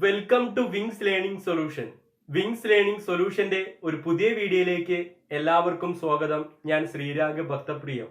Welcome to wings learning solution. Wings learning സൊല്യൂഷന്റെ ഒരു പുതിയ വീഡിയോയിലേക്ക് എല്ലാവർക്കും സ്വാഗതം. ഞാൻ ശ്രീരാഗ് ഭക്തപ്രിയം.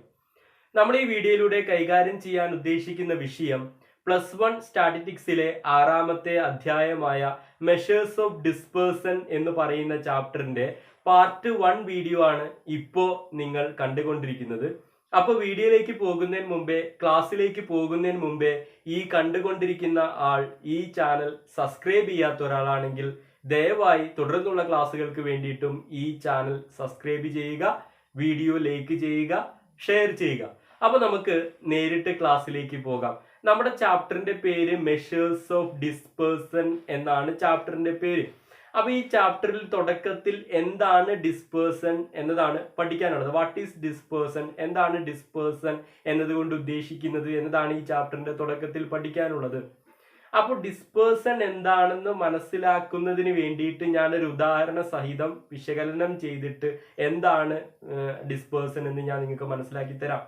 നമ്മൾ ഈ വീഡിയോയിലൂടെ കൈകാര്യം ചെയ്യാൻ ഉദ്ദേശിക്കുന്ന വിഷയം +1 സ്റ്റാറ്റിസ്റ്റിക്സിലെ 6ാമത്തെ അധ്യായമായ മെഷേഴ്സ് ഓഫ് ഡിസ്പേഴ്സൺ എന്ന് പറയുന്ന ചാപ്റ്ററിന്റെ പാർട്ട് 1 വീഡിയോ ആണ് ഇപ്പോൾ നിങ്ങൾ കണ്ടുകൊണ്ടിരിക്കുന്നത്. അപ്പോൾ വീഡിയോയിലേക്ക് പോകുന്നതിന് മുമ്പേ, ക്ലാസ്സിലേക്ക് പോകുന്നതിന് മുമ്പേ ഈ കണ്ടുകൊണ്ടിരിക്കുന്ന ആൾ ഈ ചാനൽ സബ്സ്ക്രൈബ് ചെയ്യാത്ത ഒരാളാണെങ്കിൽ ദയവായി തുടർന്നുള്ള ക്ലാസ്സുകൾക്ക് വേണ്ടിയിട്ടും ഈ ചാനൽ സബ്സ്ക്രൈബ് ചെയ്യുക, വീഡിയോ ലൈക്ക് ചെയ്യുക, ഷെയർ ചെയ്യുക. അപ്പൊ നമുക്ക് നേരിട്ട് ക്ലാസ്സിലേക്ക് പോകാം. നമ്മുടെ ചാപ്റ്ററിന്റെ പേര് മെഷേഴ്സ് ഓഫ് ഡിസ്പേഴ്സൺ എന്നാണ് ചാപ്റ്ററിന്റെ പേര്. അപ്പൊ ഈ ചാപ്റ്ററിൽ തുടക്കത്തിൽ എന്താണ് ഡിസ്പേഴ്സൺ എന്നതാണ് പഠിക്കാനുള്ളത്. വാട്ട് ഈസ് ഡിസ്പേഴ്സൺ, എന്താണ് ഡിസ്പേഴ്സൺ എന്നതുകൊണ്ട് ഉദ്ദേശിക്കുന്നത് എന്നതാണ് ഈ ചാപ്റ്ററിന്റെ തുടക്കത്തിൽ പഠിക്കാനുള്ളത്. അപ്പോൾ ഡിസ്പേഴ്സൺ എന്താണെന്ന് മനസ്സിലാക്കുന്നതിന് വേണ്ടിയിട്ട് ഞാനൊരു ഉദാഹരണ സഹിതം വിശകലനം ചെയ്തിട്ട് എന്താണ് ഡിസ്പേഴ്സൺ എന്ന് ഞാൻ നിങ്ങൾക്ക് മനസ്സിലാക്കി തരാം.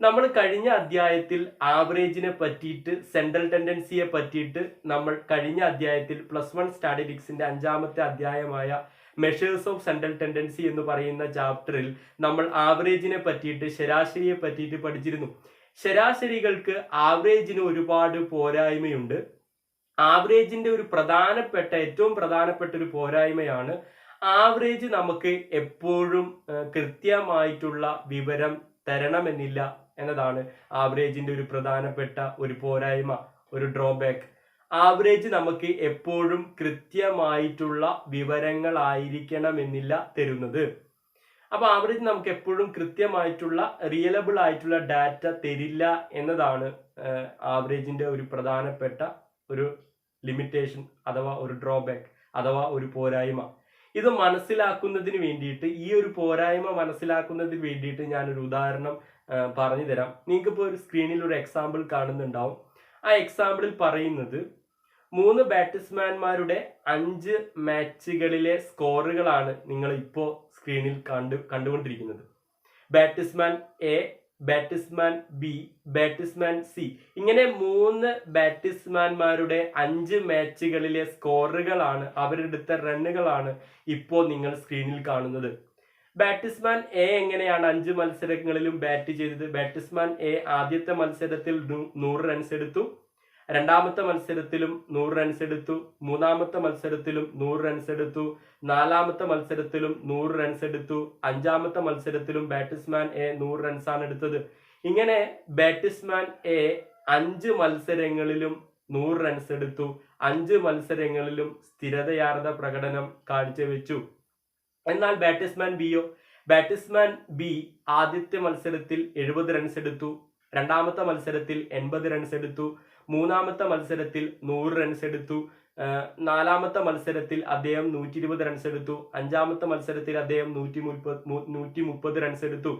നമ്മൾ കഴിഞ്ഞ അധ്യായത്തിൽ ആവറേജിനെ പറ്റിയിട്ട്, സെൻട്രൽ ടെൻഡൻസിയെ പറ്റിയിട്ട് നമ്മൾ കഴിഞ്ഞ അധ്യായത്തിൽ +1 സ്റ്റാറ്റിസ്റ്റിക്സിന്റെ 5ാമത്തെ അധ്യായമായ മെഷേഴ്സ് ഓഫ് സെൻട്രൽ ടെൻഡൻസി എന്ന് പറയുന്ന ചാപ്റ്ററിൽ നമ്മൾ ആവറേജിനെ പറ്റിയിട്ട്, ശരാശരിയെ പറ്റിയിട്ട് പഠിച്ചിരുന്നു. ശരാശരികൾക്ക് ആവറേജിന് ഒരുപാട് പോരായ്മയുണ്ട്. ആവറേജിന്റെ ഒരു ഏറ്റവും പ്രധാനപ്പെട്ട ഒരു പോരായ്മയാണ് ആവറേജ് നമുക്ക് എപ്പോഴും കൃത്യമായിട്ടുള്ള വിവരം തരണമെന്നില്ല എന്നതാണ് ആവറേജിന്റെ ഒരു പ്രധാനപ്പെട്ട ഒരു പോരായ്മ, ഒരു ഡ്രോബാക്ക്. ആവറേജ് നമുക്ക് എപ്പോഴും കൃത്യമായിട്ടുള്ള വിവരങ്ങളായിരിക്കണമെന്നില്ല തരുന്നത്. അപ്പൊ ആവറേജ് നമുക്ക് എപ്പോഴും കൃത്യമായിട്ടുള്ള റിയലബിൾ ആയിട്ടുള്ള ഡാറ്റ തരില്ല എന്നതാണ് ആവറേജിന്റെ ഒരു പ്രധാനപ്പെട്ട ഒരു ലിമിറ്റേഷൻ അഥവാ ഒരു ഡ്രോബാക്ക് അഥവാ ഒരു പോരായ്മ. ഇത് മനസ്സിലാക്കുന്നതിന് വേണ്ടിയിട്ട്, ഈ ഒരു പോരായ്മ മനസ്സിലാക്കുന്നതിന് വേണ്ടിയിട്ട് ഞാനൊരു ഉദാഹരണം പറഞ്ഞു തരാം. നിങ്ങൾക്കിപ്പോൾ ഒരു സ്ക്രീനിൽ ഒരു എക്സാമ്പിൾ കാണുന്നുണ്ടാവും. ആ എക്സാമ്പിളിൽ പറയുന്നത് 3 ബാറ്റ്സ്മാൻമാരുടെ 5 മാച്ചുകളിലെ സ്കോറുകളാണ് നിങ്ങൾ ഇപ്പോൾ സ്ക്രീനിൽ കണ്ടുകൊണ്ടിരിക്കുന്നത്. Batsman A, batsman B, batsman C, ഇങ്ങനെ 3 ബാറ്റ്സ്മാൻമാരുടെ 5 മാച്ചുകളിലെ സ്കോറുകളാണ്, അവരെടുത്ത റണ്ണുകളാണ് ഇപ്പോൾ നിങ്ങൾ സ്ക്രീനിൽ കാണുന്നത്. ബാറ്റ്സ്മാൻ എ എങ്ങനെയാണ് 5 മത്സരങ്ങളിലും ബാറ്റ് ചെയ്തത്? ബാറ്റ്സ്മാൻ എ ആദ്യത്തെ മത്സരത്തിൽ 100 റൺസ് എടുത്തു, രണ്ടാമത്തെ മത്സരത്തിലും 100 റൺസ് എടുത്തു, മൂന്നാമത്തെ മത്സരത്തിലും 100 റൺസ് എടുത്തു, 4ാമത്തെ മത്സരത്തിലും 100 റൺസ് എടുത്തു, 5ാമത്തെ മത്സരത്തിലും ബാറ്റ്സ്മാൻ എ 100 റൺസ് ആണ് എടുത്തത്. ഇങ്ങനെ ബാറ്റ്സ്മാൻ എ 5 മത്സരങ്ങളിലും 100 റൺസ് എടുത്തു, 5 മത്സരങ്ങളിലും സ്ഥിരതയാർന്ന പ്രകടനം കാഴ്ചവെച്ചു. എന്നാൽ ബാറ്റ്സ്മാൻ ബിയോ? ബാറ്റ്സ്മാൻ ബി ആദ്യത്തെ മത്സരത്തിൽ 70 റൺസ് എടുത്തു, രണ്ടാമത്തെ മത്സരത്തിൽ 80 റൺസ് എടുത്തു, മൂന്നാമത്തെ മത്സരത്തിൽ 100 റൺസ് എടുത്തു, 4ാമത്തെ മത്സരത്തിൽ അദ്ദേഹം 120 റൺസ് എടുത്തു, 5ാമത്തെ മത്സരത്തിൽ അദ്ദേഹം 130 റൺസ് എടുത്തു.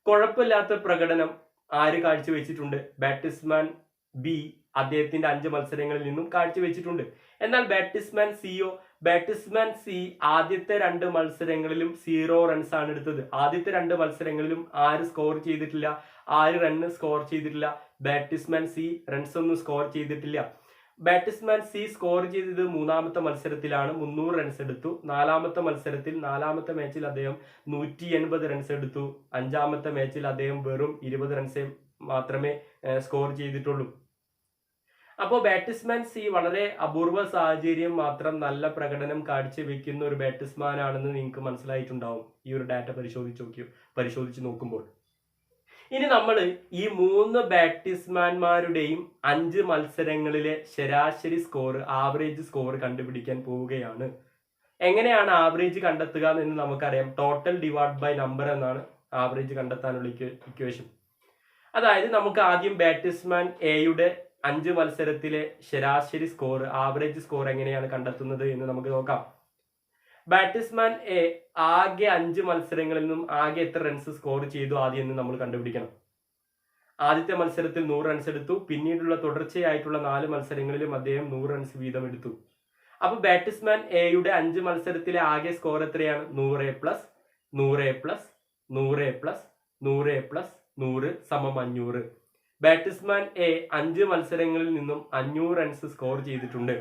കുഴപ്പമില്ലാത്ത പ്രകടനം ആര് കാഴ്ചവെച്ചിട്ടുണ്ട്? ബാറ്റ്സ്മാൻ ബി അദ്ദേഹത്തിന്റെ 5 മത്സരങ്ങളിൽ നിന്നും കാഴ്ചവെച്ചിട്ടുണ്ട്. എന്നാൽ ബാറ്റ്സ്മാൻ സിയോ? ബാറ്റ്സ്മാൻ സി ആദ്യത്തെ 2 മത്സരങ്ങളിലും 0 റൺസ് ആണ് എടുത്തത്. ആദ്യത്തെ 2 മത്സരങ്ങളിലും ആര് സ്കോർ ചെയ്തിട്ടില്ല? ആര് റണ്ണ് സ്കോർ ചെയ്തിട്ടില്ല? ബാറ്റ്സ്മാൻ സി റൺസ് ഒന്നും സ്കോർ ചെയ്തിട്ടില്ല. ബാറ്റ്സ്മാൻ സി സ്കോർ ചെയ്തത് 3ാമത്തെ മത്സരത്തിലാണ്, 300 റൺസ് എടുത്തു. 4ാമത്തെ മത്സരത്തിൽ 4ാമത്തെ മാച്ചിൽ അദ്ദേഹം 180 റൺസ് എടുത്തു. 5ാമത്തെ മാച്ചിൽ അദ്ദേഹം വെറും 20 റൺസേ മാത്രമേ സ്കോർ ചെയ്തിട്ടുള്ളൂ. അപ്പോൾ ബാറ്റ്സ്മാൻ സി വളരെ അപൂർവ സാഹചര്യം മാത്രം നല്ല പ്രകടനം കാഴ്ചവെക്കുന്ന ഒരു ബാറ്റ്സ്മാൻ ആണെന്ന് നിങ്ങൾക്ക് മനസ്സിലായിട്ടുണ്ടാവും ഈ ഒരു ഡാറ്റ പരിശോധിച്ച് നോക്കുമ്പോൾ. ഇനി നമ്മൾ ഈ 3 ബാറ്റ്സ്മാൻമാരുടെയും 5 മത്സരങ്ങളിലെ ശരാശരി സ്കോർ, ആവറേജ് സ്കോർ കണ്ടുപിടിക്കാൻ പോവുകയാണ്. എങ്ങനെയാണ് ആവറേജ് കണ്ടെത്തുക എന്ന് നമുക്കറിയാം. ടോട്ടൽ ഡിവൈഡ് ബൈ നമ്പർ എന്നാണ് ആവറേജ് കണ്ടെത്താനുള്ള ഇക്വേഷൻ. അതായത് നമുക്ക് ആദ്യം ബാറ്റ്സ്മാൻ എയുടെ 5 മത്സരത്തിലെ ശരാശരി സ്കോർ, ആവറേജ് സ്കോർ എങ്ങനെയാണ് കണ്ടെത്തുന്നത് എന്ന് നമുക്ക് നോക്കാം. ബാറ്റ്സ്മാൻ എ ആകെ 5 മത്സരങ്ങളിൽ നിന്നും ആകെ എത്ര റൺസ് സ്കോർ ചെയ്തു ആദ്യം എന്ന് നമ്മൾ കണ്ടുപിടിക്കണം. ആദ്യത്തെ മത്സരത്തിൽ 100 റൺസ് എടുത്തു, പിന്നീടുള്ള തുടർച്ചയായിട്ടുള്ള 4 മത്സരങ്ങളിലും അദ്ദേഹം 100 റൺസ് വീതം എടുത്തു. അപ്പൊ ബാറ്റ്സ്മാൻ എയുടെ 5 മത്സരത്തിലെ ആകെ സ്കോർ എത്രയാണ്? 100+, 100+, 100+, 100+, 100 = 500. ബാറ്റ്സ്മാൻ എ 5 മത്സരങ്ങളിൽ നിന്നും 500 റൺസ് സ്കോർ ചെയ്തിട്ടുണ്ട്.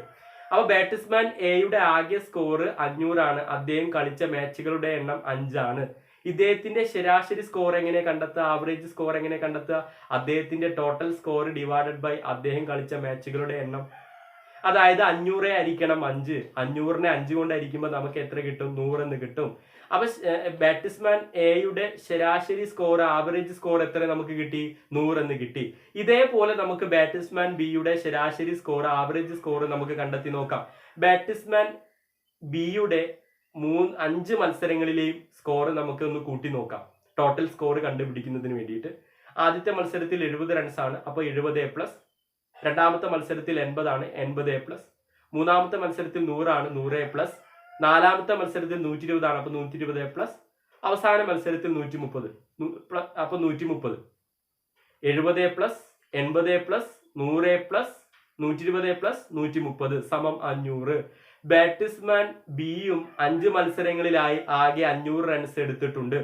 അപ്പൊ ബാറ്റ്സ്മാൻ എയുടെ ആകെ സ്കോർ 500 അദ്ദേഹം കളിച്ച മാച്ചുകളുടെ എണ്ണം 5 ഇദ്ദേഹത്തിന്റെ ശരാശരി സ്കോർ എങ്ങനെ കണ്ടെത്തുക, ആവറേജ് സ്കോർ എങ്ങനെ കണ്ടെത്തുക? അദ്ദേഹത്തിന്റെ ടോട്ടൽ സ്കോർ ഡിവൈഡഡ് ബൈ അദ്ദേഹം കളിച്ച മാച്ചുകളുടെ എണ്ണം. അതായത് 500 ഹരിക്കണം 5, 500നെ 5 കൊണ്ട് ഹരിക്കുമ്പോൾ നമുക്ക് എത്ര കിട്ടും? 100 എന്ന് കിട്ടും. അപ്പൊ ബാറ്റ്സ്മാൻ എയുടെ ശരാശരി സ്കോർ, ആവറേജ് സ്കോർ എത്ര നമുക്ക് കിട്ടി? 100 എന്ന് കിട്ടി. ഇതേപോലെ നമുക്ക് ബാറ്റ്സ്മാൻ ബിയുടെ ശരാശരി സ്കോർ, ആവറേജ് സ്കോർ നമുക്ക് കണ്ടെത്തി നോക്കാം. ബാറ്റ്സ്മാൻ ബിയുടെ 5 മത്സരങ്ങളിലെയും സ്കോർ നമുക്ക് ഒന്ന് കൂട്ടി നോക്കാം, ടോട്ടൽ സ്കോർ കണ്ടുപിടിക്കുന്നതിന് വേണ്ടിയിട്ട്. ആദ്യത്തെ മത്സരത്തിൽ 70 റൺസ് ആണ്, അപ്പൊ 70+. രണ്ടാമത്തെ മത്സരത്തിൽ 80 ആണ്, 80+. മൂന്നാമത്തെ മത്സരത്തിൽ 100 ആണ്, 100+. നാലാമത്തെ മത്സരത്തിൽ 120 ആണ്, അപ്പൊ 120+. അവസാന മത്സരത്തിൽ 130, അപ്പൊ 130. 70+, 80+, 100+, 120+, 130 സമം 500. ബാറ്റ്സ്മാൻ ബിയും 5 മത്സരങ്ങളിലായി ആകെ 500 റൺസ് എടുത്തിട്ടുണ്ട്.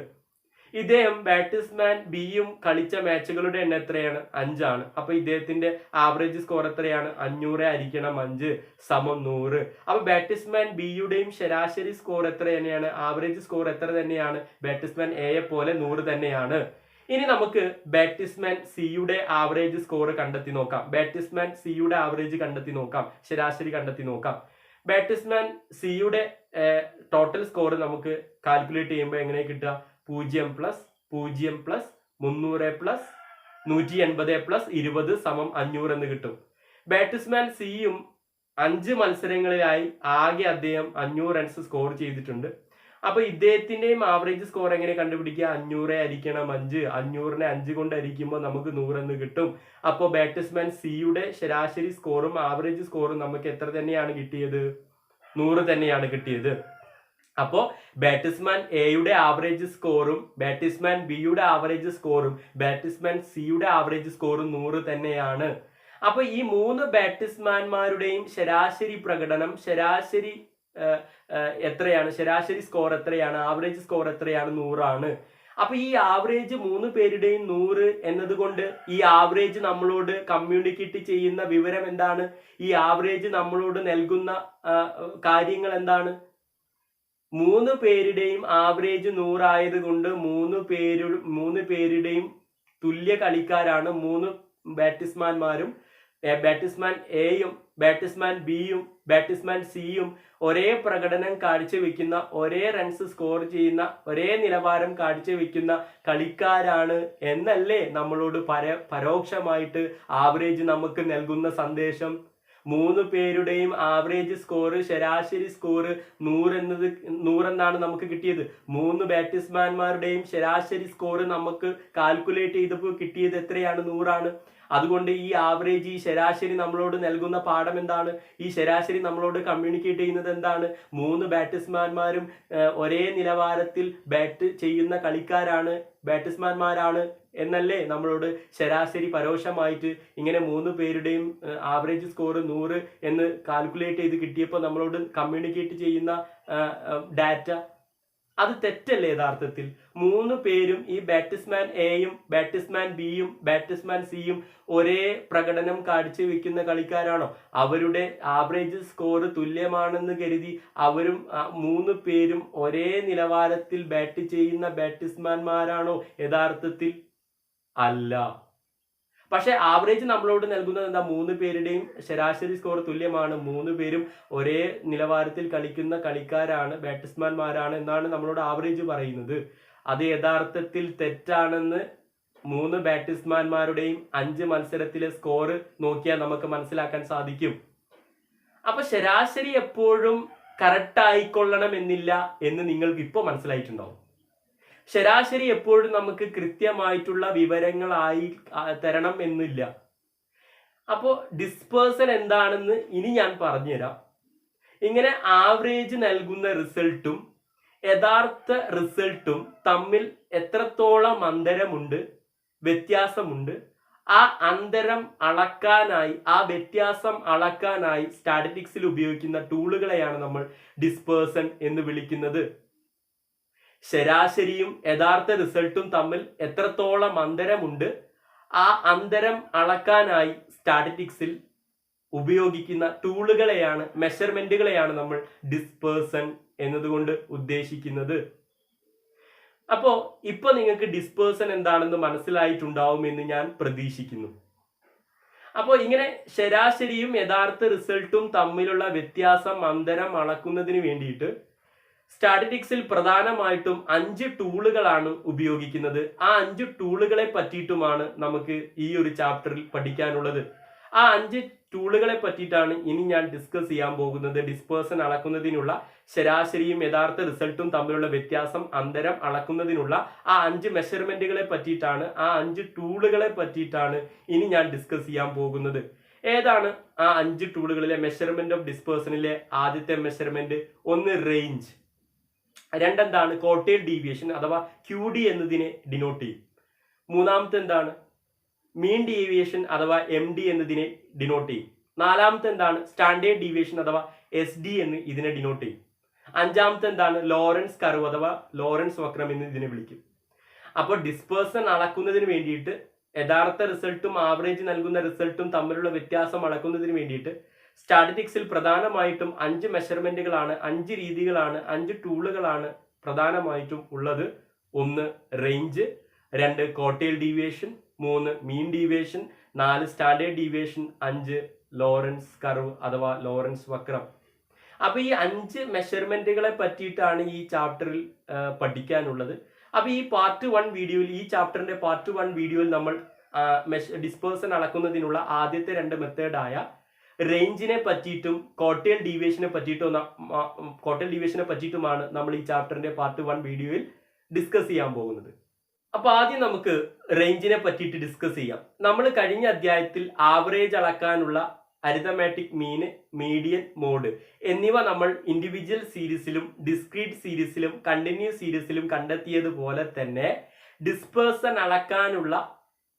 ഇദ്ദേഹം ബാറ്റ്സ്മാൻ ബിയും കളിച്ച മാച്ചുകളുടെ എണ്ണം എത്രയാണ്? 5 അപ്പൊ ഇദ്ദേഹത്തിന്റെ ആവറേജ് സ്കോർ എത്രയാണ്? 500 ഹരിക്കണം 5 സമം 100. അപ്പൊ ബാറ്റ്സ്മാൻ ബിയുടെയും ശരാശരി സ്കോർ എത്ര തന്നെയാണ്? ആവറേജ് സ്കോർ എത്ര തന്നെയാണ്? ബാറ്റ്സ്മാൻ എയെ പോലെ 100 തന്നെയാണ്. ഇനി നമുക്ക് ബാറ്റ്സ്മാൻ സിയുടെ ആവറേജ് സ്കോർ കണ്ടെത്തി നോക്കാം. ബാറ്റ്സ്മാൻ സിയുടെ ആവറേജ് കണ്ടെത്തി നോക്കാം, ശരാശരി കണ്ടെത്തി നോക്കാം. ബാറ്റ്സ്മാൻ സിയുടെ ടോട്ടൽ സ്കോർ നമുക്ക് കാൽക്കുലേറ്റ് ചെയ്യുമ്പോൾ എങ്ങനെ കിട്ടുക? 0+, 0+, 300+, 180+, 20 സമം 500 എന്ന് കിട്ടും. ബാറ്റ്സ്മാൻ സിയും 5 മത്സരങ്ങളിലായി ആകെ അദ്ദേഹം 500 റൺസ് സ്കോർ ചെയ്തിട്ടുണ്ട്. അപ്പൊ ഇദ്ദേഹത്തിന്റെയും ആവറേജ് സ്കോർ എങ്ങനെ കണ്ടുപിടിക്കുക? 500 ഹരിക്കണം 5, 500നെ 5 കൊണ്ട് ഹരിക്കുമ്പോൾ നമുക്ക് 100 എന്ന് കിട്ടും. അപ്പോൾ ബാറ്റ്സ്മാൻ സിയുടെ ശരാശരി സ്കോറും ആവറേജ് സ്കോറും നമുക്ക് എത്ര തന്നെയാണ് കിട്ടിയത്? 100 തന്നെയാണ് കിട്ടിയത്. അപ്പോ ബാറ്റ്സ്മാൻ എയുടെ ആവറേജ് സ്കോറും ബാറ്റ്സ്മാൻ ബിയുടെ ആവറേജ് സ്കോറും ബാറ്റ്സ്മാൻ സിയുടെ ആവറേജ് സ്കോറും 100 തന്നെയാണ്. അപ്പൊ ഈ 3 ബാറ്റ്സ്മാൻമാരുടെയും ശരാശരി പ്രകടനം, ശരാശരി എത്രയാണ്? ശരാശരി സ്കോർ എത്രയാണ്? ആവറേജ് സ്കോർ എത്രയാണ്? 100. അപ്പൊ ഈ ആവറേജ് 3 പേരുടെയും 100 എന്നതുകൊണ്ട് ഈ ആവറേജ് നമ്മളോട് കമ്മ്യൂണിക്കേറ്റ് ചെയ്യുന്ന വിവരം എന്താണ്? ഈ ആവറേജ് നമ്മളോട് നൽകുന്ന കാര്യങ്ങൾ എന്താണ്? 3 പേരുടെയും ആവറേജ് 100 ആയതുകൊണ്ട് 3 പേരുടെയും തുല്യ കളിക്കാരാണ് 3 ബാറ്റ്സ്മാൻമാരും. ബാറ്റ്സ്മാൻ എയും ബാറ്റ്സ്മാൻ ബിയും ബാറ്റ്സ്മാൻ സിയും ഒരേ പ്രകടനം കാഴ്ചവെക്കുന്ന, ഒരേ റൺസ് സ്കോർ ചെയ്യുന്ന, ഒരേ നിലവാരം കാഴ്ചവെക്കുന്ന കളിക്കാരാണ് എന്നല്ലേ നമ്മളോട് പരോക്ഷമായിട്ട് ആവറേജ് നമുക്ക് നൽകുന്ന സന്ദേശം? 3 പേരുടെയും ആവറേജ് സ്കോർ, ശരാശരി സ്കോർ 100 എന്നാണ് നമുക്ക് കിട്ടിയത്. 3 ബാറ്റ്സ്മാൻമാരുടെയും ശരാശരി സ്കോർ നമുക്ക് കാൽക്കുലേറ്റ് ചെയ്തപ്പോൾ കിട്ടിയത് എത്രയാണ്? 100. അതുകൊണ്ട് ഈ ആവറേജ്, ഈ ശരാശരി നമ്മളോട് നൽകുന്ന പാഠം എന്താണ്? ഈ ശരാശരി നമ്മളോട് കമ്മ്യൂണിക്കേറ്റ് ചെയ്യുന്നത് എന്താണ്? 3 ബാറ്റ്സ്മാൻമാരും ഒരേ നിലവാരത്തിൽ ബാറ്റ് ചെയ്യുന്ന കളിക്കാരാണ്, ബാറ്റ്സ്മാൻമാരാണ് എന്നല്ലേ നമ്മളോട് ശരാശരി പരോക്ഷമായിട്ട് ഇങ്ങനെ 3 പേരുടെയും ആവറേജ് സ്കോർ 100 എന്ന് കാൽക്കുലേറ്റ് ചെയ്ത് കിട്ടിയപ്പോൾ നമ്മളോട് കമ്മ്യൂണിക്കേറ്റ് ചെയ്യുന്ന ഡാറ്റ? അത് തെറ്റല്ലേ യഥാർത്ഥത്തിൽ? 3 പേരും, ഈ ബാറ്റ്സ്മാൻ എയും ബാറ്റ്സ്മാൻ ബിയും ബാറ്റ്സ്മാൻ സിയും ഒരേ പ്രകടനം കാഴ്ചവെക്കുന്ന കളിക്കാരാണോ? അവരുടെ ആവറേജ് സ്കോർ തുല്യമാണെന്ന് കരുതി അവരും 3 പേരും ഒരേ നിലവാരത്തിൽ ബാറ്റ് ചെയ്യുന്ന ബാറ്റ്സ്മാൻമാരാണോ യഥാർത്ഥത്തിൽ? അല്ല. പക്ഷെ ആവറേജ് നമ്മളോട് നൽകുന്നത് എന്താ? 3 പേരുടെയും ശരാശരി സ്കോർ തുല്യമാണ്, 3 പേരും ഒരേ നിലവാരത്തിൽ കളിക്കുന്ന കളിക്കാരാണ്, ബാറ്റ്സ്മാൻമാരാണ് എന്നാണ് നമ്മളോട് ആവറേജ് പറയുന്നത്. അത് യഥാർത്ഥത്തിൽ തെറ്റാണെന്ന് 3 ബാറ്റ്സ്മാൻമാരുടെയും 5 മത്സരത്തിലെ സ്കോർ നോക്കിയാൽ നമുക്ക് മനസ്സിലാക്കാൻ സാധിക്കും. അപ്പൊ ശരാശരി എപ്പോഴും കറക്റ്റ് ആയിക്കൊള്ളണം എന്നില്ല എന്ന് നിങ്ങൾക്ക് ഇപ്പോൾ മനസ്സിലായിട്ടുണ്ടാവും. ശരാശരി എപ്പോഴും നമുക്ക് കൃത്യമായിട്ടുള്ള വിവരങ്ങളായി തരണം എന്നില്ല. അപ്പോൾ ഡിസ്പേഴ്സൺ എന്താണെന്ന് ഇനി ഞാൻ പറഞ്ഞുതരാം. ഇങ്ങനെ ആവറേജ് നൽകുന്ന റിസൾട്ടും യഥാർത്ഥ റിസൾട്ടും തമ്മിൽ എത്രത്തോളം അന്തരമുണ്ട്, വ്യത്യാസമുണ്ട്. ആ അന്തരം അളക്കാനായി, ആ വ്യത്യാസം അളക്കാനായി സ്റ്റാറ്റിസ്റ്റിക്സിൽ ഉപയോഗിക്കുന്ന ടൂളുകളെയാണ് നമ്മൾ ഡിസ്പേഴ്സൺ എന്ന് വിളിക്കുന്നത്. ശരാശരിയും യഥാർത്ഥ റിസൾട്ടും തമ്മിൽ എത്രത്തോളം അന്തരമുണ്ട്, ആ അന്തരം അളക്കാനായി സ്റ്റാറ്റിസ്റ്റിക്സിൽ ഉപയോഗിക്കുന്ന ടൂളുകളെയാണ്, മെഷർമെന്റുകളെയാണ് നമ്മൾ ഡിസ്പേഴ്സൺ എന്നതുകൊണ്ട് ഉദ്ദേശിക്കുന്നത്. അപ്പോ ഇപ്പൊ നിങ്ങൾക്ക് ഡിസ്പേഴ്സൺ എന്താണെന്ന് മനസ്സിലായിട്ടുണ്ടാവുമെന്ന് ഞാൻ പ്രതീക്ഷിക്കുന്നു. അപ്പോൾ ഇങ്ങനെ ശരാശരിയും യഥാർത്ഥ റിസൾട്ടും തമ്മിലുള്ള വ്യത്യാസം, അന്തരം അളക്കുന്നതിന് വേണ്ടിയിട്ട് സ്റ്റാറ്റിസ്റ്റിക്സിൽ പ്രധാനമായിട്ടും 5 ടൂളുകളാണ് ഉപയോഗിക്കുന്നത്. ആ 5 ടൂളുകളെ പറ്റിയിട്ടുമാണ് നമുക്ക് ഈ ഒരു ചാപ്റ്ററിൽ പഠിക്കാനുള്ളത്. ആ 5 ടൂളുകളെ പറ്റിയിട്ടാണ് ഇനി ഞാൻ ഡിസ്കസ് ചെയ്യാൻ പോകുന്നത്. ഡിസ്പേഴ്സൺ അളക്കുന്നതിനുള്ള, ശരാശരിയും യഥാർത്ഥ റിസൾട്ടും തമ്മിലുള്ള വ്യത്യാസം, അന്തരം അളക്കുന്നതിനുള്ള ആ 5 മെഷർമെന്റുകളെ പറ്റിയിട്ടാണ്, ആ 5 ടൂളുകളെ പറ്റിയിട്ടാണ് ഇനി ഞാൻ ഡിസ്കസ് ചെയ്യാൻ പോകുന്നത്. ഏതാണ് ആ 5 ടൂളുകളിലെ മെഷർമെന്റ് ഓഫ് ഡിസ്പേഴ്സണിലെ ആദ്യത്തെ മെഷർമെന്റ്? ഒന്ന് റേഞ്ച്, രണ്ടെന്താണ് കോട്ടേൽ ഡീവിയേഷൻ അഥവാ QD എന്നതിനെ ഡിനോട്ട് ചെയ്യും. മൂന്നാമത്തെ എന്താണ് മീൻ ഡീവിയേഷൻ അഥവാ MD എന്നതിനെ ഡിനോട്ട് ചെയ്യും. നാലാമത്തെ എന്താണ് സ്റ്റാൻഡേർഡ് ഡീവിയേഷൻ അഥവാ SD എന്ന് ഇതിനെ ഡിനോട്ട് ചെയ്യും. അഞ്ചാമത്തെ എന്താണ് ലോറൻസ് കർവ് അഥവാ ലോറൻസ് വക്രം എന്ന് ഇതിനെ വിളിക്കും. അപ്പോൾ ഡിസ്പേഴ്സൺ അളക്കുന്നതിന് വേണ്ടിയിട്ട്, യഥാർത്ഥ റിസൾട്ടും ആവറേജ് നൽകുന്ന റിസൾട്ടും തമ്മിലുള്ള വ്യത്യാസം അളക്കുന്നതിന് വേണ്ടിയിട്ട് സ്റ്റാറ്റിസ്റ്റിക്സിൽ പ്രധാനമായിട്ടും 5 മെഷർമെന്റുകളാണ്, 5 രീതികളാണ്, 5 ടൂളുകളാണ് പ്രധാനമായിട്ടും ഉള്ളത്. ഒന്ന് range, 2 quartile deviation, 3 mean deviation, 4 standard deviation, 5 Lawrence curve അഥവാ ലോറൻസ് വക്രം. അപ്പൊ ഈ 5 മെഷർമെന്റുകളെ പറ്റിയിട്ടാണ് ഈ ചാപ്റ്ററിൽ പഠിക്കാനുള്ളത്. അപ്പൊ ഈ പാർട്ട് 1 വീഡിയോയിൽ, ഈ ചാപ്റ്ററിന്റെ പാർട്ട് 1 വീഡിയോയിൽ നമ്മൾ ഡിസ്പേഴ്സൺ അളക്കുന്നതിനുള്ള ആദ്യത്തെ 2 മെത്തേഡായ റേഞ്ചിനെ പറ്റിയിട്ടും കോട്ടേൽ ഡീവിയേഷനെ പറ്റിയിട്ടുമാണ് നമ്മൾ ഈ ചാപ്റ്ററിന്റെ പാർട്ട് 1 വീഡിയോയിൽ ഡിസ്കസ് ചെയ്യാൻ പോകുന്നത്. അപ്പൊ ആദ്യം നമുക്ക് റേഞ്ചിനെ പറ്റിയിട്ട് ഡിസ്കസ് ചെയ്യാം. നമ്മൾ കഴിഞ്ഞ അധ്യായത്തിൽ ആവറേജ് അളക്കാനുള്ള അരിതമാറ്റിക് മീൻ, മീഡിയൻ, മോഡ് എന്നിവ നമ്മൾ ഇൻഡിവിജ്വൽ സീരീസിലും ഡിസ്ക്രീറ്റ് സീരീസിലും കണ്ടിന്യൂസ് സീരീസിലും കണ്ടെത്തിയതുപോലെ തന്നെ ഡിസ്പേഴ്സൺ അളക്കാനുള്ള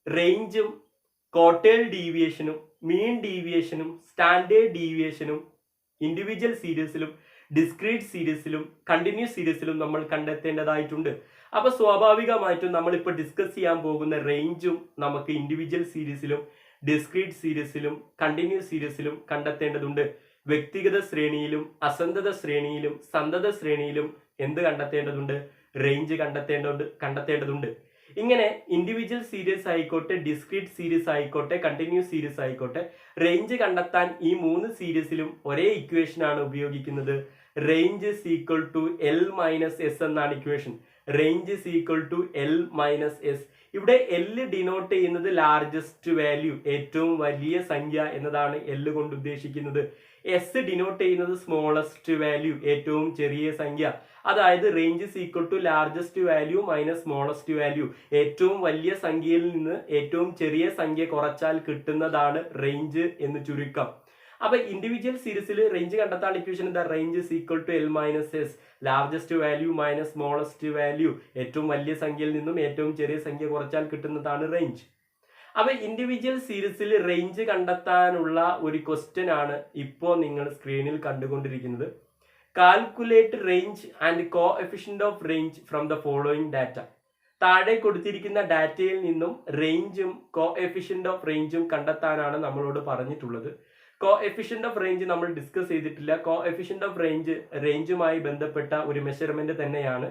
റേഞ്ചും കോട്ടേൽ ഡീവിയേഷനും മീൻ ഡീവിയേഷനും സ്റ്റാൻഡേർഡ് ഡീവിയേഷനും ഇൻഡിവിജ്വൽ സീരീസിലും ഡിസ്ക്രീറ്റ് സീരീസിലും കണ്ടിന്യൂസ് സീരീസിലും നമ്മൾ കണ്ടെത്തേണ്ടതായിട്ടുണ്ട്. അപ്പൊ സ്വാഭാവികമായിട്ടും നമ്മളിപ്പോൾ ഡിസ്കസ് ചെയ്യാൻ പോകുന്ന റേഞ്ചും നമുക്ക് ഇൻഡിവിജ്വൽ സീരീസിലും ഡിസ്ക്രീറ്റ് സീരീസിലും കണ്ടിന്യൂസ് സീരീസിലും കണ്ടെത്തേണ്ടതുണ്ട്. വ്യക്തിഗത ശ്രേണിയിലും അസന്തത ശ്രേണിയിലും സന്തത ശ്രേണിയിലും എന്ത് കണ്ടെത്തേണ്ടതുണ്ട്? റേഞ്ച് കണ്ടെത്തേണ്ടതുണ്ട്. ഇങ്ങനെ ഇൻഡിവിജ്വൽ സീരീസ് ആയിക്കോട്ടെ, ഡിസ്ക്രീറ്റ് സീരീസ് ആയിക്കോട്ടെ, കണ്ടിന്യൂസ് സീരീസ് ആയിക്കോട്ടെ, റേഞ്ച് കണ്ടെത്താൻ ഈ 3 സീരീസിലും ഒരേ ഇക്വേഷൻ ആണ് ഉപയോഗിക്കുന്നത്. Range is equal to L minus S എന്നാണ് equation. Range is equal to L minus S. ഇവിടെ L ഡിനോട്ട് ചെയ്യുന്നത് ലാർജസ്റ്റ് വാല്യൂ, ഏറ്റവും വലിയ സംഖ്യ എന്നതാണ് L കൊണ്ട് ഉദ്ദേശിക്കുന്നത്. S ഡിനോട്ട് ചെയ്യുന്നത് സ്മോളസ്റ്റ് വാല്യൂ, ഏറ്റവും ചെറിയ സംഖ്യ. അതായത് range is equal to largest value minus smallest value. ഏറ്റവും വലിയ സംഖ്യയിൽ നിന്ന് ഏറ്റവും ചെറിയ സംഖ്യ കുറച്ചാൽ കിട്ടുന്നതാണ് റേഞ്ച് എന്ന് ചുരുക്കം. അപ്പൊ ഇൻഡിവിജ്വൽ സീരീസിൽ റേഞ്ച് കണ്ടെത്താൻ ഇക്വേഷൻ എന്താ? Range is equal to L minus S, largest value minus smallest value. ഏറ്റവും വലിയ സംഖ്യയിൽ നിന്നും ഏറ്റവും ചെറിയ സംഖ്യ കുറച്ചാൽ കിട്ടുന്നതാണ് റേഞ്ച്. അപ്പൊ ഇൻഡിവിജ്വൽ സീരീസിൽ റേഞ്ച് കണ്ടെത്താനുള്ള ഒരു ക്വസ്റ്റ്യൻ ആണ് ഇപ്പോൾ നിങ്ങൾ സ്ക്രീനിൽ കണ്ടുകൊണ്ടിരിക്കുന്നത്. Calculate range and coefficient of range from the following data. താഴെ കൊടുത്തിരിക്കുന്ന ഡാറ്റയിൽ നിന്നും റേഞ്ചും കോഎഫിഷ്യന്റ് ഓഫ് റേഞ്ചും കണ്ടെത്താനാണ് നമ്മളോട് പറഞ്ഞിട്ടുള്ളത്. കോഎഫിഷ്യന്റ് ഓഫ് റേഞ്ച് നമ്മൾ ഡിസ്കസ് ചെയ്തിട്ടില്ല. കോഎഫിഷ്യന്റ് ഓഫ് റേഞ്ചുമായി ബന്ധപ്പെട്ട ഒരു മെഷർമെന്റ് തന്നെയാണ്.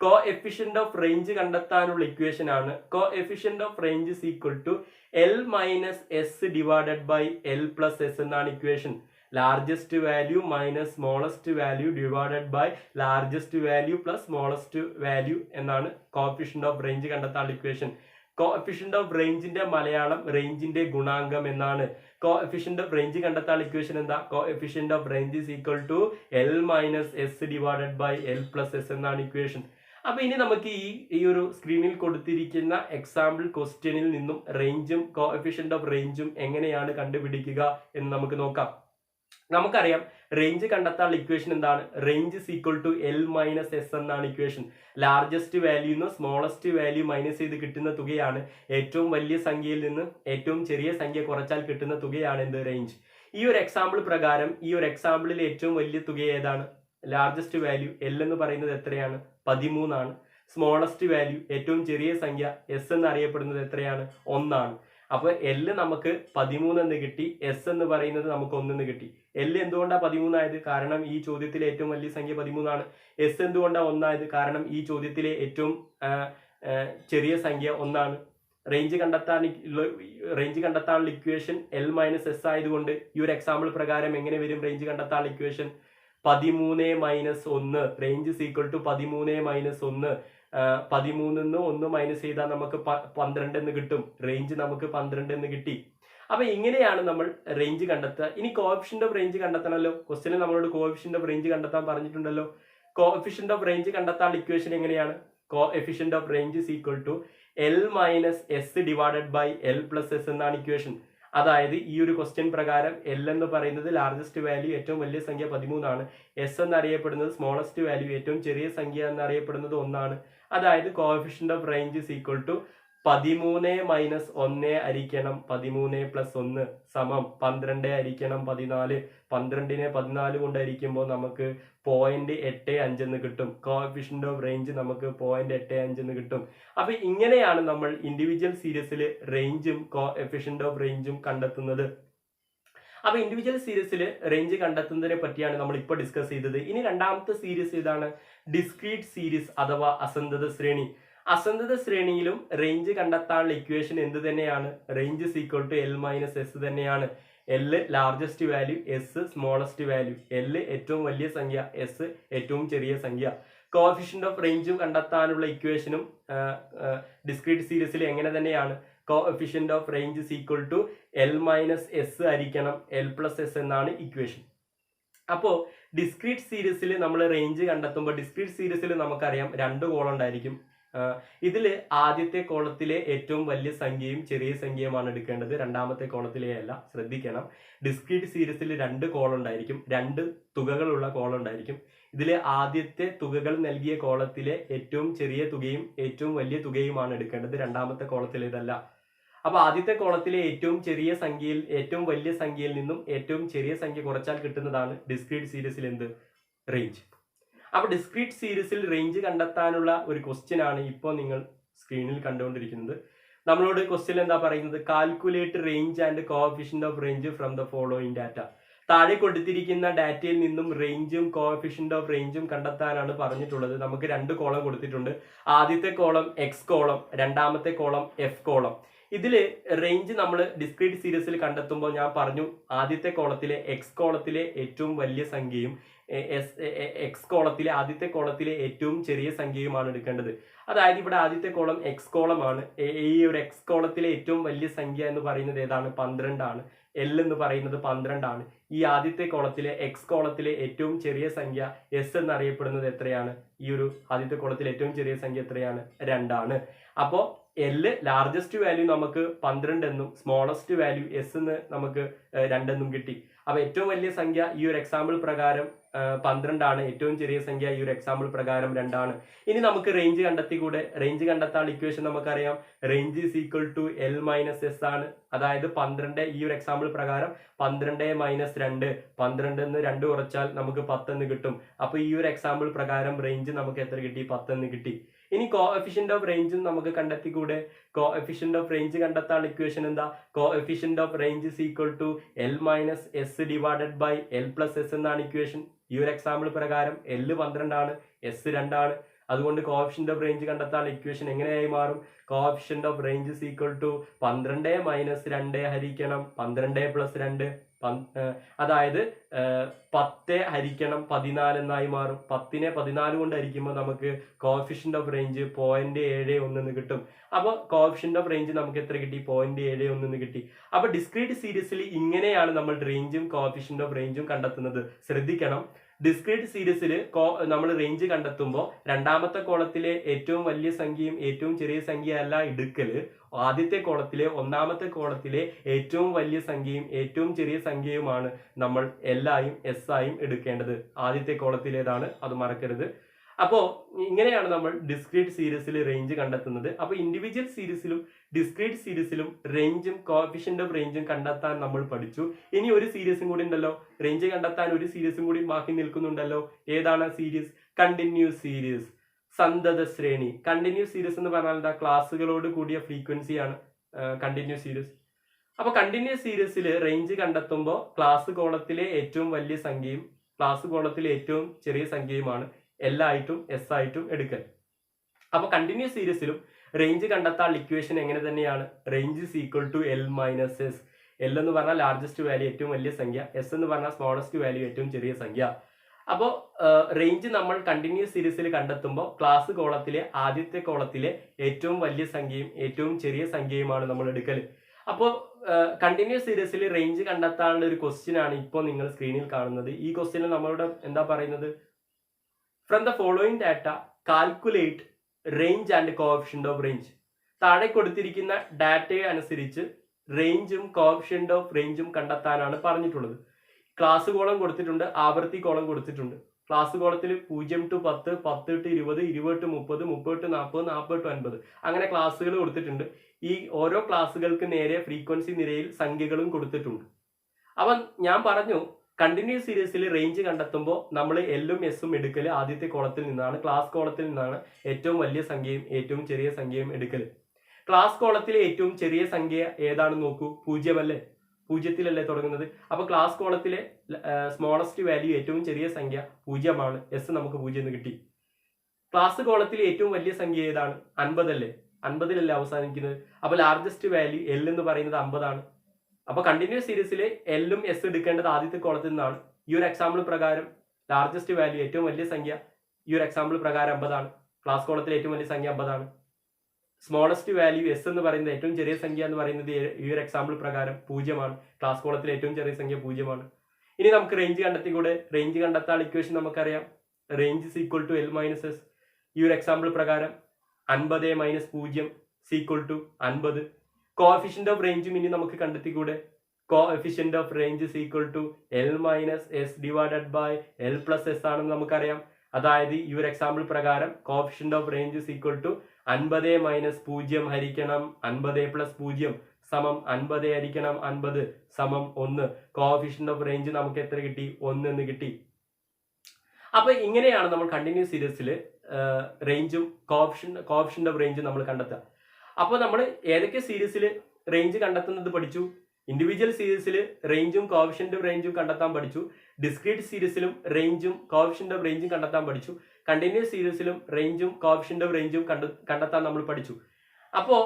കോഎഫിഷ്യന്റ് ഓഫ് റേഞ്ച് കണ്ടെത്താനുള്ള ഇക്വേഷൻ ആണ് coefficient of range is equal to L minus S divided by L plus S എന്നാണ് equation. Largest value minus smallest value divided by largest value plus smallest value എന്നാണ് coefficient of range കണ്ടെത്താനുള്ള equation. Coefficient of റേഞ്ചിന്റെ മലയാളം റേഞ്ചിന്റെ ഗുണാങ്കം എന്നാണ്. Coefficient of range കണ്ടെത്താനുള്ള equation എന്താ? Coefficient of range is equal to L minus S divided by L plus S എന്നാണ് equation. അപ്പൊ ഇനി നമുക്ക് ഈ ഒരു സ്ക്രീനിൽ കൊടുത്തിരിക്കുന്ന എക്സാമ്പിൾ ക്വസ്റ്റ്യനിൽ നിന്നും റേഞ്ചും കോഎഫിഷ്യന്റ് ഓഫ് റേഞ്ചും എങ്ങനെയാണ് കണ്ടുപിടിക്കുക എന്ന് നമുക്ക് നോക്കാം. നമുക്കറിയാം റേഞ്ച് കണ്ടെത്താനുള്ള ഇക്വേഷൻ എന്താണ്? Range is equal to L minus S എന്നാണ് ഇക്വേഷൻ. ലാർജസ്റ്റ് വാല്യൂന്ന് സ്മോളസ്റ്റ് വാല്യൂ മൈനസ് ചെയ്ത് കിട്ടുന്ന തുകയാണ്. ഏറ്റവും വലിയ സംഖ്യയിൽ നിന്ന് ഏറ്റവും ചെറിയ സംഖ്യ കുറച്ചാൽ കിട്ടുന്ന തുകയാണ് എന്ത്? റേഞ്ച്. ഈ ഒരു എക്സാമ്പിൾ പ്രകാരം ഈ ഒരു എക്സാമ്പിളിൽ ഏറ്റവും വലിയ തുക ഏതാണ്? ലാർജസ്റ്റ് വാല്യൂ L എന്ന് പറയുന്നത് എത്രയാണ്? 13 ആണ്. സ്മോളസ്റ്റ് വാല്യൂ ഏറ്റവും ചെറിയ സംഖ്യ S എന്ന് അറിയപ്പെടുന്നത് എത്രയാണ്? 1 ആണ്. അപ്പൊ L നമുക്ക് 13 എന്ന് കിട്ടി, S എന്ന് പറയുന്നത് നമുക്ക് 1 എന്ന് കിട്ടി. L എന്തുകൊണ്ടാണ് 13 ആയത്? കാരണം ഈ ചോദ്യത്തിലെ ഏറ്റവും വലിയ സംഖ്യ 13 ആണ്. S എന്തുകൊണ്ടാണ് 1 ആയത്? കാരണം ഈ ചോദ്യത്തിലെ ഏറ്റവും ചെറിയ സംഖ്യ 1 ആണ്. റേഞ്ച് കണ്ടെത്താനുള്ള ഇക്വേഷൻ L മൈനസ് S ആയതുകൊണ്ട് ഈ ഒരു എക്സാമ്പിൾ പ്രകാരം എങ്ങനെ വരും റേഞ്ച് കണ്ടെത്താനുള്ള equation? 13 minus 1, range is equal to 13 minus 1. 13 നിന്ന് 1 മൈനസ് ചെയ്താൽ നമുക്ക് 12 എന്ന് കിട്ടും. റേഞ്ച് നമുക്ക് 12 എന്ന് കിട്ടി. അപ്പൊ ഇങ്ങനെയാണ് നമ്മൾ റേഞ്ച് കണ്ടെത്തുക. ഇനി കോഎഫിഷ്യന്റ് ഓഫ് റേഞ്ച് കണ്ടെത്തണമല്ലോ. ക്വസ്റ്റ്യനിൽ നമ്മളോട് കോഎഫിഷ്യന്റ് ഓഫ് റേഞ്ച് കണ്ടെത്താൻ പറഞ്ഞിട്ടുണ്ടല്ലോ. കോഎഫിഷ്യന്റ് ഓഫ് റേഞ്ച് കണ്ടെത്താനുള്ള ഇക്വേഷൻ എങ്ങനെയാണ്? Coefficient of range is equal to L minus S divided by L plus S എന്നാണ് ഇക്വേഷൻ. അതായത് ഈ ഒരു ക്വസ്റ്റ്യൻ പ്രകാരം L എന്ന് പറയുന്നത് ലാർജസ്റ്റ് വാല്യൂ, ഏറ്റവും വലിയ സംഖ്യ 13 ആണ്. S എന്നറിയപ്പെടുന്നത് സ്മോളസ്റ്റ് വാല്യൂ, ഏറ്റവും ചെറിയ സംഖ്യ എന്നറിയപ്പെടുന്നത് 1 ആണ്. അതായത് coefficient of range is equal to 13 minus 1 ഹരിക്കണം 13 പ്ലസ് 1 സമം 12 ഹരിക്കണം 14. 12നെ 14 കൊണ്ട് ഹരിക്കുമ്പോൾ നമുക്ക് 0.85 എന്ന് കിട്ടും. കോഎഫിഷ്യന്റ് ഓഫ് റേഞ്ച് നമുക്ക് 0.85 എന്ന് കിട്ടും. അപ്പൊ ഇങ്ങനെയാണ് നമ്മൾ ഇൻഡിവിജ്വൽ സീരീസിൽ റേഞ്ചും കോഎഫിഷ്യന്റ് ഓഫ് റേഞ്ചും കണ്ടെത്തുന്നത്. അപ്പൊ ഇൻഡിവിജ്വൽ സീരീസിൽ റേഞ്ച് കണ്ടെത്തുന്നതിനെ പറ്റിയാണ് നമ്മൾ ഇപ്പോൾ ഡിസ്കസ് ചെയ്തത്. ഇനി രണ്ടാമത്തെ സീരീസ് ഏതാണ്? ഡിസ്ക്രീറ്റ് സീരീസ് അഥവാ അസന്തത ശ്രേണി. അസന്തത ശ്രേണിയിലും റേഞ്ച് കണ്ടെത്താനുള്ള ഇക്വേഷൻ എന്ത് തന്നെയാണ്? Range is equal to L minus S തന്നെയാണ്. L largest value, S smallest value. L ഏറ്റവും വലിയ സംഖ്യ, S ഏറ്റവും ചെറിയ സംഖ്യ. കോഎഫിഷ്യന്റ് ഓഫ് റേഞ്ചും കണ്ടെത്താനുള്ള ഇക്വേഷനും ഡിസ്ക്രീറ്റ് സീരീസിൽ എങ്ങനെ തന്നെയാണ്? Coefficient of range is equal to L minus S ഹരിക്കണം L പ്ലസ് എസ് എന്നാണ് ഇക്വേഷൻ. അപ്പോ ഡിസ്ക്രീറ്റ് സീരീസിൽ നമ്മൾ റേഞ്ച് കണ്ടെത്തുമ്പോൾ ഡിസ്ക്രീറ്റ് സീരീസിൽ നമുക്കറിയാം 2 കോളം ഉണ്ടായിരിക്കും. ഇതിൽ ആദ്യത്തെ കോളത്തിലെ ഏറ്റവും വലിയ സംഖ്യയും ചെറിയ സംഖ്യയുമാണ് എടുക്കേണ്ടത്, രണ്ടാമത്തെ കോളത്തിലെ അല്ല. ശ്രദ്ധിക്കണം, ഡിസ്ക്രീറ്റ് സീരീസിൽ 2 കോളം ഉണ്ടായിരിക്കും, 2 തുകകളുള്ള കോളം ഉണ്ടായിരിക്കും. ഇതിലെ ആദ്യത്തെ തുകകൾ നൽകിയ കോളത്തിലെ ഏറ്റവും ചെറിയ തുകയും ഏറ്റവും വലിയ തുകയുമാണ് എടുക്കേണ്ടത്, രണ്ടാമത്തെ കോളത്തിലേതല്ല. അപ്പൊ ആദ്യത്തെ കോളത്തിലെ ഏറ്റവും ചെറിയ സംഖ്യയിൽ ഏറ്റവും വലിയ സംഖ്യയിൽ നിന്നും ഏറ്റവും ചെറിയ സംഖ്യ കുറച്ചാൽ കിട്ടുന്നതാണ് ഡിസ്ക്രീറ്റ് സീരീസിൽ എന്ത്? റേഞ്ച്. അപ്പൊ ഡിസ്ക്രീറ്റ് സീരീസിൽ റേഞ്ച് കണ്ടെത്താനുള്ള ഒരു ക്വസ്റ്റ്യൻ ആണ് ഇപ്പോൾ നിങ്ങൾ സ്ക്രീനിൽ കണ്ടുകൊണ്ടിരിക്കുന്നത്. നമ്മളോട് ക്വസ്റ്റ്യൻ എന്താ പറയുന്നത്? Calculate range and coefficient of range from the following data. താഴെ കൊടുത്തിരിക്കുന്ന ഡാറ്റയിൽ നിന്നും റേഞ്ചും കോഎഫിഷ്യന്റ് ഓഫ് റേഞ്ചും കണ്ടെത്താനാണ് പറഞ്ഞിട്ടുള്ളത്. നമുക്ക് 2 കോളം കൊടുത്തിട്ടുണ്ട്. ആദ്യത്തെ കോളം എക്സ് കോളം, രണ്ടാമത്തെ കോളം എഫ് കോളം. ഇതില് റേഞ്ച് നമ്മൾ ഡിസ്ക്രീറ്റ് സീരീസിൽ കണ്ടെത്തുമ്പോൾ ഞാൻ പറഞ്ഞു, ആദ്യത്തെ കോളത്തിലെ എക്സ് കോളത്തിലെ ഏറ്റവും വലിയ സംഖ്യയും എക്സ് കോളത്തിലെ ആദ്യത്തെ കോളത്തിലെ ഏറ്റവും ചെറിയ സംഖ്യയുമാണ് എടുക്കേണ്ടത്. അതായത് ഇവിടെ ആദ്യത്തെ കോളം എക്സ് കോളമാണ്. ഈ ഒരു എക്സ് കോളത്തിലെ ഏറ്റവും വലിയ സംഖ്യ എന്ന് പറയുന്നത് ഏതാണ്? 12 ആണ്. L എന്ന് പറയുന്നത് 12 ആണ്. ഈ ആദ്യത്തെ കോളത്തിലെ എക്സ് കോളത്തിലെ ഏറ്റവും ചെറിയ സംഖ്യ എസ് എന്നറിയപ്പെടുന്നത് എത്രയാണ്? ഈ ഒരു ആദ്യത്തെ കോളത്തിലെ ഏറ്റവും ചെറിയ സംഖ്യ എത്രയാണ്? 2 ആണ്. അപ്പോ L ലാർജസ്റ്റ് വാല്യൂ നമുക്ക് 12 എന്നും സ്മോളസ്റ്റ് വാല്യൂ S എന്ന് നമുക്ക് 2 എന്നും കിട്ടി. അപ്പൊ ഏറ്റവും വലിയ സംഖ്യ ഈ ഒരു എക്സാമ്പിൾ പ്രകാരം 12 ആണ്. ഏറ്റവും ചെറിയ സംഖ്യ ഈ ഒരു എക്സാമ്പിൾ പ്രകാരം 2 ആണ്. ഇനി നമുക്ക് റേഞ്ച് കണ്ടെത്തിക്കൂടെ? റേഞ്ച് കണ്ടെത്താൻ ഇക്വേഷൻ നമുക്കറിയാം. Range is equal to L minus S ആണ്. അതായത് 12 ഈ ഒരു എക്സാമ്പിൾ പ്രകാരം 12 മൈനസ് 2, 12 എന്ന് 2 കുറച്ചാൽ നമുക്ക് 10 എന്ന് കിട്ടും. അപ്പൊ ഈ ഒരു എക്സാമ്പിൾ പ്രകാരം റേഞ്ച് നമുക്ക് എത്ര കിട്ടി? 10 എന്ന് കിട്ടി. ഇനി കോഎഫിഷ്യന്റ് ഓഫ് റേഞ്ചും നമുക്ക് കണ്ടെത്തിക്കൂടെ? കോഎഫിഷ്യന്റ് ഓഫ് റേഞ്ച് കണ്ടെത്താനുള്ള ഇക്വേഷൻ എന്താ? Coefficient of range is equal to L minus S divided by L plus S എന്നാണ് ഇക്വേഷൻ. ഈ ഒരു എക്സാമ്പിൾ പ്രകാരം L 12 ആണ്, S 2 ആണ്. അതുകൊണ്ട് കോഎഫിഷ്യന്റ് ഓഫ് റേഞ്ച് കണ്ടെത്താനുള്ള ഇക്വേഷൻ എങ്ങനെയായി മാറും? Coefficient of range is equal to 12 minus 2 ഹരിക്കണം 12 പ്ലസ് 2, അതായത് 10 ഹരിക്കണം 14 എന്നായി മാറും. 10നെ 14 കൊണ്ട് ഹരിക്കുമ്പോൾ നമുക്ക് കോഎഫിഷ്യന്റ് ഓഫ് റേഞ്ച് 0.71 എന്ന് കിട്ടും. അപ്പൊ കോഎഫിഷ്യന്റ് ഓഫ് റേഞ്ച് നമുക്ക് എത്ര കിട്ടി? 0.71 എന്ന് കിട്ടി. അപ്പൊ ഡിസ്ക്രീറ്റ് സീരീസിൽ ഇങ്ങനെയാണ് നമ്മൾ റേഞ്ചും കോഎഫിഷ്യന്റ് ഓഫ് റേഞ്ചും കണ്ടെത്തുന്നത്. ശ്രദ്ധിക്കണം, ഡിസ്ക്രീറ്റ് സീരീസിൽ നമ്മൾ റേഞ്ച് കണ്ടെത്തുമ്പോൾ രണ്ടാമത്തെ കോളത്തിലെ ഏറ്റവും വലിയ സംഖ്യയും ഏറ്റവും ചെറിയ സംഖ്യ അല്ല എടുക്കല്. ആദ്യത്തെ കോളത്തിലെ ഒന്നാമത്തെ കോളത്തിലെ ഏറ്റവും വലിയ സംഖ്യയും ഏറ്റവും ചെറിയ സംഖ്യയുമാണ് നമ്മൾ എല്ലായും എസ് ആയും എടുക്കേണ്ടത്. ആദ്യത്തെ കോളത്തിലേതാണ്, അത് മറക്കരുത്. അപ്പോ ഇങ്ങനെയാണ് നമ്മൾ ഡിസ്ക്രീറ്റ് സീരീസിൽ റേഞ്ച് കണ്ടെത്തുന്നത്. അപ്പൊ ഇൻഡിവിജ്വൽ സീരീസിലും ഡിസ്ക്രീറ്റ് സീരീസിലും റേഞ്ചും കോഎഫിഷ്യന്റ് ഓഫ് റേഞ്ചും കണ്ടെത്താൻ നമ്മൾ പഠിച്ചു. ഇനി ഒരു സീരീസും കൂടി ഉണ്ടല്ലോ, റേഞ്ച് കണ്ടെത്താൻ ഒരു സീരീസും കൂടി ബാക്കി നിൽക്കുന്നുണ്ടല്ലോ. ഏതാണ് സീരീസ്? കണ്ടിന്യൂസ് സീരീസ്, സന്തത ശ്രേണി. കണ്ടിന്യൂസ് സീരീസ് എന്ന് പറഞ്ഞാൽ എന്താ? ക്ലാസ്സുകളോട് കൂടിയ ഫ്രീക്വൻസിയാണ്. Continuous series. അപ്പൊ കണ്ടിന്യൂസ് സീരീസിൽ റേഞ്ച് കണ്ടെത്തുമ്പോൾ ക്ലാസ് കോളത്തിലെ ഏറ്റവും വലിയ സംഖ്യയും ക്ലാസ് കോളത്തിലെ ഏറ്റവും ചെറിയ സംഖ്യയുമാണ് L ആയിട്ടും S ആയിട്ടും എടുക്കൽ. അപ്പൊ കണ്ടിന്യൂസ് സീരീസിലും റേഞ്ച് കണ്ടെത്താനുള്ള ഇക്വേഷൻ എങ്ങനെ തന്നെയാണ്? Range is equal to L minus S. L എന്ന് പറഞ്ഞാൽ ലാർജസ്റ്റ് വാല്യൂ ഏറ്റവും വലിയ സംഖ്യ, S എന്ന് പറഞ്ഞാൽ സ്മോളസ്റ്റ് വാല്യൂ ഏറ്റവും ചെറിയ സംഖ്യ. അപ്പോൾ റേഞ്ച് നമ്മൾ കണ്ടിന്യൂസ് സീരീസിൽ കണ്ടെത്തുമ്പോൾ ക്ലാസ് കോളത്തിലെ ആദ്യത്തെ കോളത്തിലെ ഏറ്റവും വലിയ സംഖ്യയും ഏറ്റവും ചെറിയ സംഖ്യയുമാണ് നമ്മൾ എടുക്കൽ. അപ്പോൾ കണ്ടിന്യൂസ് സീരീസിൽ റേഞ്ച് കണ്ടെത്താനുള്ള ഒരു ക്വസ്റ്റ്യൻ ആണ് ഇപ്പോൾ നിങ്ങൾ സ്ക്രീനിൽ കാണുന്നത്. ഈ ക്വസ്റ്റ്യനിൽ നമ്മളോട് എന്താ പറയുന്നത്? From the following data calculate range and coefficient of range. താഴെ കൊടുത്തിരിക്കുന്ന ഡാറ്റയെ അനുസരിച്ച് റേഞ്ചും കോഎഫിഷ്യന്റ് ഓഫ് റേഞ്ചും കണ്ടെത്താനാണ് പറഞ്ഞിട്ടുള്ളത്. ക്ലാസ് കോളം കൊടുത്തിട്ടുണ്ട്, ആവൃത്തി കോളം കൊടുത്തിട്ടുണ്ട്. ക്ലാസ് കോളത്തിൽ 0 to 10, 10 to 20, 20 to 30, 30 to 40, 40 to 50 അങ്ങനെ ക്ലാസ്സുകൾ കൊടുത്തിട്ടുണ്ട്. ഈ ഓരോ ക്ലാസ്സുകൾക്ക് നേരെ ഫ്രീക്വൻസി നിരയിൽ സംഖ്യകളും കൊടുത്തിട്ടുണ്ട്. അപ്പം ഞാൻ പറഞ്ഞു കണ്ടിന്യൂസ് സീരീസിൽ റേഞ്ച് കണ്ടെത്തുമ്പോൾ നമ്മൾ എല്ലും എസും എടുക്കൽ ആദ്യത്തെ കോളത്തിൽ നിന്നാണ്, ക്ലാസ് കോളത്തിൽ നിന്നാണ് ഏറ്റവും വലിയ സംഖ്യയും ഏറ്റവും ചെറിയ സംഖ്യയും എടുക്കൽ. ക്ലാസ് കോളത്തിലെ ഏറ്റവും ചെറിയ സംഖ്യ ഏതാണെന്ന് നോക്കൂ, 0 അല്ലേ? 0-ത്തിലല്ലേ തുടങ്ങുന്നത്. അപ്പൊ ക്ലാസ് കോളത്തിലെ സ്മോളസ്റ്റ് വാല്യൂ ഏറ്റവും ചെറിയ സംഖ്യ 0 ആണ്. S നമുക്ക് 0 എന്ന് കിട്ടി. ക്ലാസ് കോളത്തിലെ ഏറ്റവും വലിയ സംഖ്യ ഏതാണ്? 50 അല്ലേ? 50-ലല്ലേ അവസാനിക്കുന്നത്. അപ്പൊ ലാർജസ്റ്റ് വാല്യൂ L എന്ന് പറയുന്നത് 50 ആണ്. അപ്പൊ കണ്ടിന്യൂസ് സീരീസിൽ എല്ലും എസ് എടുക്കേണ്ടത് ആദ്യത്തെ കോളത്തിൽ നിന്നാണ്. ഈ ഒരു എക്സാമ്പിൾ പ്രകാരം ലാർജസ്റ്റ് വാല്യൂ ഏറ്റവും വലിയ സംഖ്യ ഈ ഒരു എക്സാമ്പിൾ പ്രകാരം 50 ആണ്. ക്ലാസ് കോളത്തിലെ ഏറ്റവും വലിയ സംഖ്യ 50 ആണ്. സ്മോളസ്റ്റ് വാല്യൂ എസ് എന്ന് പറയുന്നത് ഏറ്റവും ചെറിയ സംഖ്യ എന്ന് പറയുന്നത് ഈ ഒരു എക്സാമ്പിൾ പ്രകാരം 0 ആണ്. ക്ലാസ് കോളത്തിലെ ഏറ്റവും ചെറിയ സംഖ്യ 0 ആണ്. ഇനി നമുക്ക് റേഞ്ച് കണ്ടെത്തിക്കൂടെ? റേഞ്ച് കണ്ടെത്താൻ ഇക്വേഷൻ നമുക്കറിയാം. Range is equal to L minus s. ഈ ഒരു എക്സാമ്പിൾ പ്രകാരം 50 minus 0 equal to 50. Coefficient of റേഞ്ചും ഇനി നമുക്ക് കണ്ടെത്തിക്കൂടെ? Coefficient of range is equal to L minus S divided by L plus s ആണെന്ന് നമുക്കറിയാം. അതായത് ഈ ഒരു എക്സാമ്പിൾ പ്രകാരം coefficient of range is equal to 50 minus 0 ഹരിക്കണം 50 പ്ലസ് 0 സമം 50 ഹരിക്കണം 50 സമം 1. കോഎഫിഷ്യന്റ് ഓഫ് റേഞ്ച് നമുക്ക് എത്ര കിട്ടി? 1 എന്ന് കിട്ടി. അപ്പൊ ഇങ്ങനെയാണ് നമ്മൾ കണ്ടിന്യൂസ് സീരീസിൽ റേഞ്ചും കോഎഫിഷ്യന്റ് ഓഫ് റേഞ്ചും നമ്മൾ കണ്ടെത്തുക. അപ്പോൾ നമ്മൾ ഏതൊക്കെ സീരീസിൽ റേഞ്ച് കണ്ടെത്തുന്നത് പഠിച്ചു? ഇൻഡിവിജ്വൽ സീരീസിൽ റേഞ്ചും കോഎഫിഷ്യന്റ് ഓഫ് റേഞ്ചും കണ്ടെത്താൻ പഠിച്ചു. ഡിസ്ക്രീറ്റ് സീരീസിലും റേഞ്ചും കോഎഫിഷ്യന്റ് ഓഫ് റേഞ്ചും കണ്ടെത്താൻ പഠിച്ചു. കണ്ടിന്യൂസ് സീരീസിലും റേഞ്ചും കോഎഫിഷ്യന്റ് ഓഫ് റേഞ്ചും കണ്ടെത്താൻ നമ്മൾ പഠിച്ചു. അപ്പോൾ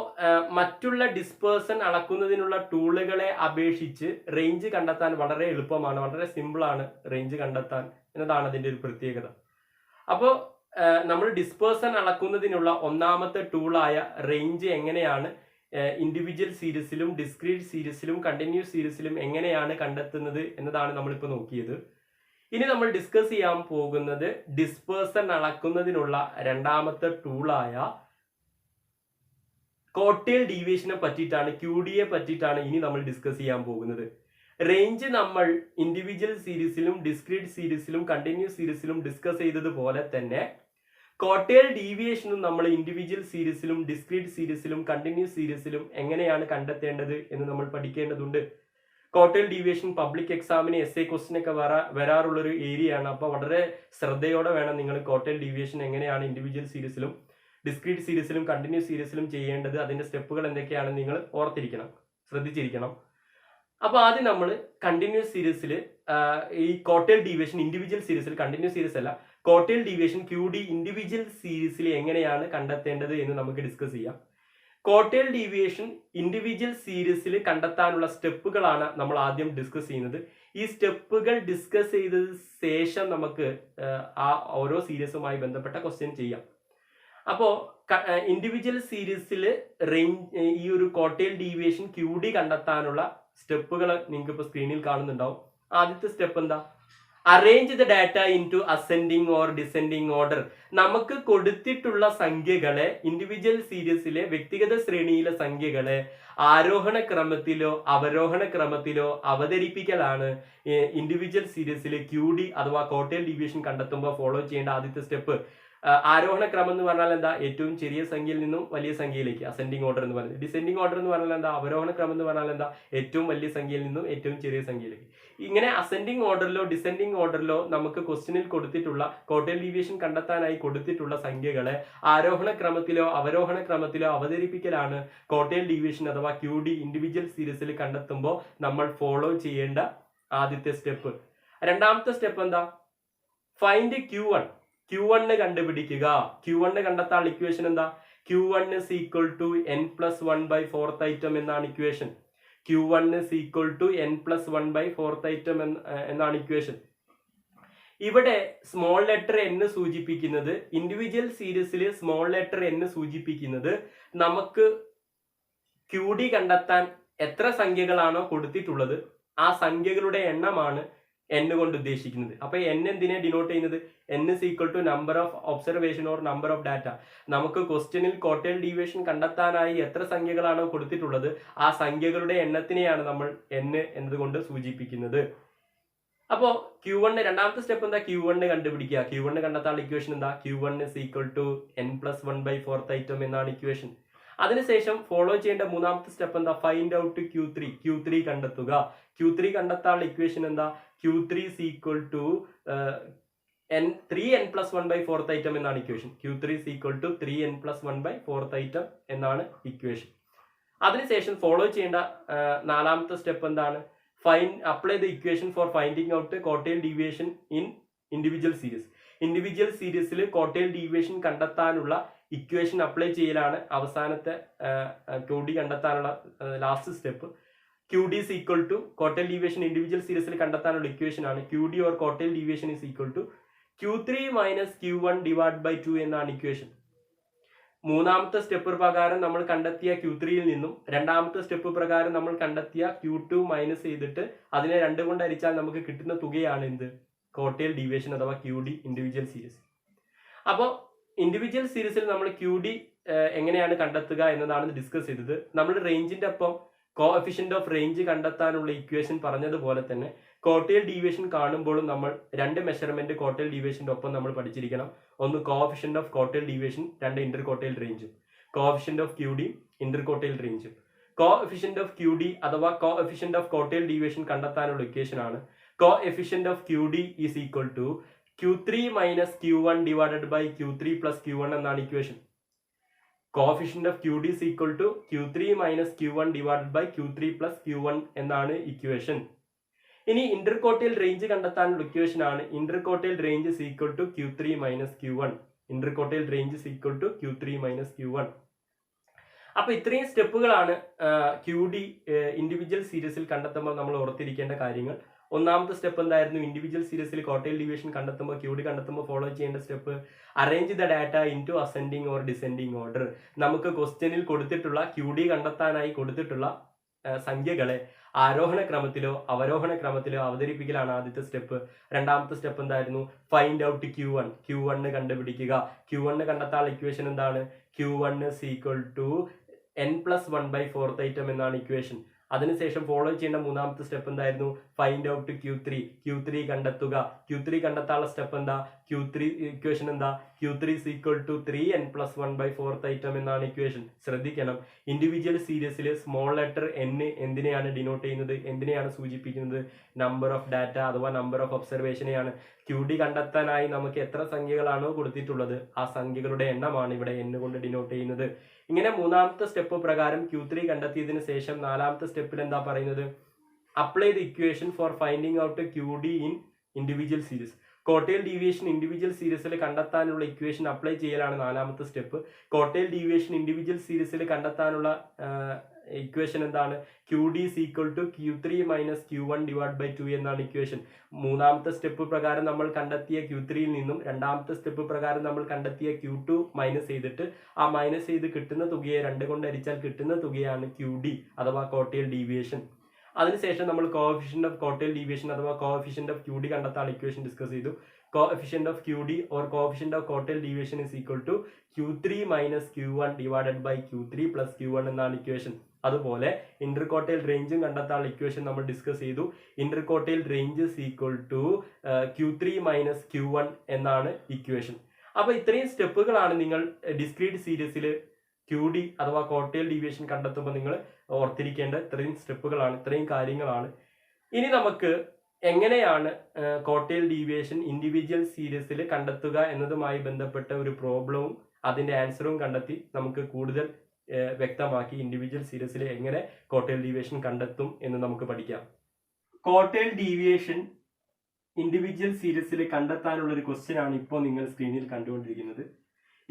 മറ്റുള്ള ഡിസ്പേഴ്സൺ അളക്കുന്നതിനുള്ള ടൂളുകളെ അപേക്ഷിച്ച് റേഞ്ച് കണ്ടെത്താൻ വളരെ എളുപ്പമാണ്, വളരെ സിമ്പിളാണ് റേഞ്ച് കണ്ടെത്താൻ എന്നതാണ് അതിൻ്റെ ഒരു പ്രത്യേകത. അപ്പോൾ നമ്മൾ ഡിസ്പേഴ്സൺ അളക്കുന്നതിനുള്ള ഒന്നാമത്തെ ടൂളായ റേഞ്ച് എങ്ങനെയാണ് ഇൻഡിവിജ്വൽ സീരീസിലും ഡിസ്ക്രീറ്റ് സീരീസിലും കണ്ടിന്യൂസ് സീരീസിലും എങ്ങനെയാണ് കണ്ടെത്തുന്നത് എന്നതാണ് നമ്മളിപ്പോൾ നോക്കിയത്. ഇനി നമ്മൾ ഡിസ്കസ് ചെയ്യാൻ പോകുന്നത് ഡിസ്പേഴ്സൺ അളക്കുന്നതിനുള്ള രണ്ടാമത്തെ ടൂളായ കോട്ടേൽ ഡീവിയേഷനെ പറ്റിയിട്ടാണ്, QDയെ പറ്റിയിട്ടാണ് ഇനി നമ്മൾ ഡിസ്കസ് ചെയ്യാൻ പോകുന്നത്. റേഞ്ച് നമ്മൾ ഇൻഡിവിജ്വൽ സീരീസിലും ഡിസ്ക്രീറ്റ് സീരീസിലും കണ്ടിന്യൂസ് സീരീസിലും ഡിസ്കസ് ചെയ്തതുപോലെ തന്നെ കോട്ടേൽ ഡീവിയേഷനും നമ്മൾ ഇൻഡിവിജ്വൽ സീരീസിലും ഡിസ്ക്രീറ്റ് സീരീസിലും കണ്ടിന്യൂസ് സീരീസിലും എങ്ങനെയാണ് കണ്ടെത്തേണ്ടത് എന്ന് നമ്മൾ പഠിക്കേണ്ടതുണ്ട്. കോട്ടേൽ ഡീവിയേഷൻ പബ്ലിക് എക്സാമിന് essay ക്വസ്റ്റ്യൻ ഒക്കെ വരാറുള്ളൊരു ഏരിയയാണ്. അപ്പോൾ വളരെ ശ്രദ്ധയോടെ വേണം നിങ്ങൾ കോട്ടേൽ ഡീവിയേഷൻ എങ്ങനെയാണ് ഇൻഡിവിജ്വൽ സീരീസിലും ഡിസ്ക്രീറ്റ് സീരീസിലും കണ്ടിന്യൂസ് സീരീസിലും ചെയ്യേണ്ടത്, അതിന്റെ സ്റ്റെപ്പുകൾ എന്തൊക്കെയാണെന്ന് നിങ്ങൾ ഓർത്തിരിക്കണം, ശ്രദ്ധിച്ചിരിക്കണം. അപ്പോൾ ആദ്യം നമ്മൾ കണ്ടിന്യൂസ് സീരീസിൽ ഈ കോട്ടേൽ ഡീവിയേഷൻ ഇൻഡിവിജ്വൽ സീരീസിൽ, കണ്ടിന്യൂസ് സീരീസ് അല്ല, കോട്ടേൽ ഡീവിയേഷൻ QD ഇൻഡിവിജ്വൽ സീരീസിൽ എങ്ങനെയാണ് കണ്ടെത്തേണ്ടത് എന്ന് നമുക്ക് ഡിസ്കസ് ചെയ്യാം. കോട്ടേൽ ഡീവിയേഷൻ ഇൻഡിവിജ്വൽ സീരീസിൽ കണ്ടെത്താനുള്ള സ്റ്റെപ്പുകളാണ് നമ്മൾ ആദ്യം ഡിസ്കസ് ചെയ്യുന്നത്. ഈ സ്റ്റെപ്പുകൾ ഡിസ്കസ് ചെയ്തതിന് ശേഷം നമുക്ക് ആ ഓരോ സീരീസുമായി ബന്ധപ്പെട്ട ക്വസ്റ്റ്യൻ ചെയ്യാം. അപ്പോൾ ഇൻഡിവിജ്വൽ സീരീസിൽ റേഞ്ച് ഈ ഒരു കോട്ടേൽ ഡീവിയേഷൻ QD കണ്ടെത്താനുള്ള സ്റ്റെപ്പുകൾ നിങ്ങൾക്ക് ഇപ്പോൾ സ്ക്രീനിൽ കാണുന്നുണ്ടാവും. ആദ്യത്തെ സ്റ്റെപ്പ് എന്താ? Arrange the data into ascending or descending order. നമുക്ക് കൊടുത്തിട്ടുള്ള സംഖ്യകളെ, ഇൻഡിവിജ്വൽ സീരീസിലെ വ്യക്തിഗത ശ്രേണിയിലെ സംഖ്യകളെ ആരോഹണ ക്രമത്തിലോ അവരോഹണ ക്രമത്തിലോ അവതരിപ്പിക്കലാണ് ഇൻഡിവിജ്വൽ സീരീസിലെ QD അഥവാ കോട്ടേൽ ഡീവിയേഷൻ കണ്ടെത്തുമ്പോൾ ഫോളോ ചെയ്യേണ്ട ആദ്യത്തെ സ്റ്റെപ്പ്. ആരോഹണ ക്രമം എന്ന് പറഞ്ഞാൽ എന്താ? ഏറ്റവും ചെറിയ സംഖ്യയിൽ നിന്നും വലിയ സംഖ്യയിലേക്ക് അസെൻഡിങ് ഓർഡർ എന്ന് പറയുന്നത്. ഡിസെൻഡിങ് ഓർഡർ എന്ന് പറഞ്ഞാൽ എന്താ? അവരോഹണ ക്രമം എന്ന് പറഞ്ഞാൽ എന്താ? ഏറ്റവും വലിയ സംഖ്യയിൽ നിന്നും ഏറ്റവും ചെറിയ സംഖ്യയിലേക്ക്. ഇങ്ങനെ അസെൻഡിങ് ഓർഡറിലോ ഡിസെൻഡിങ് ഓർഡറിലോ നമുക്ക് ക്വസ്റ്റ്യനിൽ കൊടുത്തിട്ടുള്ള ക്വാർട്ടൈൽ ഡീവിയേഷൻ കണ്ടെത്താനായി കൊടുത്തിട്ടുള്ള സംഖ്യകളെ ആരോഹണ ക്രമത്തിലോ അവരോഹണ ക്രമത്തിലോ അവതരിപ്പിക്കലാണ് ക്വാർട്ടൈൽ ഡീവിയേഷൻ അഥവാ QD ഇൻഡിവിജ്വൽ സീരീസിൽ കണ്ടെത്തുമ്പോൾ നമ്മൾ ഫോളോ ചെയ്യേണ്ട ആദ്യത്തെ സ്റ്റെപ്പ്. രണ്ടാമത്തെ സ്റ്റെപ്പ് എന്താ? ഫൈൻഡ് Q1 കണ്ടുപിടിക്കുക. Q1 കണ്ടെത്താനുള്ള ഇക്വേഷൻ എന്താ? Q1 is equal to n+1/4th item എന്നാണ് equation. Q1 is equal to n+1/4th item എന്നാണ് ഇക്വേഷൻ. ഇവിടെ സ്മോൾ ലെറ്റർ n സൂചിപ്പിക്കുന്നത്, ഇൻഡിവിജ്വൽ സീരീസിൽ സ്മോൾ ലെറ്റർ n സൂചിപ്പിക്കുന്നത് നമുക്ക് QD കണ്ടെത്താൻ എത്ര സംഖ്യകളാണോ കൊടുത്തിട്ടുള്ളത് ആ സംഖ്യകളുടെ എണ്ണമാണ് n കൊണ്ട് ഉദ്ദേശിക്കുന്നത്. അപ്പൊ n എന്തിനെ ഡിനോട്ട് ചെയ്യുന്നത്? n is equal to number of observation or number of data. നമുക്ക് ക്വസ്റ്റ്യനിൽ ക്വാർട്ടൈൽ ഡീവിയേഷൻ കണ്ടെത്താനായി എത്ര സംഖ്യകളാണോ കൊടുത്തിട്ടുള്ളത് ആ സംഖ്യകളുടെ എണ്ണത്തിനെയാണ് നമ്മൾ n എന്നതുകൊണ്ട് സൂചിപ്പിക്കുന്നത്. അപ്പോ Q1 രണ്ടാമത്തെ സ്റ്റെപ്പ് എന്താ? Q1 കണ്ടുപിടിക്കുക. Q1 കണ്ടെത്താനുള്ള ഇക്വേഷൻ എന്താ? Q1 is equal to n+1/4th item എന്നാണ് ഇക്വേഷൻ. അതിനുശേഷം ഫോളോ ചെയ്യേണ്ട മൂന്നാമത്തെ സ്റ്റെപ്പ് എന്താ? ഫൈൻഡ് ഔട്ട് Q3 കണ്ടെത്തുക. Q3 കണ്ടെത്താനുള്ള ഇക്വേഷൻ എന്താ? Q3 is equal to 3n+1/4th item എന്നാണ് equation. Q3 is equal to 3n+1/4th item എന്നാണ് ഇക്വേഷൻ. അതിനുശേഷം ഫോളോ ചെയ്യേണ്ട നാലാമത്തെ സ്റ്റെപ്പ് എന്താണ്? Apply the equation for finding out quartile deviation in individual series. Individual സീരീസിൽ ക്വാർട്ടൈൽ ഡീവിയേഷൻ കണ്ടെത്താനുള്ള equation apply ചെയ്യലാണ് അവസാനത്തെ QD കണ്ടെത്താനുള്ള last step. QD is equal to quartile deviation individual സീരീസിൽ കണ്ടെത്താനുള്ള ഇക്വേഷൻ ആണ് QD or quartile deviation is equal to Q3 minus Q1 divided by 2 എന്നാണ് equation. മൂന്നാമത്തെ സ്റ്റെപ്പ് പ്രകാരം നമ്മൾ കണ്ടെത്തിയ Q3യിൽ നിന്നും രണ്ടാമത്തെ സ്റ്റെപ്പ് പ്രകാരം നമ്മൾ കണ്ടെത്തിയ Q2 മൈനസ് ചെയ്തിട്ട് അതിനെ 2 കൊണ്ട് ഹരിച്ചാൽ നമുക്ക് കിട്ടുന്ന തുകയാണ് എന്ത്? ക്വാർട്ടൈൽ ഡീവിയേഷൻ അഥവാ QD ഇൻഡിവിജ്വൽ സീരീസ്. അപ്പോൾ ഇൻഡിവിജ്വൽ സീരീസിൽ നമ്മൾ QD എങ്ങനെയാണ് കണ്ടെത്തുക എന്നതാണ് ഡിസ്കസ് ചെയ്തത്. നമ്മൾ റേഞ്ചിന്റെ ഒപ്പം കോഎഫിഷ്യന്റ് ഓഫ് റേഞ്ച് കണ്ടെത്താനുള്ള ഇക്വേഷൻ പറഞ്ഞതുപോലെ തന്നെ ക്വാർട്ടൈൽ ഡീവിയേഷൻ കാണുമ്പോഴും നമ്മൾ 2 മെഷർമെന്റ് ക്വാർട്ടൈൽ ഡീവിയേഷന്റെ ഒപ്പം നമ്മൾ പഠിച്ചിരിക്കണം. ഒന്ന് coefficient of quartile deviation, 2 inter quartile റേഞ്ചും. Coefficient of QD inter quartile റേഞ്ചും. കോഎഫിഷ്യന്റ് ഓഫ് QD അഥവാ കോഎഫിഷ്യന്റ് ഓഫ് ക്വാർട്ടൈൽ ഡീവിയേഷൻ കണ്ടെത്താനുള്ള ഇക്വേഷൻ ആണ് coefficient of QD is equal to Q3 minus Q1 divided by Q3 plus Q1 എന്നാണ് equation. Coefficient of QD is equal to Q3 minus Q1 divided by Q3 plus Q1 എന്നാണ് equation. ഇനി Inter quartile range കണ്ടെത്താനുള്ള equation ആണ് Inter quartile range is equal to Q3 minus Q1. Inter quartile range is equal to Q3 minus Q1. അപ്പൊ ഇത്രയും സ്റ്റെപ്പുകളാണ് QD individual സീരീസിൽ കണ്ടെത്തുമ്പോൾ നമ്മൾ ഓർത്തിരിക്കേണ്ട കാര്യങ്ങൾ. ഒന്നാമത്തെ സ്റ്റെപ്പ് എന്തായിരുന്നു? ഇൻഡിവിജ്വൽ സീരീസിൽ ക്വാർട്ടൈൽ ഡീവിയേഷൻ കണ്ടെത്തുമ്പോൾ QD കണ്ടെത്തുമ്പോൾ ഫോളോ ചെയ്യേണ്ട step arrange the data into ascending or descending order. നമുക്ക് ക്വസ്റ്റ്യനിൽ കൊടുത്തിട്ടുള്ള QD കണ്ടെത്താനായി കൊടുത്തിട്ടുള്ള സംഖ്യകളെ ആരോഹണ ക്രമത്തിലോ അവരോഹണ ക്രമത്തിലോ അവതരിപ്പിക്കലാണ് ആദ്യത്തെ സ്റ്റെപ്പ്. രണ്ടാമത്തെ സ്റ്റെപ്പ് എന്തായിരുന്നു? ഫൈൻഡ് ഔട്ട് Q1 കണ്ടുപിടിക്കുക. Q1 കണ്ടെത്താനുള്ള ഇക്വേഷൻ എന്താണ്? Q1 is equal to n+1/4th item എന്നാണ് ഇക്വേഷൻ. അതിനുശേഷം ഫോളോ ചെയ്യേണ്ട മൂന്നാമത്തെ സ്റ്റെപ്പ് എന്തായിരുന്നു? ഫൈൻഡ് ഔട്ട് Q3 കണ്ടെത്തുക. Q3 കണ്ടെത്താനുള്ള സ്റ്റെപ്പ് എന്താ? ഇക്വേഷൻ എന്താ? Q3 is equal to 3n+1/4th item എന്നാണ് ഇക്വേഷൻ. ശ്രദ്ധിക്കണം, ഇൻഡിവിജ്വൽ സീരീസിൽ സ്മോൾ ലെറ്റർ n എന്തിനെയാണ് ഡിനോട്ട് ചെയ്യുന്നത്? എന്തിനെയാണ് സൂചിപ്പിക്കുന്നത്? നമ്പർ ഓഫ് ഡാറ്റ അഥവാ നമ്പർ ഓഫ് ഒബ്സർവേഷനെയാണ്. QD കണ്ടെത്താനായി നമുക്ക് എത്ര സംഖ്യകളാണോ കൊടുത്തിട്ടുള്ളത് ആ സംഖ്യകളുടെ എണ്ണമാണ് ഇവിടെ n കൊണ്ട് ഡിനോട്ട് ചെയ്യുന്നത്. ഇങ്ങനെ മൂന്നാമത്തെ സ്റ്റെപ്പ് പ്രകാരം Q3 കണ്ടെത്തിയതിനു ശേഷം നാലാമത്തെ സ്റ്റെപ്പിൽ എന്താ പറയുന്നത്? Apply the equation for finding out QD in individual series. Quartile deviation individual സീരീസിൽ കണ്ടെത്താനുള്ള ഇക്വേഷൻ അപ്ലൈ ചെയ്യലാണ് നാലാമത്തെ സ്റ്റെപ്പ്. ക്വാർട്ടൈൽ ഡീവിയേഷൻ ഇൻഡിവിജ്വൽ സീരീസിൽ കണ്ടെത്താനുള്ള ഇക്വേഷൻ എന്താണ്? QD is equal to Q3 minus Q1 divided by 2 എന്നാണ് ഇക്വേഷൻ. മൂന്നാമത്തെ സ്റ്റെപ്പ് പ്രകാരം നമ്മൾ കണ്ടെത്തിയ Q3യിൽ നിന്നും രണ്ടാമത്തെ സ്റ്റെപ്പ് പ്രകാരം നമ്മൾ കണ്ടെത്തിയ Q2 മൈനസ് ചെയ്തിട്ട് ആ മൈനസ് ചെയ്ത് കിട്ടുന്ന തുകയെ 2 കൊണ്ട് ഹരിച്ചാൽ കിട്ടുന്ന തുകയാണ് QD അഥവാ ക്വാർട്ടൈൽ ഡീവിയേഷൻ. അതിനുശേഷം നമ്മൾ കോഎഫിഷ്യന്റ് ഓഫ് ക്വാർട്ടൈൽ ഡീവിയേഷൻ അഥവാ കോഎഫിഷ്യന്റ് ഓഫ് QD കണ്ടെത്താനുള്ള ഇക്വേഷൻ ഡിസ്കസ് ചെയ്തു. Coefficient of QD or coefficient of quartile deviation is equal to Q3 minus Q1 divided by Q3 plus Q1 എന്നാണ് equation. അതുപോലെ Inter quartile റേഞ്ചും കണ്ടെത്താനുള്ള equation നമ്മൾ discuss ചെയ്തു. Inter quartile range is equal to Q3 minus Q1 എന്നാണ് equation. അപ്പൊ ഇത്രയും സ്റ്റെപ്പുകളാണ് നിങ്ങൾ discrete സീരീസിൽ QD അഥവാ കോട്ടേൽ ഡീവിയേഷൻ കണ്ടെത്തുമ്പോൾ നിങ്ങൾ ഓർത്തിരിക്കേണ്ട ഇത്രയും സ്റ്റെപ്പുകളാണ്, ഇത്രയും കാര്യങ്ങളാണ്. ഇനി നമുക്ക് എങ്ങനെയാണ് കോട്ടേൽ ഡീവിയേഷൻ ഇൻഡിവിജ്വൽ സീരീസിൽ കണ്ടെത്തുക എന്നതുമായി ബന്ധപ്പെട്ട ഒരു പ്രോബ്ലവും അതിന്റെ ആൻസറും കണ്ടെത്തി നമുക്ക് കൂടുതൽ വ്യക്തമാക്കി ഇൻഡിവിജ്വൽ സീരീസിൽ എങ്ങനെ കോട്ടേൽ ഡീവിയേഷൻ കണ്ടെത്തും എന്ന് നമുക്ക് പഠിക്കാം. കോട്ടേൽ ഡീവിയേഷൻ ഇൻഡിവിജ്വൽ സീരീസിൽ കണ്ടെത്താനുള്ള ഒരു ക്വസ്റ്റ്യൻ ആണ് ഇപ്പോൾ നിങ്ങൾ സ്ക്രീനിൽ കണ്ടുകൊണ്ടിരിക്കുന്നത്.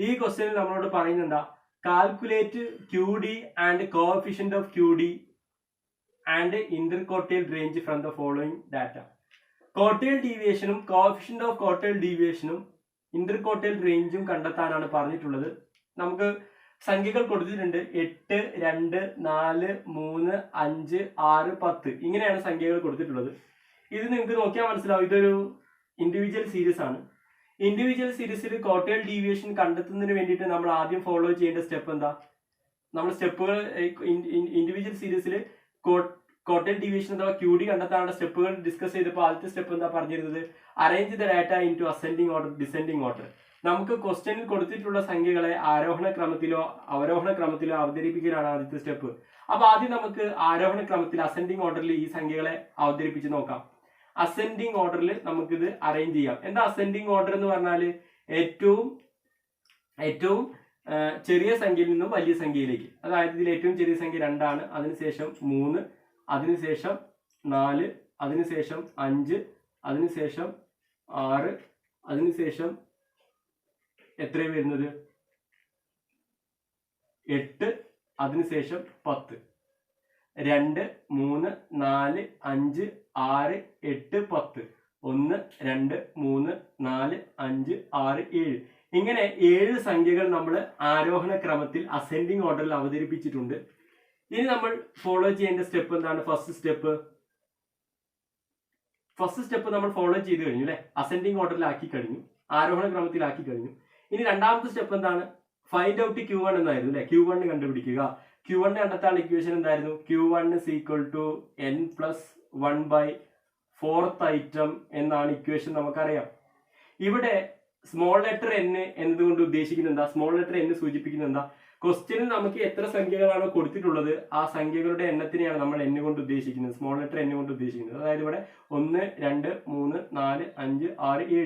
ഈ ക്വസ്റ്റ്യനിൽ നമ്മളോട് പറയുന്നുണ്ടാ, calculate QD and coefficient of QD and interquartile range from the following data. Quartile ഡീവിയേഷനും കോഎഫിഷ്യന്റ് ഓഫ് കോട്ടേൽ ഡീവിയേഷനും ഇന്റർകോട്ടേൽ റേഞ്ചും കണ്ടെത്താനാണ് പറഞ്ഞിട്ടുള്ളത്. നമുക്ക് സംഖ്യകൾ കൊടുത്തിട്ടുണ്ട്. 8, 2, 4, 3, 5, 6, 10 ഇങ്ങനെയാണ് സംഖ്യകൾ കൊടുത്തിട്ടുള്ളത്. ഇത് നിങ്ങൾക്ക് നോക്കിയാൽ മനസ്സിലാവും ഇതൊരു ഇൻഡിവിജ്വൽ സീരീസ് ആണ്. ഇൻഡിവിജ്വൽ സീരീസിൽ കോട്ടേൽ ഡീവിയേഷൻ കണ്ടെത്തുന്നതിന് വേണ്ടിയിട്ട് നമ്മൾ ആദ്യം ഫോളോ ചെയ്യേണ്ട സ്റ്റെപ്പ് എന്താ? നമ്മൾ സ്റ്റെപ്പുകൾ ഇൻഡിവിജ്വൽ സീരീസിൽ കോട്ടേൽ ഡീവിയേഷൻ അഥവാ QD കണ്ടെത്താനുള്ള സ്റ്റെപ്പുകൾ ഡിസ്കസ് ചെയ്തപ്പോൾ ആദ്യത്തെ സ്റ്റെപ്പ് എന്താ പറഞ്ഞിരുന്നത്? Arrange the data into ascending order, descending order. നമുക്ക് ക്വസ്റ്റ്യനിൽ കൊടുത്തിട്ടുള്ള സംഖ്യകളെ ആരോഹണ ക്രമത്തിലോ അവരോഹണ ക്രമത്തിലോ അവതരിപ്പിക്കലാണ് ആദ്യത്തെ സ്റ്റെപ്പ്. അപ്പൊ ആദ്യം നമുക്ക് ആരോഹണ ക്രമത്തിൽ അസെൻഡിങ് ഓർഡറിൽ ഈ സംഖ്യകളെ അവതരിപ്പിച്ച് നോക്കാം. അസെൻഡിങ് ഓർഡറിൽ നമുക്കിത് അറേഞ്ച് ചെയ്യാം. എന്താ അസെൻഡിങ് ഓർഡർ എന്ന് പറഞ്ഞാല്? ഏറ്റവും ചെറിയ സംഖ്യയിൽ നിന്നും വലിയ സംഖ്യയിലേക്ക്. അതായത് ഇതിൽ ഏറ്റവും ചെറിയ സംഖ്യ 2 ആണ്, അതിനുശേഷം 3, അതിനുശേഷം 4, അതിനുശേഷം 5, അതിനുശേഷം 6, അതിനുശേഷം എത്രയാണ് വരുന്നത്? 8, അതിനുശേഷം 10. 2, 3, 4, 5, 6, 8, 10. 1, 2, 3, 4, 5, 6, 7 ഇങ്ങനെ 7 സംഖ്യകൾ നമ്മൾ ആരോഹണ ക്രമത്തിൽ അസെൻഡിങ് ഓർഡറിൽ അവതരിപ്പിച്ചിട്ടുണ്ട്. ഇനി നമ്മൾ ഫോളോ ചെയ്യേണ്ട സ്റ്റെപ്പ് എന്താണ്? ഫസ്റ്റ് സ്റ്റെപ്പ് നമ്മൾ ഫോളോ ചെയ്ത് കഴിഞ്ഞു അല്ലെ? അസെൻഡിങ് ഓർഡറിലാക്കി കഴിഞ്ഞു, ആരോഹണ ക്രമത്തിലാക്കി കഴിഞ്ഞു. ഇനി രണ്ടാമത്തെ സ്റ്റെപ്പ് എന്താണ്? ഫൈൻഡ് ഔട്ട് Q1 എന്നായിരുന്നു അല്ലെ? Q1 കണ്ടുപിടിക്കുക. Q1 കണ്ടെത്താനുള്ള ഇക്വേഷൻ എന്തായിരുന്നു? Q1 is equal to n plus 1 by 4th item എന്നാണ് ഇക്വേഷൻ. നമുക്കറിയാം. ഇവിടെ സ്മോൾ ലെറ്റർ n എന്നതുകൊണ്ട് ഉദ്ദേശിക്കുന്നത് എന്താ? സ്മോൾ ലെറ്റർ n സൂചിപ്പിക്കുന്നത് എന്താ? ക്വസ്റ്റ്യനിൽ നമുക്ക് എത്ര സംഖ്യകളാണോ കൊടുത്തിട്ടുള്ളത് ആ സംഖ്യകളുടെ എണ്ണത്തിനെയാണ് നമ്മൾ n കൊണ്ട് ഉദ്ദേശിക്കുന്നത്, സ്മോൾ ലെറ്റർ n കൊണ്ട് ഉദ്ദേശിക്കുന്നത്. അതായത് ഇവിടെ 1, 2, 3, 4, 5, 6,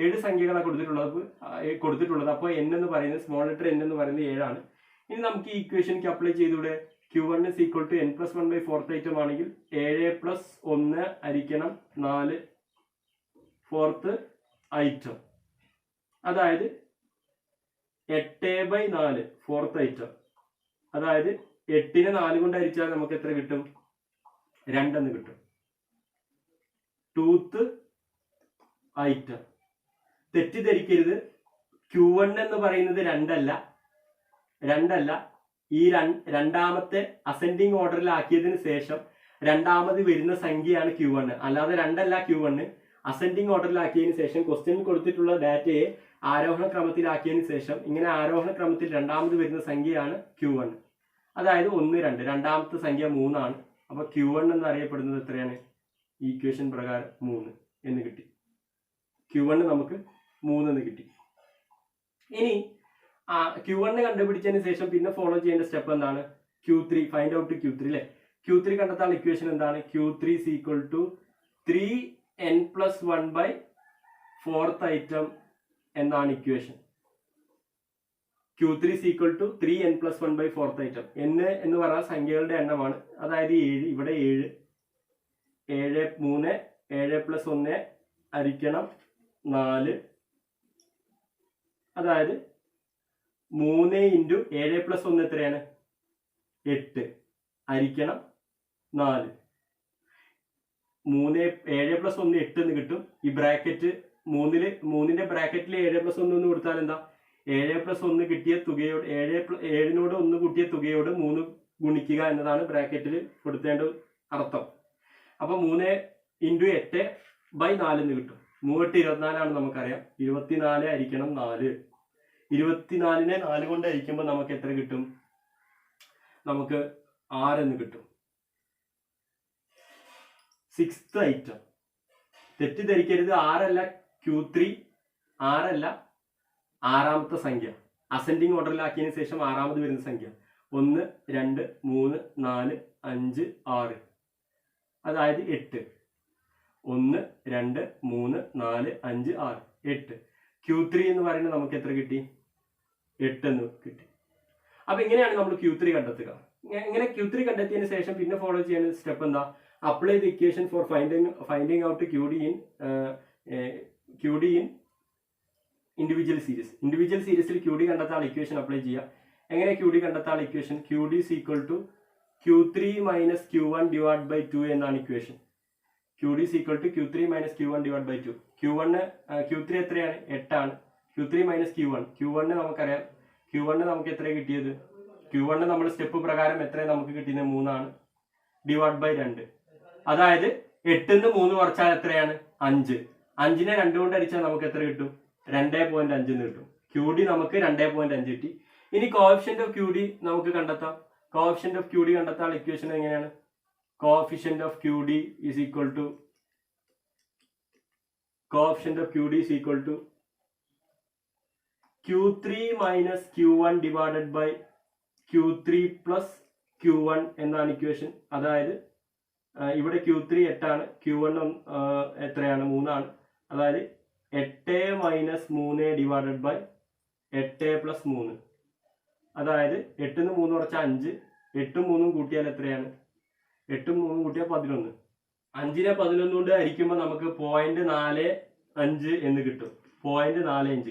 7 സംഖ്യകളാണ് കൊടുത്തിട്ടുള്ളത്. അപ്പോൾ n എന്ന് പറയുന്നത്, സ്മോൾ ലെറ്റർ n എന്ന് പറയുന്നത് 7 ആണ്. ഇനി നമുക്ക് ഈ ഇക്വേഷനിക്ക് അപ്ലൈ ചെയ്തൂടെ? Q1 is equal to n plus 1 by 4th item ആണെങ്കിൽ 7 plus 1 ഹരിക്കണം 4 4th item, അതായത് 8/4 4th item. അതായത് 8നെ 4 കൊണ്ട് ഹരിച്ചാൽ നമുക്ക് എത്ര കിട്ടും? 2 എന്ന് കിട്ടും. 2th item. തെറ്റിദ്ധരിക്കരുത്, Q1 എന്ന് പറയുന്നത് 2 അല്ല. ഈ രണ്ടാമത്തെ അസെൻഡിങ് ഓർഡറിൽ ആക്കിയതിനു ശേഷം രണ്ടാമത് വരുന്ന സംഖ്യയാണ് Q1, അല്ലാതെ 2 അല്ല. Q1 അസെൻഡിങ് ഓർഡറിലാക്കിയതിനു ശേഷം ക്വസ്റ്റ്യനിൽ കൊടുത്തിട്ടുള്ള ഡാറ്റയെ ആരോഹണ ക്രമത്തിലാക്കിയതിനു ശേഷം ഇങ്ങനെ ആരോഹണ ക്രമത്തിൽ രണ്ടാമത് വരുന്ന സംഖ്യയാണ് Q1. അതായത് 1, 2. രണ്ടാമത്തെ സംഖ്യ 3 ആണ്. അപ്പൊ Q1 എന്ന് അറിയപ്പെടുന്നത് എത്രയാണ്? ഈക്വേഷൻ പ്രകാരം 3 എന്ന് കിട്ടി. Q1 നമുക്ക് 3 എന്ന് കിട്ടി. ഇനി Q1 കണ്ടുപിടിച്ചതിന് ശേഷം പിന്നെ ഫോളോ ചെയ്യേണ്ട സ്റ്റെപ്പ് എന്താണ്? Q3. ഫൈൻഡ് ഔട്ട് Q3 അല്ലെ? Q3 കണ്ടെത്താനുള്ള ഇക്വേഷൻ എന്താണ്? Q3 is equal to 3n plus 1 by 4th item എന്നാണ് equation. Q3 is equal to 3n plus 1 by 4th item. n എന്ന് പറഞ്ഞാൽ സംഖ്യകളുടെ എണ്ണമാണ്. അതായത് 7. ഇവിടെ 7. 7 3 7 plus 1 ഹരിക്കണം 4. അതായത് 3 into 7 plus 1 എത്രയാണ്? 8 ഹരിക്കണം 4. 7 plus 1 8 എന്ന് കിട്ടും. ഈ ബ്രാക്കറ്റ് 3ന്റെ ബ്രാക്കറ്റിൽ 7 plus 1 എന്ന് കൊടുത്താൽ എന്താ? 7 plus 1 കിട്ടിയ തുകയോട് 7നോട് 1 കൂട്ടിയ തുകയോട് 3 ഗുണിക്കുക എന്നതാണ് ബ്രാക്കറ്റിൽ കൊടുത്തേണ്ട അർത്ഥം. അപ്പൊ 3 into 8/4 എന്ന് കിട്ടും. 3 8 24 ആണ് നമുക്കറിയാം. 24 ഹരിക്കണം 4. 24നെ 4 കൊണ്ട് ഹരിക്കുമ്പോൾ നമുക്ക് എത്ര കിട്ടും? നമുക്ക് 6 എന്ന് കിട്ടും. 6th item. തെറ്റിദ്ധരിക്കരുത്, 6 അല്ല Q3, 6 അല്ല ആറാമത്തെ സംഖ്യ അസെൻഡിങ് ഓർഡറിലാക്കിയതിന് ശേഷം ആറാമത് വരുന്ന സംഖ്യ 1 2 3 4 5 6, അതായത് 8. 1 2 3 4 5 6 8. Q3 എന്ന് പറയുന്നത് നമുക്ക് എത്ര കിട്ടി? 8 എന്ന് കിട്ടി. അപ്പൊ ഇങ്ങനെയാണ് നമ്മൾ Q3 കണ്ടെത്തുക. ഇങ്ങനെ Q3 കണ്ടെത്തിയതിന് ശേഷം പിന്നെ ഫോളോ ചെയ്യുന്ന സ്റ്റെപ്പ് എന്താ? Apply the equation for finding out QD in individual series. Individual സീരീസിൽ QD കണ്ടെത്താൻ ഇക്വേഷൻ അപ്ലൈ ചെയ്യുക. എങ്ങനെ QD കണ്ടെത്താൻ equation? QD is equal to Q3 minus Q1 divided by 2 എന്നാണ് equation. QD is equal to Q3 minus Q1 divided by 2. Q3 എത്രയാണ്? 8 ആണ്. Q3 minus Q1. Q1 നമുക്കറിയാം. Q1 നമുക്ക് എത്ര കിട്ടിയത്? Q1 നമ്മൾ സ്റ്റെപ്പ് പ്രകാരം എത്ര നമുക്ക് കിട്ടിയത്? 3 ആണ്. Divide by 2. അതായത് 8ന്ന് 3 കുറച്ചാൽ എത്രയാണ്? 5. 5നെ 2 കൊണ്ട് അടിച്ചാൽ നമുക്ക് എത്ര കിട്ടും? 2.5 എന്ന് കിട്ടും. QD നമുക്ക് 2.5 കിട്ടി. ഇനി കോഎഫിഷ്യന്റ് ഓഫ് QD നമുക്ക് കണ്ടെത്താം. കോഎഫിഷ്യന്റ് ഓഫ് QD കണ്ടെത്താൻ ഇക്വേഷൻ എങ്ങനെയാണ്? Coefficient of QD is equal to Q3 minus Q1 divided by Q3 plus Q1 എന്നാണ് ഇക്വേഷൻ. അതായത് ഇവിടെ Q3 8 ആണ്, Q1 എത്രയാണ്? 3 ആണ്. അതായത് 8 minus 3 divided by 8 plus 3. അതായത് 8ന്ന് 3 കുറച്ചാൽ 5, 8ഉം 3ഉം കൂട്ടിയാൽ എത്രയാണ്? 8ഉം 3ഉം കൂട്ടിയാൽ 11. 5നെ 11 കൊണ്ട് ഹരിക്കുമ്പോൾ നമുക്ക് 0.45 എന്ന് കിട്ടും. 0.45.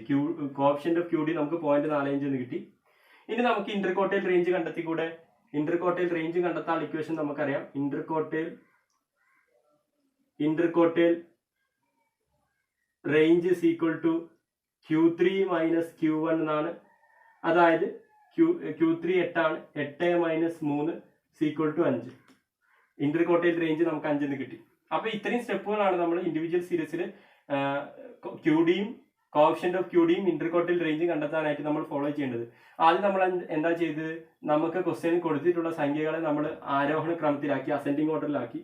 കോഎഫിഷ്യന്റ് ഓഫ് QD നമുക്ക് 0.45 എന്ന് കിട്ടി. ഇനി നമുക്ക് ഇന്റർകോട്ടൈൽ റേഞ്ച് കണ്ടെത്തിക്കൂടെ? ഇന്റർകോട്ടൈൽ റേഞ്ച് കണ്ടെത്താൻ ഇക്വേഷൻ നമുക്കറിയാം. ഇന്റർകോട്ടൈൽ range is equal to Q3 minus Q1 എന്നാണ്. അതായത് Q3 8 ആണ്. 8 minus 3 is equal to 5. ഇന്റർകോട്ടൈൽ range നമുക്ക് 5 എന്ന് കിട്ടി. അപ്പൊ ഇത്രയും സ്റ്റെപ്പുകളാണ് നമ്മൾ ഇൻഡിവിജ്വൽ സീരീസിൽ QDയും കോഎഫിഷ്യന്റ് ഓഫ് QDയും ഇന്റർകോട്ടൈൽ റേഞ്ച് കണ്ടെത്താനായിട്ട് നമ്മൾ ഫോളോ ചെയ്യേണ്ടത്. ആദ്യം നമ്മൾ എന്താ ചെയ്തത്? നമുക്ക് ക്വസ്റ്റ്യനിൽ കൊടുത്തിട്ടുള്ള സംഖ്യകളെ നമ്മൾ ആരോഹണ ക്രമത്തിലാക്കി, അസെൻഡിങ് ഓർഡറിലാക്കി.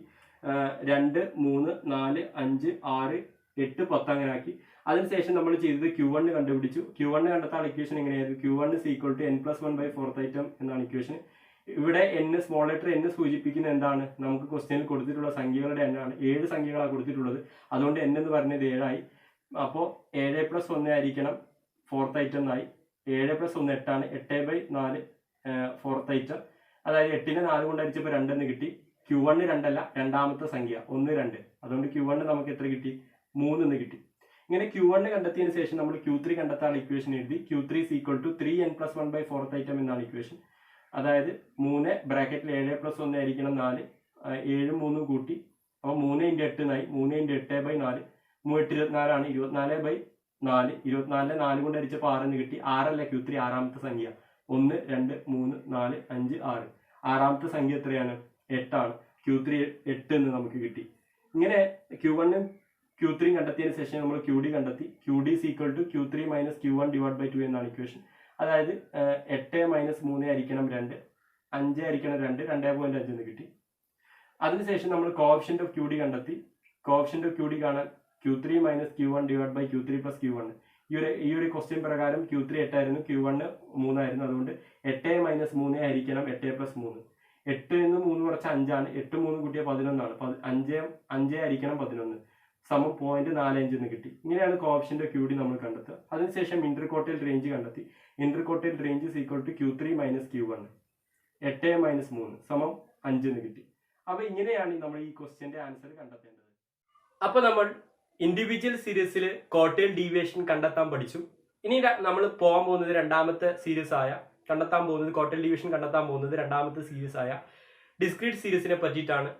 2 3 4 5 6 8 10 അങ്ങനെ ആക്കി. അതിനുശേഷം നമ്മൾ ചെയ്തത് Q1 കണ്ടുപിടിച്ചു. Q1 കണ്ടെത്താൻ ഇക്വേഷൻ എങ്ങനെയായിരുന്നു? Q1 is equal to n+1/4th item എന്നാണ് ഇക്വേഷൻ. ഇവിടെ n സ്മോൾ ലെറ്റർ n സൂചിപ്പിക്കുന്ന എന്താണ്? നമുക്ക് ക്വസ്റ്റ്യനിൽ കൊടുത്തിട്ടുള്ള സംഖ്യകളുടെ എണ്ണമാണ്. 7 സംഖ്യകളാണ് കൊടുത്തിട്ടുള്ളത്. അതുകൊണ്ട് n എന്ന് പറഞ്ഞത് 7 ആയി. അപ്പോൾ 7+1 ആയിരിക്കണം 4th item എന്നായി. 7+1 8 ആണ്. 8/4 4th item. അതായത് 8നെ 4 കൊണ്ട് അടിച്ചപ്പോൾ 2 എന്ന് കിട്ടി. Q1 2 അല്ല, രണ്ടാമത്തെ സംഖ്യ 1 2. അതുകൊണ്ട് Q1 നമുക്ക് എത്ര കിട്ടി? 3 എന്ന് കിട്ടി. ഇങ്ങനെ Q1 കണ്ടെത്തിയതിനു ശേഷം നമ്മൾ Q3 കണ്ടെത്താൻ ഇക്വേഷൻ എഴുതി. Q3 is equal to 3n+1/4th item എന്നാണ് ഇക്വേഷൻ. അതായത് 3 ബ്രാക്കറ്റിൽ 7+1 ആയിരിക്കണം 4. 7ഉം 3ഉം കൂട്ടി. അപ്പോൾ 3 × 8 എന്നായി. 3 × 8/4. 3 8 24 ആണ്. 24/4. 24നെ 4 കൊണ്ട് അടിച്ചപ്പോൾ 6 എന്ന് കിട്ടി. 6 അല്ല Q3, ആറാമത്തെ സംഖ്യ. 1 2 3 4 5 6. ആറാമത്തെ സംഖ്യ എത്രയാണ്? 8 ആണ്. Q3 8 എന്ന് നമുക്ക് കിട്ടി. ഇങ്ങനെ Q1ഉം Q3 കണ്ടെത്തിയതിനു ശേഷം നമ്മൾ QD കണ്ടെത്തി. QD is equal to Q3 minus Q1 divided by 2 എന്നാണ് ഇക്വേഷൻ. അതായത് 8 minus 3 ആയിരിക്കണം 2, 5 ആയിരിക്കണം 2, 2.5 എന്ന് കിട്ടി. അതിനുശേഷം നമ്മൾ കോഎഫിഷ്യന്റ് ഓഫ് QD കണ്ടെത്തി. കോഎഫിഷ്യന്റ് ഓഫ് QD കാണാൻ Q3 minus Q1 divided by Q3 plus Q1. ഈ ഒരു ക്വസ്റ്റ്യൻ പ്രകാരം Q3 8 ആയിരുന്നു, Q1 3 ആയിരുന്നു. അതുകൊണ്ട് 8 minus 3 ആയിരിക്കണം 8 plus 3. 8 നിന്ന് 3 കുറച്ച് 5 ആണ്. 8 3 കൂട്ടിയ 11 ആണ്. 5 ആയിരിക്കണം 11. സമം 0.45 എന്ന് കിട്ടി. ഇങ്ങനെയാണ് കോഎഫിഷ്യന്റ് ഓഫ് QD നമ്മൾ കണ്ടെത്തുക. അതിനുശേഷം ഇന്റർകോട്ടൈൽ റേഞ്ച് കണ്ടെത്തി. ഇന്റർകോട്ടൈൽ range is equal to Q3 minus Q1. 8 minus 3 സമം 5 എന്ന് കിട്ടി. അപ്പൊ ഇങ്ങനെയാണ് നമ്മൾ ഈ ക്വസ്റ്റ്യന്റെ ആൻസർ കണ്ടെത്തേണ്ടത്. അപ്പൊ നമ്മൾ ഇൻഡിവിജ്വൽ സീരീസിൽ കോട്ടൈൽ ഡീവിയേഷൻ കണ്ടെത്താൻ പഠിച്ചു. ഇനി നമ്മൾ പോകാൻ പോകുന്നത് രണ്ടാമത്തെ സീരീസ് ആയ കോട്ടൈൽ ഡീവിയേഷൻ കണ്ടെത്താൻ പോകുന്നത് രണ്ടാമത്തെ സീരീസ് ആയ ഡിസ്ക്രീറ്റ് സീരീസിനെ പറ്റിയിട്ടാണ്.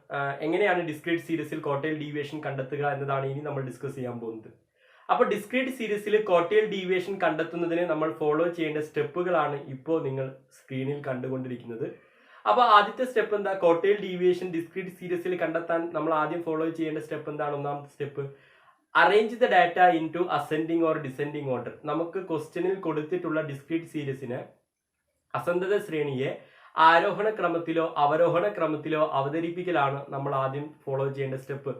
എങ്ങനെയാണ് ഡിസ്ക്രീറ്റ് സീരീസിൽ കോട്ടൈൽ ഡീവിയേഷൻ കണ്ടെത്തുക എന്നതാണ് ഇനി നമ്മൾ ഡിസ്കസ് ചെയ്യാൻ പോകുന്നത്. അപ്പോൾ ഡിസ്ക്രീറ്റ് സീരീസിൽ കോട്ടൈൽ ഡീവിയേഷൻ കണ്ടെത്തുന്നതിന് നമ്മൾ ഫോളോ ചെയ്യേണ്ട സ്റ്റെപ്പുകളാണ് ഇപ്പോൾ നിങ്ങൾ സ്ക്രീനിൽ കണ്ടുകൊണ്ടിരിക്കുന്നത്. അപ്പോൾ ആദ്യത്തെ സ്റ്റെപ്പ് എന്താ? കോട്ടൈൽ ഡീവിയേഷൻ ഡിസ്ക്രീറ്റ് സീരീസിൽ കണ്ടെത്താൻ നമ്മൾ ആദ്യം ഫോളോ ചെയ്യേണ്ട സ്റ്റെപ്പ് എന്താണ്? ഒന്നാമത്തെ step, arrange the data into ascending or descending order. നമുക്ക് ക്വസ്റ്റ്യനിൽ കൊടുത്തിട്ടുള്ള ഡിസ്ക്രീറ്റ് സീരീസിന് അസന്തത ശ്രേണിയെ ആരോഹണ ക്രമത്തിലോ അവരോഹണ ക്രമത്തിലോ അവതരിപ്പിക്കലാണ് നമ്മൾ ആദ്യം ഫോളോ ചെയ്യേണ്ട സ്റ്റെപ്പ്.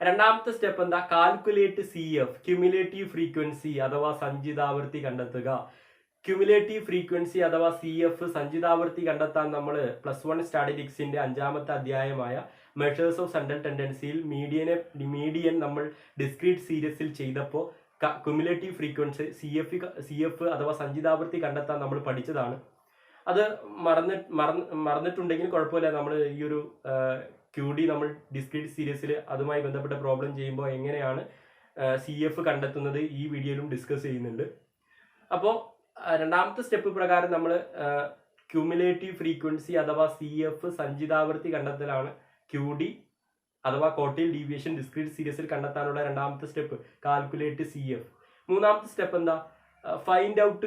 രണ്ടാമത്തെ സ്റ്റെപ്പ് എന്താ? കാൽക്കുലേറ്റ് CF, ക്യുമുലേറ്റീവ് ഫ്രീക്വൻസി അഥവാ സഞ്ചിതാവൃത്തി കണ്ടെത്തുക. ക്യുമുലേറ്റീവ് ഫ്രീക്വൻസി അഥവാ CF സഞ്ചിതാവൃത്തി കണ്ടെത്താൻ നമ്മൾ +1 സ്റ്റാറ്റിസ്റ്റിക്സിന്റെ 5ാമത്തെ അധ്യായമായ മെഷേഴ്സ് ഓഫ് സെൻട്രൽ ടെൻഡൻസിയിൽ മീഡിയൻ നമ്മൾ ഡിസ്ക്രീറ്റ് സീരീസിൽ ചെയ്തപ്പോൾ ക്യുമുലേറ്റീവ് ഫ്രീക്വൻസി CF അഥവാ സഞ്ചിതാവൃത്തി കണ്ടെത്താൻ നമ്മൾ പഠിച്ചതാണ്. അത് മറന്നിട്ടുണ്ടെങ്കിൽ കുഴപ്പമില്ല. നമ്മൾ ഈ ഒരു QD നമ്മൾ ഡിസ്ക്രീറ്റ് സീരീസിൽ അതുമായി ബന്ധപ്പെട്ട പ്രോബ്ലം ചെയ്യുമ്പോൾ എങ്ങനെയാണ് CF കണ്ടെത്തുന്നത് ഈ വീഡിയോയിലും ഡിസ്കസ് ചെയ്യുന്നുണ്ട്. അപ്പോൾ രണ്ടാമത്തെ സ്റ്റെപ്പ് പ്രകാരം നമ്മൾ ക്യുമുലേറ്റീവ് ഫ്രീക്വൻസി അഥവാ CF സഞ്ചിതാവൃത്തി കണ്ടെത്തലാണ് QD അഥവാ ക്വാർട്ടൈൽ ഡീവിയേഷൻ ഡിസ്ക്രീറ്റ് സീരീസിൽ കണ്ടെത്താനുള്ള രണ്ടാമത്തെ സ്റ്റെപ്പ് കാൽക്കുലേറ്റ് CF. മൂന്നാമത്തെ സ്റ്റെപ്പ് എന്താ? ഫൈൻഡ് ഔട്ട്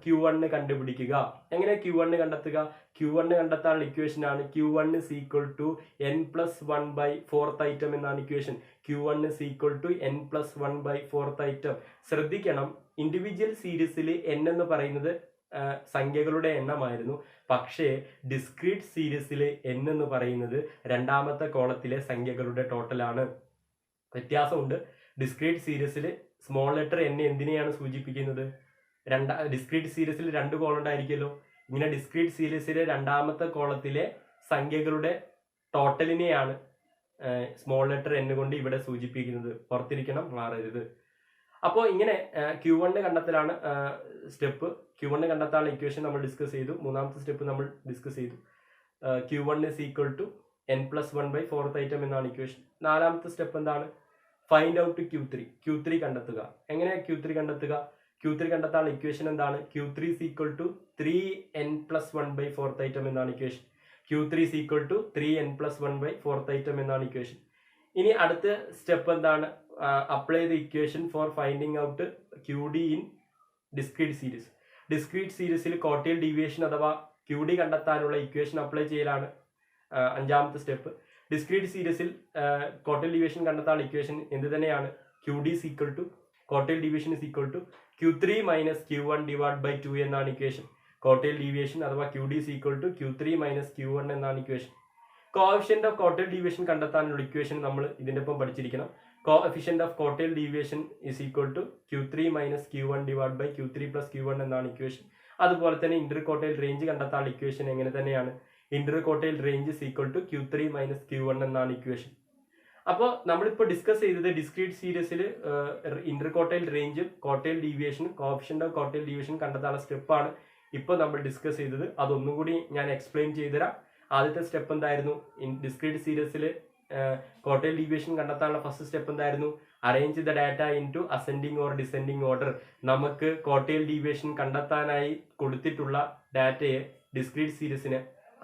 Q1 കണ്ടുപിടിക്കുക. എങ്ങനെ Q1 കണ്ടെത്തുക? Q1 കണ്ടെത്താനുള്ള ഇക്വേഷൻ ആണ് Q1 = n+1/4th item എന്നാണ് ഇക്വേഷൻ. Q1 = n+1/4th item. ശ്രദ്ധിക്കണം, ഇൻഡിവിജ്വൽ സീരീസിൽ n എന്ന് പറയുന്നത് സംഖ്യകളുടെ എണ്ണമായിരുന്നു. പക്ഷേ ഡിസ്ക്രീറ്റ് സീരീസിൽ n എന്ന് പറയുന്നത് രണ്ടാമത്തെ കോളത്തിലെ സംഖ്യകളുടെ ടോട്ടലാണ്. വ്യത്യാസമുണ്ട്. ഡിസ്ക്രീറ്റ് സീരീസിൽ സ്മോൾ ലെറ്റർ n എന്തിനെയാണ് സൂചിപ്പിക്കുന്നത്? ഡിസ്ക്രീറ്റ് സീരീസിൽ 2 കോളം ഉണ്ടായിരിക്കുമല്ലോ. ഇങ്ങനെ ഡിസ്ക്രീറ്റ് സീരീസിലെ രണ്ടാമത്തെ കോളത്തിലെ സംഖ്യകളുടെ ടോട്ടലിനെയാണ് സ്മോൾ ലെറ്റർ n കൊണ്ട് ഇവിടെ സൂചിപ്പിക്കുന്നത്. ഓർത്തിരിക്കണം, മാറരുത്. അപ്പോൾ ഇങ്ങനെ Q1 കണ്ടെത്തലാണ് സ്റ്റെപ്പ്. Q1 കണ്ടെത്താനുള്ള ഇക്വേഷൻ നമ്മൾ ഡിസ്കസ് ചെയ്തു. മൂന്നാമത്തെ സ്റ്റെപ്പ് നമ്മൾ ഡിസ്കസ് ചെയ്തു. Q1 = n+1/4th item എന്നാണ് ഇക്വേഷൻ. നാലാമത്തെ സ്റ്റെപ്പ് എന്താണ്? ഫൈൻഡ് ഔട്ട് Q3 കണ്ടെത്തുക. എങ്ങനെ Q3 കണ്ടെത്തുക? Q3 കണ്ടെത്താനുള്ള ഇക്വേഷൻ എന്താണ്? Q3 = 3n+1/4th item എന്നാണ് ഇക്വേഷൻ. Q3 = 3n+1/4th item എന്നാണ് ഇക്വേഷൻ. ഇനി അടുത്ത സ്റ്റെപ്പ് എന്താണ്? Apply the equation for finding out QD in discrete series. Discrete സീരീസിൽ ക്വാർട്ടൈൽ ഡീവിയേഷൻ അഥവാ QD കണ്ടെത്താനുള്ള ഇക്വേഷൻ അപ്ലൈ ചെയ്യലാണ് 5ാമത്തെ സ്റ്റെപ്പ്. ഡിസ്ക്രീറ്റ് സീരീസിൽ ക്വാർട്ടൈൽ ഡീവിയേഷൻ കണ്ടെത്താനുള്ള ഇക്വേഷൻ എന്ത് തന്നെയാണ്? QD = quartile deviation = Q3 - Q1/2 എന്നാണ് ഇക്വേഷൻ. ക്വാർട്ടൈൽ ഡീവിയേഷൻ അഥവാ QD = Q3 - Q1 എന്നാണ് equation. Coefficient of quartile deviation കണ്ടെത്താനുള്ള ഇക്വേഷൻ നമ്മൾ ഇതിന്റെ ഒപ്പം പഠിച്ചിരിക്കണം. Coefficient of quartile deviation = Q3 - Q1/Q3 + Q1 എന്നാണ് ഇക്വേഷൻ. അതുപോലെ തന്നെ ഇന്റർ ക്വാർട്ടൈൽ റേഞ്ച് കണ്ടെത്താനുള്ള ഇക്വേഷൻ എങ്ങനെ തന്നെയാണ്? Inter quartile range = Q3 - Q1 എന്നാണ് ഇക്വേഷൻ. അപ്പോൾ നമ്മളിപ്പോൾ ഡിസ്കസ് ചെയ്തത് ഡിസ്ക്രീറ്റ് സീരീസിൽ ഇന്റർ ക്വാർട്ടൈൽ റേഞ്ചും ക്വാർട്ടൈൽ ഡീവിയേഷനും കോഎഫിഷ്യന്റ് ഓഫ് ക്വാർട്ടൈൽ ഡീവിയേഷൻ കണ്ടെത്താനുള്ള സ്റ്റെപ്പാണ് ഇപ്പോൾ നമ്മൾ ഡിസ്കസ് ചെയ്തത്. അതൊന്നും കൂടി ഞാൻ എക്സ്പ്ലെയിൻ ചെയ്തുതരാം. ആദ്യത്തെ സ്റ്റെപ്പ് എന്തായിരുന്നു? ഡിസ്ക്രീറ്റ് സീരീസിൽ ക്വാർട്ടൈൽ ഡീവിയേഷൻ കണ്ടെത്താനുള്ള ഫസ്റ്റ് സ്റ്റെപ്പ് എന്തായിരുന്നു? Arrange the data into ascending or descending order. നമുക്ക് ക്വാർട്ടൈൽ ഡീവിയേഷൻ കണ്ടെത്താനായി കൊടുത്തിട്ടുള്ള ഡാറ്റയെ ഡിസ്ക്രീറ്റ് സീരീസിന്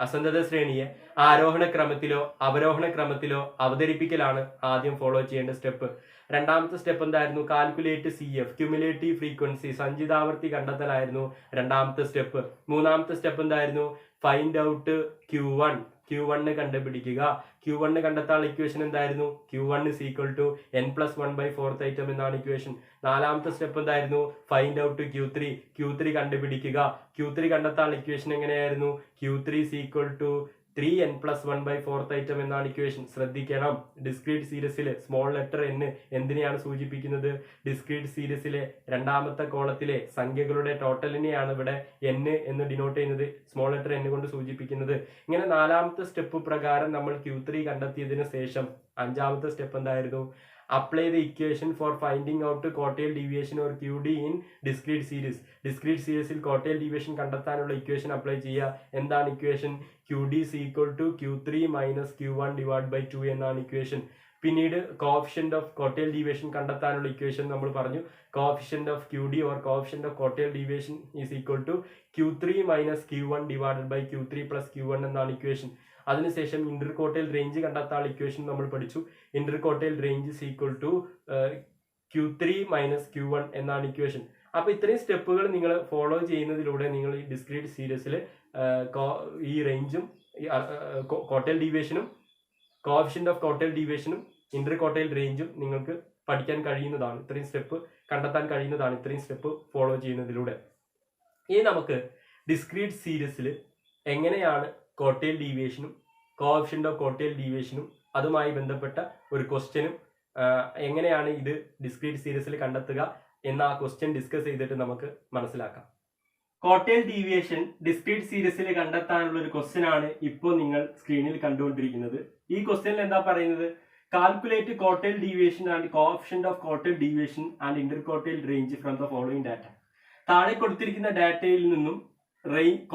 അസന്ധത ശ്രേണിയെ ആരോഹണ ക്രമത്തിലോ അവരോഹണ ക്രമത്തിലോ അവതരിപ്പിക്കലാണ് ആദ്യം ഫോളോ ചെയ്യേണ്ട സ്റ്റെപ്പ്. രണ്ടാമത്തെ സ്റ്റെപ്പ് എന്തായിരുന്നു? കാൽക്കുലേറ്റ് CF, ക്യുമുലേറ്റീവ് ഫ്രീക്വൻസി സഞ്ചിതാവൃത്തി കണ്ടെത്തലായിരുന്നു രണ്ടാമത്തെ സ്റ്റെപ്പ്. മൂന്നാമത്തെ സ്റ്റെപ്പ് എന്തായിരുന്നു? ഫൈൻഡ് ഔട്ട് Q1 കണ്ടുപിടിക്കുക. Q1 കണ്ടെത്താനുള്ള ഇക്വേഷൻ എന്തായിരുന്നു? Q1 = n+1/4th item എന്നാണ് ഇക്വേഷൻ. നാലാമത്തെ സ്റ്റെപ്പ് എന്തായിരുന്നു? ഫൈൻഡ് ഔട്ട് Q3 കണ്ടുപിടിക്കുക. Q3 കണ്ടെത്താനുള്ള ഇക്വേഷൻ എങ്ങനെയായിരുന്നു? Q3 = 3n+1/4th item എന്നാണ് ഇക്വേഷൻ. ശ്രദ്ധിക്കണം, ഡിസ്ക്രീറ്റ് സീരീസിലെ സ്മോൾ ലെറ്റർ n എന്തിനെയാണ് സൂചിപ്പിക്കുന്നത്? ഡിസ്ക്രീറ്റ് സീരീസിലെ രണ്ടാമത്തെ കോളത്തിലെ സംഖ്യകളുടെ ടോട്ടലിനെയാണ് ഇവിടെ n എന്ന് ഡിനോട്ട് ചെയ്യുന്നത്, സ്മോൾ ലെറ്റർ n കൊണ്ട് സൂചിപ്പിക്കുന്നത്. ഇങ്ങനെ നാലാമത്തെ സ്റ്റെപ്പ് പ്രകാരം നമ്മൾ Q3 കണ്ടെത്തിയതിനു ശേഷം 5ാമത്തെ സ്റ്റെപ്പ് എന്തായിരുന്നു? Apply the equation for finding out quartile deviation or QD in discrete series. Discrete സീരീസിൽ ക്വാർട്ടൈൽ ഡീവിയേഷൻ കണ്ടെത്താനുള്ള ഇക്വേഷൻ അപ്ലൈ ചെയ്യുക. എന്താണ് ഇക്വേഷൻ? QD = Q3 - Q1/2 എന്നാണ് ഇക്വേഷൻ. പിന്നീട് കോഎഫിഷ്യന്റ് ഓഫ് ക്വാർട്ടൈൽ ഡീവിയേഷൻ കണ്ടെത്താനുള്ള ഇക്വേഷൻ നമ്മൾ പറഞ്ഞു. Coefficient of QD or coefficient of quartile deviation = Q3 - Q1/Q3 + Q1 എന്നാണ് ഇക്വേഷൻ. അതിനുശേഷം ഇന്റർ ക്വാർട്ടൈൽ റേഞ്ച് കണ്ടെത്താനുള്ള ഇക്വേഷൻ നമ്മൾ പഠിച്ചു. Inter quartile range = Q3 - Q1 എന്നാണ് ഇക്വേഷൻ. അപ്പോൾ ഇത്രയും സ്റ്റെപ്പുകൾ നിങ്ങൾ ഫോളോ ചെയ്യുന്നതിലൂടെ നിങ്ങൾ ഈ ഡിസ്ക്രീറ്റ് സീരീസിൽ ഈ റേഞ്ചും ക്വാർട്ടൈൽ ഡീവിയേഷനും കോഎഫിഷ്യന്റ് ഓഫ് ക്വാർട്ടൈൽ ഡീവിയേഷനും ഇന്റർ ക്വാർട്ടൈൽ റേഞ്ചും നിങ്ങൾക്ക് പഠിക്കാൻ കഴിയുന്നതാണ്. ഇത്രയും സ്റ്റെപ്പ് കണ്ടെത്താൻ കഴിയുന്നതാണ് ഇത്രയും സ്റ്റെപ്പ് ഫോളോ ചെയ്യുന്നതിലൂടെ. ഇനി നമുക്ക് ഡിസ്ക്രീറ്റ് സീരീസിൽ എങ്ങനെയാണ് ക്വാർട്ടൈൽ ഡീവിയേഷനും കോഎഫിഷ്യന്റ് ഓഫ് ക്വാർട്ടൈൽ ഡീവിയേഷനും അതുമായി ബന്ധപ്പെട്ട ഒരു ക്വസ്റ്റ്യനും എങ്ങനെയാണ് ഇത് ഡിസ്ക്രീറ്റ് സീരീസിൽ കണ്ടെത്തുക എന്ന ആ ക്വസ്റ്റ്യൻ ഡിസ്കസ് ചെയ്തിട്ട് നമുക്ക് മനസ്സിലാക്കാം. കോട്ടേൽ ഡീവിയേഷൻ ഡിസ്ക്രീറ്റ് സീരീസിൽ കണ്ടെത്താനുള്ള ഒരു ക്വസ്റ്റ്യൻ ആണ് ഇപ്പോൾ നിങ്ങൾ സ്ക്രീനിൽ കണ്ടുകൊണ്ടിരിക്കുന്നത്. ഈ ക്വസ്റ്റ്യനിൽ എന്താ പറയുന്നത്? Calculate quartile deviation and coefficient of quartile deviation and interquartile range from the following data. താഴെ കൊടുത്തിരിക്കുന്ന ഡാറ്റയിൽ നിന്നും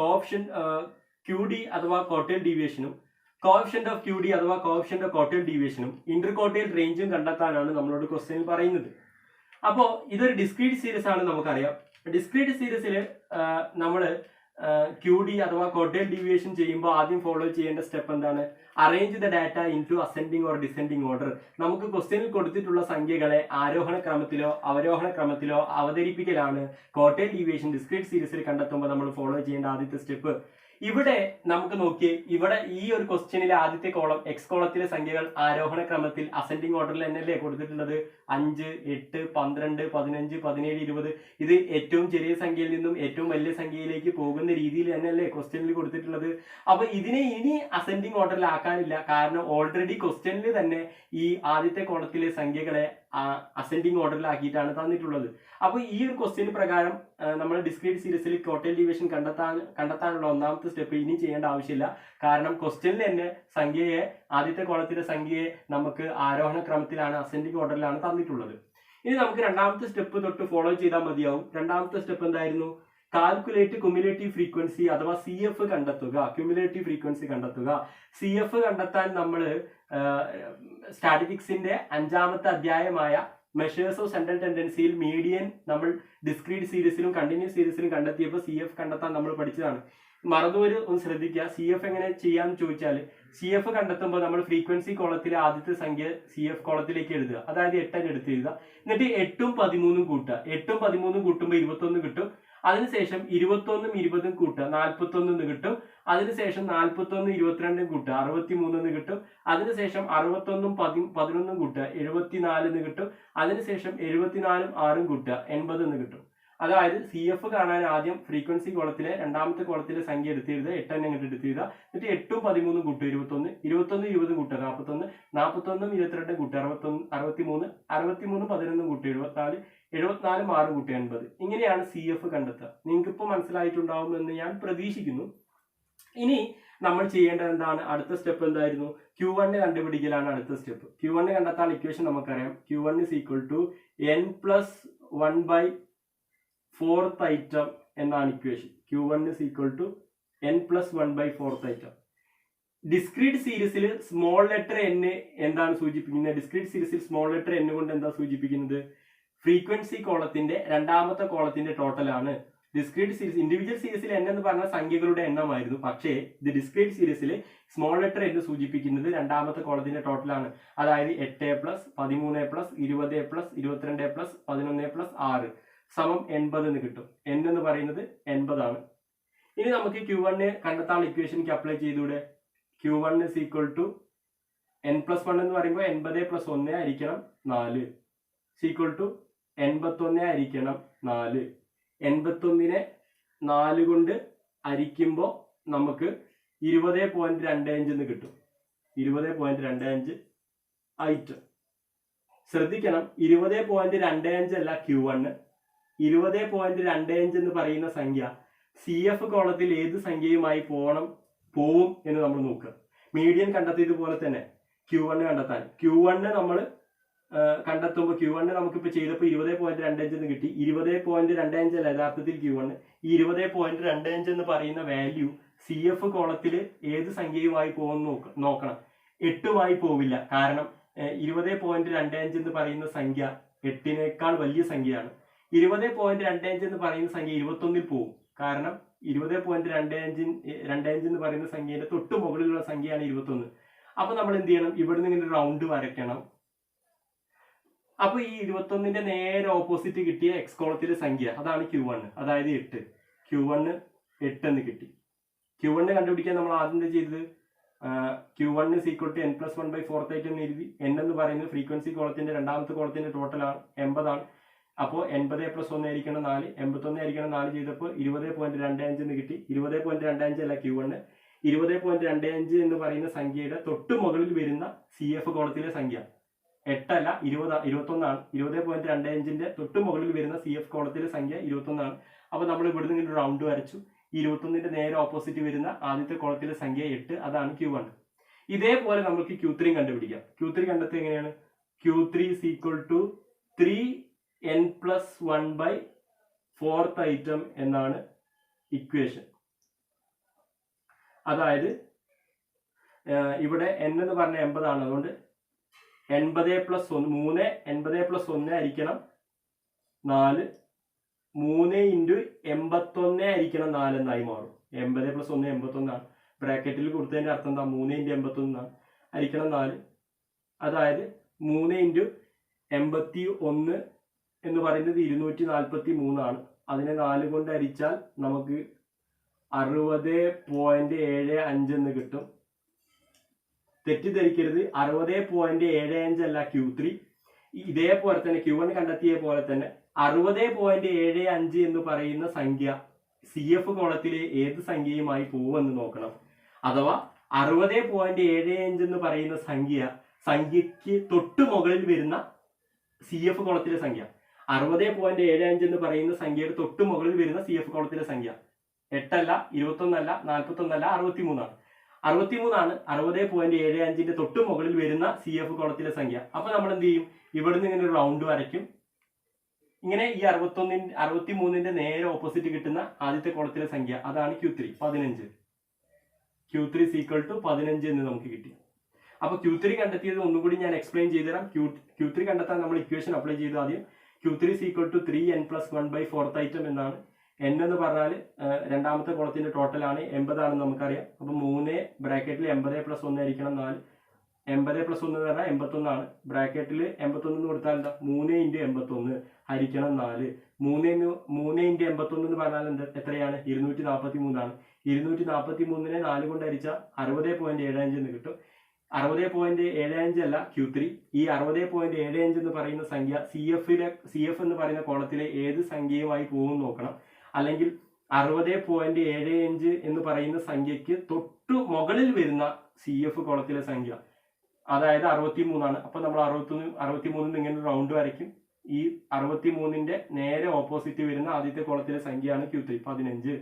കോഎഫിഷ്യന്റ് QD അഥവാ കോട്ടേൽ ഡീവിയേഷനും കോഎഫിഷ്യന്റ് ഓഫ് QD അഥവാ കോഎഫിഷ്യന്റ് ഓഫ് കോട്ടേൽ ഡീവിയേഷനും ഇന്റർകോട്ടേൽ റേഞ്ചും കണ്ടെത്താനാണ് നമ്മളോട് ക്വസ്റ്റ്യനിൽ പറയുന്നത്. അപ്പോൾ ഇതൊരു ഡിസ്ക്രീറ്റ് സീരീസ് ആണ് നമുക്കറിയാം. ഡിസ്ക്രീറ്റ് സീരീസിൽ നമ്മൾ QD അഥവാ കോട്ടേൽ ഡീവിയേഷൻ ചെയ്യുമ്പോൾ ആദ്യം ഫോളോ ചെയ്യേണ്ട സ്റ്റെപ്പ് എന്താണ്? Arrange the data into ascending or descending order. നമുക്ക് ക്വസ്റ്റ്യനിൽ കൊടുത്തിട്ടുള്ള സംഖ്യകളെ ആരോഹണ ക്രമത്തിലോ അവരോഹണ ക്രമത്തിലോ അവതരിപ്പിക്കലാണ് കോട്ടേൽ ഡീവിയേഷൻ ഡിസ്ക്രീറ്റ് സീരീസിൽ കണ്ടെത്തുമ്പോൾ നമ്മൾ ഫോളോ ചെയ്യേണ്ട ആദ്യത്തെ സ്റ്റെപ്പ്. ഇവിടെ നമുക്ക് നോക്കിയേ, ഇവിടെ ഈ ഒരു ക്വസ്റ്റ്യനിലെ ആദ്യത്തെ കോളം എക്സ് കോളത്തിലെ സംഖ്യകൾ ആരോഹണ ക്രമത്തിൽ അസെൻഡിങ് ഓർഡറിൽ തന്നെയല്ലേ കൊടുത്തിട്ടുള്ളത്? 5, 8, 12, 15, 17, 20. ഇത് ഏറ്റവും ചെറിയ സംഖ്യയിൽ നിന്നും ഏറ്റവും വലിയ സംഖ്യയിലേക്ക് പോകുന്ന രീതിയിൽ തന്നെയല്ലേ ക്വസ്റ്റ്യനിൽ കൊടുത്തിട്ടുള്ളത്. അപ്പൊ ഇതിനെ ഇനി അസെൻഡിങ് ഓർഡറിൽ ആക്കാനില്ല. കാരണം ഓൾറെഡി ക്വസ്റ്റ്യനിൽ തന്നെ ഈ ആദ്യത്തെ കോളത്തിലെ സംഖ്യകളെ അസെൻഡിങ് ഓർഡറിലാക്കിയിട്ടാണ് തന്നിട്ടുള്ളത്. അപ്പൊ ഈ ഒരു ക്വസ്റ്റ്യന് പ്രകാരം നമ്മൾ ഡിസ്ക്രീറ്റ് സീരീസിൽ കോട്ടേൽ ഡീവിയേഷൻ കണ്ടെത്താനുള്ള ഒന്നാമത്തെ സ്റ്റെപ്പ് ഇനി ചെയ്യേണ്ട ആവശ്യമില്ല. കാരണം ക്വസ്റ്റ്യനിൽ തന്നെ ആദ്യത്തെ കോളത്തിലെ സംഖ്യയെ നമുക്ക് ആരോഹണ ക്രമത്തിലാണ് അസെൻഡിങ് ഓർഡറിലാണ് തന്നിട്ടുള്ളത്. ഇനി നമുക്ക് രണ്ടാമത്തെ സ്റ്റെപ്പ് തൊട്ട് ഫോളോ ചെയ്താൽ മതിയാവും. രണ്ടാമത്തെ സ്റ്റെപ്പ് എന്തായിരുന്നു? കാൽക്കുലേറ്റ് ക്യുമുലേറ്റീവ് ഫ്രീക്വൻസി അഥവാ CF കണ്ടെത്തുക. ക്യുമുലേറ്റീവ് ഫ്രീക്വൻസി കണ്ടെത്തുക. CF കണ്ടെത്താൻ നമ്മൾ സ്റ്റാറ്റിസ്റ്റിക്സിന്റെ 5ാമത്തെ അധ്യായമായ മെഷേഴ്സ് ഓഫ് സെൻട്രൽ ടെൻഡൻസിയിൽ മീഡിയൻ നമ്മൾ ഡിസ്ക്രീറ്റ് സീരീസിലും കണ്ടിന്യൂസ് സീരീസിലും കണ്ടെത്തിയപ്പോൾ CF കണ്ടെത്താൻ നമ്മൾ പഠിച്ചതാണ്. മറന്നുവരും ഒന്ന് ശ്രദ്ധിക്കുക. CF എങ്ങനെ ചെയ്യാന്ന് ചോദിച്ചാൽ, CF കണ്ടെത്തുമ്പോൾ നമ്മൾ ഫ്രീക്വൻസി കോളത്തിലെ ആദ്യത്തെ സംഖ്യ CF കോളത്തിലേക്ക് എഴുതുക. അതായത് 8 എടുത്ത് എഴുതുക. എന്നിട്ട് 8ഉം 13ഉം കൂട്ടുക. 8ഉം 13ഉം കൂട്ടുമ്പോൾ 21 കിട്ടും. അതിനുശേഷം 21ഉം 20ഉം കൂട്ടുക, 41 കിട്ടും. അതിനുശേഷം 41ഉം 22ഉം കൂട്ടുക, 63 കിട്ടും. അതിനുശേഷം 61ഉം 11ഉം കൂട്ടുക, 74 കിട്ടും. അതിനുശേഷം 74ഉം 6ഉം കൂട്ടുക, 80 കിട്ടും. അതായത് CF കാണാൻ ആദ്യം ഫ്രീക്വൻസി കോളത്തിലെ രണ്ടാമത്തെ കോളത്തിലെ സംഖ്യ എടുത്തെഴുതുക, 8 തന്നെ അങ്ങോട്ട് എടുത്തെഴുതുക. എന്നിട്ട് 8ഉം 13ഉം കൂട്ടുക, 21, 21ഉം 20ഉം കൂട്ടുക, 41, 41ഉം 22ഉം കൂട്ടുക, 63, 63ഉം 11ഉം കൂട്ടുക, 74, 74ഉം 6ഉം കൂട്ടുക, 80. ഇങ്ങനെയാണ് CF കണ്ടെത്തുക. നിങ്ങൾക്ക് ഇപ്പോൾ മനസ്സിലായിട്ടുണ്ടാവും എന്ന് ഞാൻ പ്രതീക്ഷിക്കുന്നു. ഇനി നമ്മൾ ചെയ്യേണ്ടത് എന്താണ്? അടുത്ത സ്റ്റെപ്പ് എന്തായിരുന്നു? Q1 കണ്ടുപിടിക്കലാണ് അടുത്ത സ്റ്റെപ്പ്. Q1 കണ്ടെത്താൻ ഇക്വേഷൻ നമുക്കറിയാം. Q1 = n+1/4th item എന്നാണ് equation. Q1 = n+1/4th item. Discrete സീരീസിൽ സ്മോൾ ലെറ്റർ n എന്താണ് സൂചിപ്പിക്കുന്നത്? ഡിസ്ക്രീറ്റ് സീരീസിൽ സ്മോൾ ലെറ്റർ n കൊണ്ട് എന്താ സൂചിപ്പിക്കുന്നത്? ഫ്രീക്വൻസി കോളത്തിന്റെ രണ്ടാമത്തെ കോളത്തിന്റെ ടോട്ടൽ ആണ്. ഡിസ്ക്രീറ്റ് സീരീസ് ഇൻഡിവിജ്വൽ സീരീസിൽ n എന്ന് പറഞ്ഞ സംഖ്യകളുടെ എണ്ണമായിരുന്നു. പക്ഷേ ഇത് ഡിസ്ക്രീറ്റ് സീരീസിൽ സ്മോൾ ലെറ്റർ n സൂചിപ്പിക്കുന്നത് രണ്ടാമത്തെ കോളത്തിന്റെ ടോട്ടൽ ആണ്. അതായത് 8+, 13+, 20+, 22+, 11+6 = 80 കിട്ടും. n എന്ന് പറയുന്നത് 80 ആണ്. ഇനി നമുക്ക് Q1 കണ്ടെത്താനുള്ള ഇക്വേഷനിലേക്ക് അപ്ലൈ ചെയ്തൂടെ? Q1 = n+1 എന്ന് പറയുമ്പോൾ 80 + 1 ആയിരിക്കണം 4 = 81 ആയിരിക്കണം 4. 81നെ 4 കൊണ്ട് ഹരിക്കുമ്പോൾ നമുക്ക് 20.25 എന്ന് കിട്ടും. 20.25 ഐറ്റം. ശ്രദ്ധിക്കണം, 20.25 അല്ല Q1. 20.25 എന്ന് പറയുന്ന സംഖ്യ CF കോളത്തിൽ ഏത് സംഖ്യയുമായി പോവും എന്ന് നമ്മൾ നോക്കുക. മീഡിയൻ കണ്ടെത്തിയതുപോലെ തന്നെ Q1 കണ്ടെത്താൻ Q1 നമ്മൾ കണ്ടെത്തുമ്പോൾ Q1 നമുക്കിപ്പോൾ ചെയ്തപ്പോൾ 20.25 എന്ന് കിട്ടി. 20.25 അല്ല യഥാർത്ഥത്തിൽ Q1. ഈ 20.25 എന്ന് പറയുന്ന വാല്യൂ CF കോളത്തിൽ ഏത് സംഖ്യയുമായി പോകുമെന്ന് നോക്കണം. 8മായി പോവില്ല. കാരണം 20.25 എന്ന് പറയുന്ന സംഖ്യ 8നേക്കാൾ വലിയ സംഖ്യയാണ്. 20.25 എന്ന് പറയുന്ന സംഖ്യ 21ൽ പോകും. കാരണം 20.25 എന്ന് പറയുന്ന സംഖ്യയുടെ തൊട്ട് മുകളിലുള്ള സംഖ്യയാണ് 21. അപ്പൊ നമ്മൾ എന്ത് ചെയ്യണം? ഇവിടുന്ന് ഇങ്ങനെ റൗണ്ട് വരയ്ക്കണം. അപ്പൊ ഈ 21ന്റെ നേരെ ഓപ്പോസിറ്റ് കിട്ടിയ എക്സ് കോളത്തിലെ സംഖ്യ അതാണ് Q1. അതായത് 8. Q1 8 എന്ന് കിട്ടി. Q1 കണ്ടുപിടിക്കാൻ നമ്മൾ ആദ്യം ചെയ്തത് Q1 = n+1/4th item എന്ന് എഴുതി. n എന്ന് പറയുന്നത് ഫ്രീക്വൻസി കോളത്തിന്റെ രണ്ടാമത്തെ കോളത്തിന്റെ ടോട്ടൽ ആണ്, 80 ആണ്. അപ്പോൾ 80 + 1 ആയിരിക്കണം 4, 81 ആയിരിക്കണം 4 ചെയ്തപ്പോൾ 20.25 എന്ന് കിട്ടി. 20.25 അല്ല Q1. 20.25 എന്ന് പറയുന്ന സംഖ്യയുടെ തൊട്ട് മുകളിൽ വരുന്ന CF കോളത്തിലെ സംഖ്യ 8 അല്ല 21ആണ്. 20.25ന്റെ തൊട്ട് മുകളിൽ വരുന്ന CF കോളത്തിലെ സംഖ്യ 21ആണ്. അപ്പൊ നമ്മൾ ഇവിടുന്ന് ഇങ്ങനെ റൗണ്ട് വരച്ചു. 21ന്റെ നേരെ ഓപ്പോസിറ്റ് വരുന്ന ആദ്യത്തെ കോളത്തിലെ സംഖ്യ 8, അതാണ് Q1. ഇതേപോലെ നമുക്ക് Q3 കണ്ടുപിടിക്കാം. Q3 കണ്ടെത്തുക എങ്ങനെയാണ്? Q3 is equal to 3n+1 by 4th item എന്നാണ് ഇക്വേഷൻ. അതായത് ഇവിടെ n എന്ന് പറഞ്ഞ 80 ആണ്. അതുകൊണ്ട് 80+1 80+1 ഹരിക്കണം 4, 3 × 81 ഹരിക്കണം 4 എന്നായി മാറും. 80+1 81 ആണ്. ബ്രാക്കറ്റിൽ കൊടുത്തതിന്റെ അർത്ഥം എന്താ? 3 × 81 ഹരിക്കണം 4. അതായത് 3 × 81 എന്ന് പറയുന്നത് 243 ആണ്. അതിനെ 4 കൊണ്ട് ഹരിച്ചാൽ നമുക്ക് 60.75 എന്ന് കിട്ടും. തെറ്റിദ്ധരിക്കരുത്, 60.75 അല്ല Q3. ഇതേപോലെ തന്നെ Q1 കണ്ടെത്തിയ പോലെ തന്നെ 60.75 എന്ന് പറയുന്ന സംഖ്യ CF കോളത്തിലെ ഏത് സംഖ്യയുമായി പോകുമെന്ന് നോക്കണം. അഥവാ 60.75 എന്ന് പറയുന്ന സംഖ്യക്ക് തൊട്ട് മുകളിൽ വരുന്ന CF കോളത്തിലെ സംഖ്യ. 60.75 എന്ന് പറയുന്ന സംഖ്യയുടെ തൊട്ട് മുകളിൽ വരുന്ന CF കോളത്തിലെ സംഖ്യ 8 അല്ല 21 അല്ല 41 അല്ല 63 ആണ്. 63 ആണ് 60.75ന്റെ തൊട്ട് മുകളിൽ വരുന്ന CF കോളത്തിലെ സംഖ്യ. അപ്പൊ നമ്മൾ എന്ത് ചെയ്യും? ഇവിടുന്ന് ഇങ്ങനെ ഒരു റൗണ്ട് വരയ്ക്കും. ഇങ്ങനെ ഈ 63ന്റെ നേരെ ഓപ്പോസിറ്റ് കിട്ടുന്ന ആദ്യത്തെ കോളത്തിലെ സംഖ്യ, അതാണ് Q3 15. Q3 is equal to 15 എന്ന് നമുക്ക് കിട്ടി. അപ്പൊ Q3 കണ്ടെത്തിയത് ഒന്നുകൂടി ഞാൻ എക്സ്പ്ലെയിൻ ചെയ്തുതരാം. Q3 കണ്ടെത്താൻ നമ്മൾ ഇക്വേഷൻ അപ്ലൈ ചെയ്തു. ആദ്യം Q3 is equal to 3n+1 by 4th item എന്നാണ്. n എന്ന് പറഞ്ഞാൽ രണ്ടാമത്തെ കോളത്തിന്റെ ടോട്ടൽ ആണ്, 80 ആണെന്ന് നമുക്കറിയാം. അപ്പൊ 3 ബ്രാക്കറ്റിൽ 80+1 ഹരിക്കണം 4. 80+1 എന്ന് പറഞ്ഞാൽ 81 ആണ്. ബ്രാക്കറ്റിൽ 81 എന്ന് കൊടുത്താൽ എന്താ? 3 × 81 ഹരിക്കണം 4. 3 × 81 എന്ന് പറഞ്ഞാൽ എത്രയാണ്? 243 ആണ്. 243നെ 4 കൊണ്ട് ഹരിച്ചാൽ 60.75 എന്ന് കിട്ടും. 60.75 അല്ല Q3. ഈ 60.75 എന്ന് പറയുന്ന സംഖ്യ CF എന്ന് പറയുന്ന കോളത്തിലെ ഏത് സംഖ്യയുമായി പോകും നോക്കണം. അല്ലെങ്കിൽ 60.75 എന്ന് പറയുന്ന സംഖ്യക്ക് തൊട്ടു മുകളിൽ വരുന്ന CF കോളത്തിലെ സംഖ്യ, അതായത് 63 ആണ്. അപ്പൊ നമ്മൾ 63 ഇങ്ങനെ റൗണ്ട് വരയ്ക്കും. ഈ 63ന്റെ നേരെ ഓപ്പോസിറ്റ് വരുന്ന ആദ്യത്തെ കോളത്തിലെ സംഖ്യയാണ് Q3 15.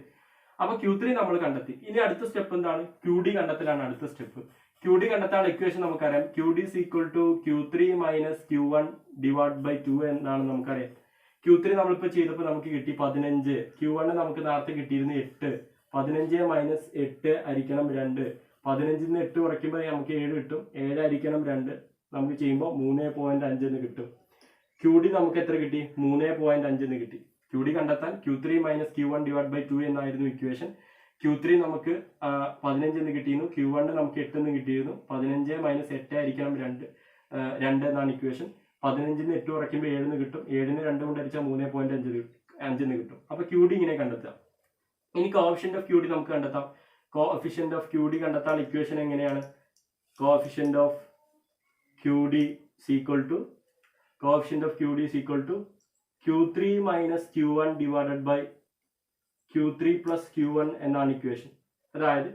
അപ്പൊ Q3 നമ്മൾ കണ്ടെത്തി. ഇനി അടുത്ത സ്റ്റെപ്പ് എന്താണ്? QD കണ്ടെത്തലാണ് അടുത്ത സ്റ്റെപ്പ്. QD കണ്ടെത്താനുള്ള ഇക്വേഷൻ നമുക്കറിയാം. QD is equal to Q3 minus Q1 divided by 2 എന്നാണ് നമുക്കറിയാം. Q3 നമ്മളിപ്പോ ചെയ്തപ്പോൾ നമുക്ക് കിട്ടി 15. Q1 നമുക്ക് നേരത്തെ കിട്ടിയിരുന്ന 8. 15 മൈനസ് 8 ഹരിക്കണം 2. 15ന്ന് 8 കുറയ്ക്കുമ്പോൾ നമുക്ക് 7 കിട്ടും. 7 ഹരിക്കണം 2 നമുക്ക് ചെയ്യുമ്പോൾ 3.5 എന്ന് കിട്ടും. QD നമുക്ക് എത്ര കിട്ടി? 3.5 എന്ന് കിട്ടി. QD കണ്ടെത്താൻ Q3 minus Q1 divide by 2 എന്നായിരുന്നു ഇക്വേഷൻ. Q3 നമുക്ക് 15 എന്ന് കിട്ടിയിരുന്നു. Q1 നമുക്ക് 8 എന്ന് കിട്ടിയിരുന്നു. 15 മൈനസ് 8 ഹരിക്കണം 2 എന്നാണ് ഇക്വേഷൻ. 15ന്ന് 8 കുറയ്ക്കുമ്പോൾ 7 എന്ന് കിട്ടും. 7ന് 2 കൊണ്ട് ഹരിച്ചാൽ 3.5 എന്ന് കിട്ടും. അപ്പൊ QD ഇങ്ങനെ കണ്ടെത്താം. ഇനി കോഎഫിഷ്യന്റ് ഓഫ് QD നമുക്ക് കണ്ടെത്താം. കോഎഫിഷ്യന്റ് ഓഫ് QD കണ്ടെത്താൻ ഇക്വേഷൻ എങ്ങനെയാണ്? Coefficient of QD is equal to Q3 minus Q1 divided by Q3 plus Q1 എന്നാണ് ഇക്വേഷൻ. അതായത്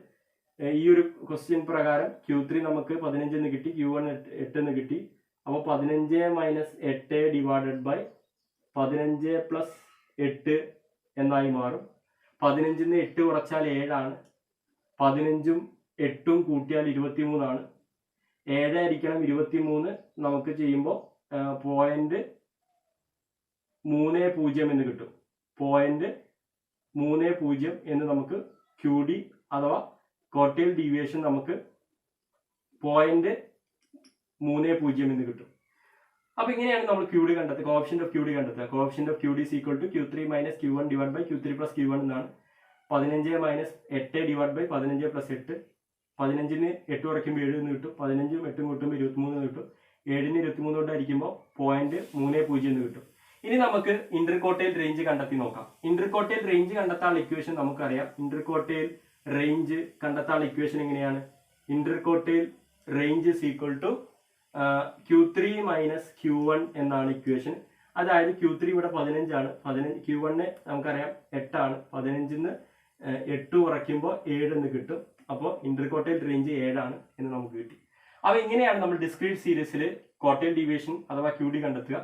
ഈ ഒരു ക്വസ്റ്റ്യൻ പ്രകാരം Q3 നമുക്ക് 15 എന്ന് കിട്ടി, Q1 8 എന്ന് കിട്ടി. അപ്പോൾ 15 മൈനസ് 8 ഡിവൈഡഡ് ബൈ 15 പ്ലസ് 8 എന്നായി മാറും. 15ന്ന് 8 കുറച്ചാൽ 7 ആണ്. 15ഉം 8ഉം കൂട്ടിയാൽ 23 ആണ്. 7 ഹരിക്കണം 23 നമുക്ക് ചെയ്യുമ്പോൾ 0.30 എന്ന് കിട്ടും. 0.30 എന്ന് നമുക്ക് QD അഥവാ ക്വാർട്ടൈൽ ഡീവിയേഷൻ നമുക്ക് 0.30 എന്ന് കിട്ടും. അപ്പൊ ഇങ്ങനെയാണ് നമ്മൾ QD കണ്ടെത്തുക, കോഎഫിഷ്യന്റ് ഓഫ് QD കണ്ടെത്തുക. Coefficient of QD is equal to Q3 minus Q1 divided by Q3 plus Q1 എന്നാണ്. 15 മൈനസ് 8 ഡിവൈഡ് ബൈ 15 പ്ലസ് 8. 15ന് 8 കുറയ്ക്കുമ്പോൾ 7 എന്ന് കിട്ടും. 15ഉം 8ഉം കൂട്ടുമ്പോൾ 23 എന്ന് കിട്ടും. 7ന് 23 കൊണ്ട് ഹരിക്കുമ്പോൾ 0.30 എന്ന് കിട്ടും. ഇനി നമുക്ക് ഇന്റർകോട്ടൈൽ റേഞ്ച് കണ്ടെത്തി നോക്കാം. ഇന്റർകോട്ടൈൽ റേഞ്ച് കണ്ടെത്താനുള്ള ഇക്വേഷൻ നമുക്കറിയാം. ഇന്റർകോട്ടൈൽ റേഞ്ച് കണ്ടെത്താനുള്ള ഇക്വേഷൻ എങ്ങനെയാണ്? Interquartile range is equal to Q3 minus Q1 എന്നാണ് ഇക്വേഷൻ. അതായത് Q3 ഇവിടെ 15 ആണ്. Q1 നമുക്കറിയാം 8 ആണ്. 15ന്ന് 8 കുറയ്ക്കുമ്പോൾ 7 എന്ന് കിട്ടും. അപ്പോൾ ഇന്റർകോട്ടൈൽ റേഞ്ച് 7 ആണ് എന്ന് നമുക്ക് കിട്ടി. അപ്പോൾ ഇങ്ങനെയാണ് നമ്മൾ ഡിസ്ക്രീറ്റ് സീരീസിൽ ക്വാർട്ടൈൽ ഡീവിയേഷൻ അഥവാ QD കണ്ടെത്തുക.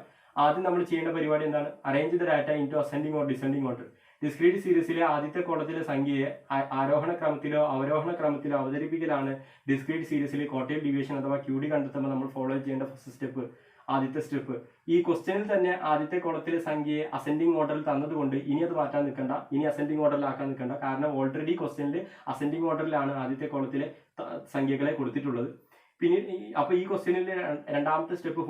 ആദ്യം നമ്മൾ ചെയ്യേണ്ട പരിപാടി എന്താണ്? Arrange the data into ascending or descending order. Discrete സീരീസിലെ ആദ്യത്തെ കോളത്തിലെ സംഖ്യയെ ആരോഹണ ക്രമത്തിലോ അവരോഹണ ക്രമത്തിലോ അവതരിപ്പിക്കലാണ് ഡിസ്ക്രീറ്റ് സീരീസിൽ ക്വാർട്ടൈൽ ഡീവിയേഷൻ അഥവാ QD കണ്ടെത്തുമ്പോൾ നമ്മൾ ഫോളോ ചെയ്യേണ്ട ഫസ്റ്റ് സ്റ്റെപ്പ്, ആദ്യത്തെ സ്റ്റെപ്പ്. ഈ ക്വസ്റ്റ്യനിൽ തന്നെ ആദ്യത്തെ കോളത്തിലെ സംഖ്യയെ അസെൻഡിങ് ഓർഡറിൽ തന്നതുകൊണ്ട് ഇനി അത് മാറ്റാൻ നിൽക്കണ്ട, ഇനി അസെൻഡിങ് ഓർഡറിലാക്കാൻ നിൽക്കണ്ട. കാരണം ഓൾറെഡി ക്വസ്റ്റ്യനിൽ അസെൻഡിങ് ഓർഡറിലാണ് ആദ്യത്തെ കോളത്തിലെ സംഖ്യകളെ കൊടുത്തിട്ടുള്ളത്. പിന്നെ അപ്പൊ ഈ ക്വസ്റ്റ്യനിൽ രണ്ടാമത്തെ സ്റ്റെപ്പ്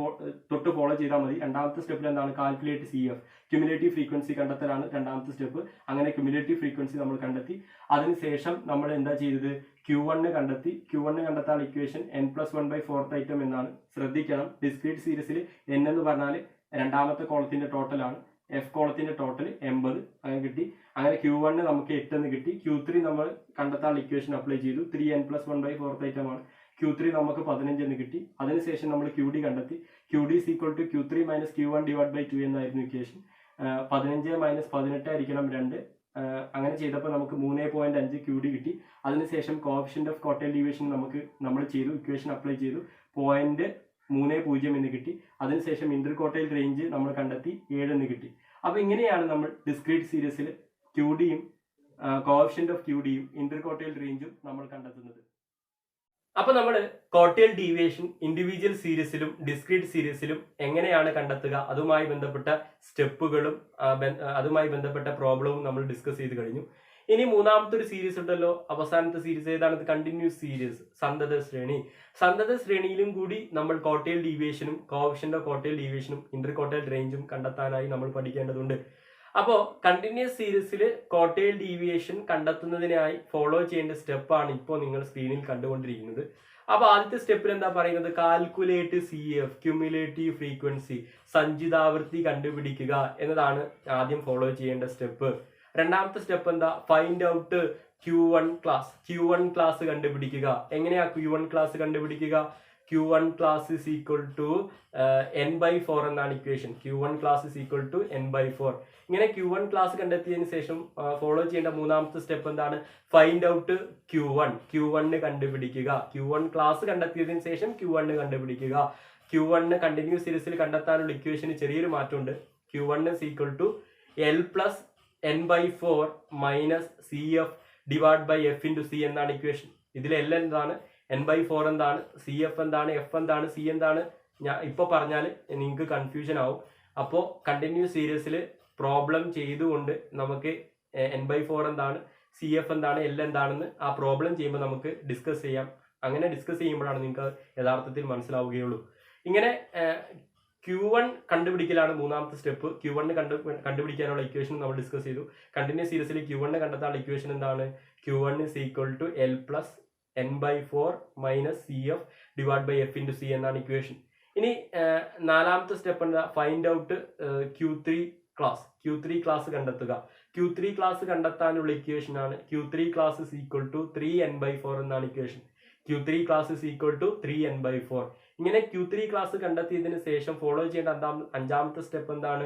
തൊട്ട് ഫോളോ ചെയ്താൽ മതി. രണ്ടാമത്തെ സ്റ്റെപ്പിൽ എന്താണ്? കാൽക്കുലേറ്റ് CF, ക്യുമുലേറ്റീവ് ഫ്രീക്വൻസി കണ്ടെത്തലാണ് രണ്ടാമത്തെ സ്റ്റെപ്പ്. അങ്ങനെ ക്യുമുലേറ്റീവ് ഫ്രീക്വൻസി നമ്മൾ കണ്ടെത്തി. അതിനുശേഷം നമ്മൾ എന്താ ചെയ്തത്? Q1 കണ്ടെത്തി. Q1 കണ്ടെത്താൻ ഇക്വേഷൻ n+1/4 ഐറ്റം എന്നാണ്. ശ്രദ്ധിക്കണം, ഡിസ്ക്രീറ്റ് സീരീസിൽ n എന്ന് പറഞ്ഞാൽ രണ്ടാമത്തെ കോളത്തിന്റെ ടോട്ടൽ ആണ്. F കോളത്തിന്റെ ടോട്ടൽ 80 അങ്ങനെ കിട്ടി. അങ്ങനെ Q1 നമുക്ക് 8 എന്ന് കിട്ടി. Q3 നമ്മൾ കണ്ടെത്താൻ ഇക്വേഷൻ അപ്ലൈ ചെയ്തു. 3n+1/4 ഐറ്റം ആണ്. Q3 നമുക്ക് 15 എന്ന് കിട്ടി. അതിനുശേഷം നമ്മൾ QD കണ്ടെത്തി. QD is equal to Q3 minus Q1 divided by 2 എന്നായിരുന്നു ഇക്വേഷൻ. 15 minus 18 ആയിരിക്കണം 2. അങ്ങനെ ചെയ്തപ്പോൾ നമുക്ക് 3.5 QD കിട്ടി. അതിനുശേഷം കോഎഫിഷ്യന്റ് ഓഫ് ക്വാർട്ടൈൽ ഡീവിയേഷൻ നമ്മൾ ചെയ്തു, ഇക്വേഷൻ അപ്ലൈ ചെയ്തു. 0.30 എന്ന് കിട്ടി. അതിനുശേഷം ഇന്റർ ക്വാർട്ടൈൽ റേഞ്ച് നമ്മൾ കണ്ടെത്തി 7 എന്ന് കിട്ടി. അപ്പൊ ഇങ്ങനെയാണ് നമ്മൾ ഡിസ്ക്രീറ്റ് സീരീസിൽ QDയും കോഎഫിഷ്യന്റ് ഓഫ് QDയും ഇന്റർ ക്വാർട്ടൈൽ റേഞ്ചും നമ്മൾ കണ്ടെത്തുന്നത്. അപ്പൊ നമ്മൾ ക്വാർട്ടൈൽ ഡീവിയേഷൻ ഇൻഡിവിജ്വൽ സീരീസിലും ഡിസ്ക്രീറ്റ് സീരീസിലും എങ്ങനെയാണ് കണ്ടെത്തുക, അതുമായി ബന്ധപ്പെട്ട സ്റ്റെപ്പുകളും അതുമായി ബന്ധപ്പെട്ട പ്രോബ്ലവും നമ്മൾ ഡിസ്കസ് ചെയ്ത് കഴിഞ്ഞു. ഇനി മൂന്നാമത്തെ ഒരു സീരീസ് ഉണ്ടല്ലോ, അവസാനത്തെ സീരീസ് ഏതാണ്? കണ്ടിന്യൂസ് സീരീസ്, സന്തത ശ്രേണി. സന്തത ശ്രേണിയിലും കൂടി നമ്മൾ ക്വാർട്ടൈൽ ഡീവിയേഷനും കോഎഫിഷ്യന്റ് ഓഫ് ക്വാർട്ടൈൽ ഡീവിയേഷനും ഇന്റർ ക്വാർട്ടൈൽ റേഞ്ചും കണ്ടെത്താനായി നമ്മൾ പഠിക്കേണ്ടതുണ്ട്. അപ്പോൾ കണ്ടിന്യൂസ് സീരീസിൽ ക്വാർട്ടൈൽ ഡീവിയേഷൻ കണ്ടെത്തുന്നതിനായി ഫോളോ ചെയ്യേണ്ട സ്റ്റെപ്പാണ് ഇപ്പോൾ നിങ്ങൾ സ്ക്രീനിൽ കണ്ടുകൊണ്ടിരിക്കുന്നത്. അപ്പോൾ ആദ്യത്തെ സ്റ്റെപ്പിൽ എന്താ പറയുന്നത്? കാൽക്കുലേറ്റ് CF, ക്യുമുലേറ്റീവ് ഫ്രീക്വൻസി, സഞ്ചിതാവൃത്തി കണ്ടുപിടിക്കുക എന്നതാണ് ആദ്യം ഫോളോ ചെയ്യേണ്ട സ്റ്റെപ്പ്. രണ്ടാമത്തെ സ്റ്റെപ്പ് എന്താ? ഫൈൻഡ് ഔട്ട് Q1 ക്ലാസ് കണ്ടുപിടിക്കുക. എങ്ങനെയാ Q1 ക്ലാസ് കണ്ടുപിടിക്കുക? Q1 class is equal to n/4 എന്നാണ് equation. Q1 class is equal to n/4. ഇങ്ങനെ Q1 ക്ലാസ് കണ്ടെത്തിയതിനു ശേഷം ഫോളോ ചെയ്യേണ്ട മൂന്നാമത്തെ സ്റ്റെപ്പ് എന്താണ്? ഫൈൻഡ് ഔട്ട് Q1 കണ്ടുപിടിക്കുക. Q1 ക്ലാസ് കണ്ടെത്തിയതിനു ശേഷം Q1 കണ്ടുപിടിക്കുക. Q1 കണ്ടിന്യൂസ് സീരീസിൽ കണ്ടെത്താനുള്ള ഇക്വേഷന് ചെറിയൊരു മാറ്റമുണ്ട്. Q1 is equal to L plus n/4 minus CF divided by F into C എന്നാണ് ഇക്വേഷൻ. ഇതിൽ L എന്താണ്, n/4 എന്താണ്, CF എന്താണ്, F എന്താണ്, C എന്താണ്? ഞാൻ ഇപ്പോൾ പറഞ്ഞാൽ നിങ്ങൾക്ക് കൺഫ്യൂഷൻ ആവും. അപ്പോൾ കണ്ടിന്യൂസ് സീരീസിൽ പ്രോബ്ലം ചെയ്തുകൊണ്ട് നമുക്ക് n/4 എന്താണ്, CF എന്താണ്, L എന്താണെന്ന് ആ പ്രോബ്ലം ചെയ്യുമ്പോൾ നമുക്ക് ഡിസ്കസ് ചെയ്യാം. അങ്ങനെ ഡിസ്കസ് ചെയ്യുമ്പോഴാണ് നിങ്ങൾക്ക് യഥാർത്ഥത്തിൽ മനസ്സിലാവുകയുള്ളൂ. ഇങ്ങനെ Q1 കണ്ടുപിടിക്കലാണ് മൂന്നാമത്തെ സ്റ്റെപ്പ്. Q1 കണ്ടുപിടിക്കാനുള്ള ഇക്വേഷൻ നമ്മൾ ഡിസ്കസ് ചെയ്തു. കണ്ടിന്യൂസ് സീരീസിൽ Q1 കണ്ടെത്താനുള്ള ഇക്വേഷൻ എന്താണ്? Q1 is equal to L plus n/4 minus CF divided by F into C എന്നാണ് ഇക്വേഷൻ. ഇനി നാലാമത്തെ സ്റ്റെപ്പ് എന്താ? ഫൈൻഡ് ഔട്ട് Q3 ക്ലാസ് കണ്ടെത്തുക. Q3 ക്ലാസ് കണ്ടെത്താനുള്ള ഇക്വേഷൻ ആണ് Q3 class is equal to 3n/4 എന്നാണ് equation. Q3 class is equal to 3n/4. ഇങ്ങനെ Q3 class കണ്ടെത്തിയതിനു ശേഷം ഫോളോ ചെയ്യേണ്ട അഞ്ചാമത്തെ സ്റ്റെപ്പ് എന്താണ്?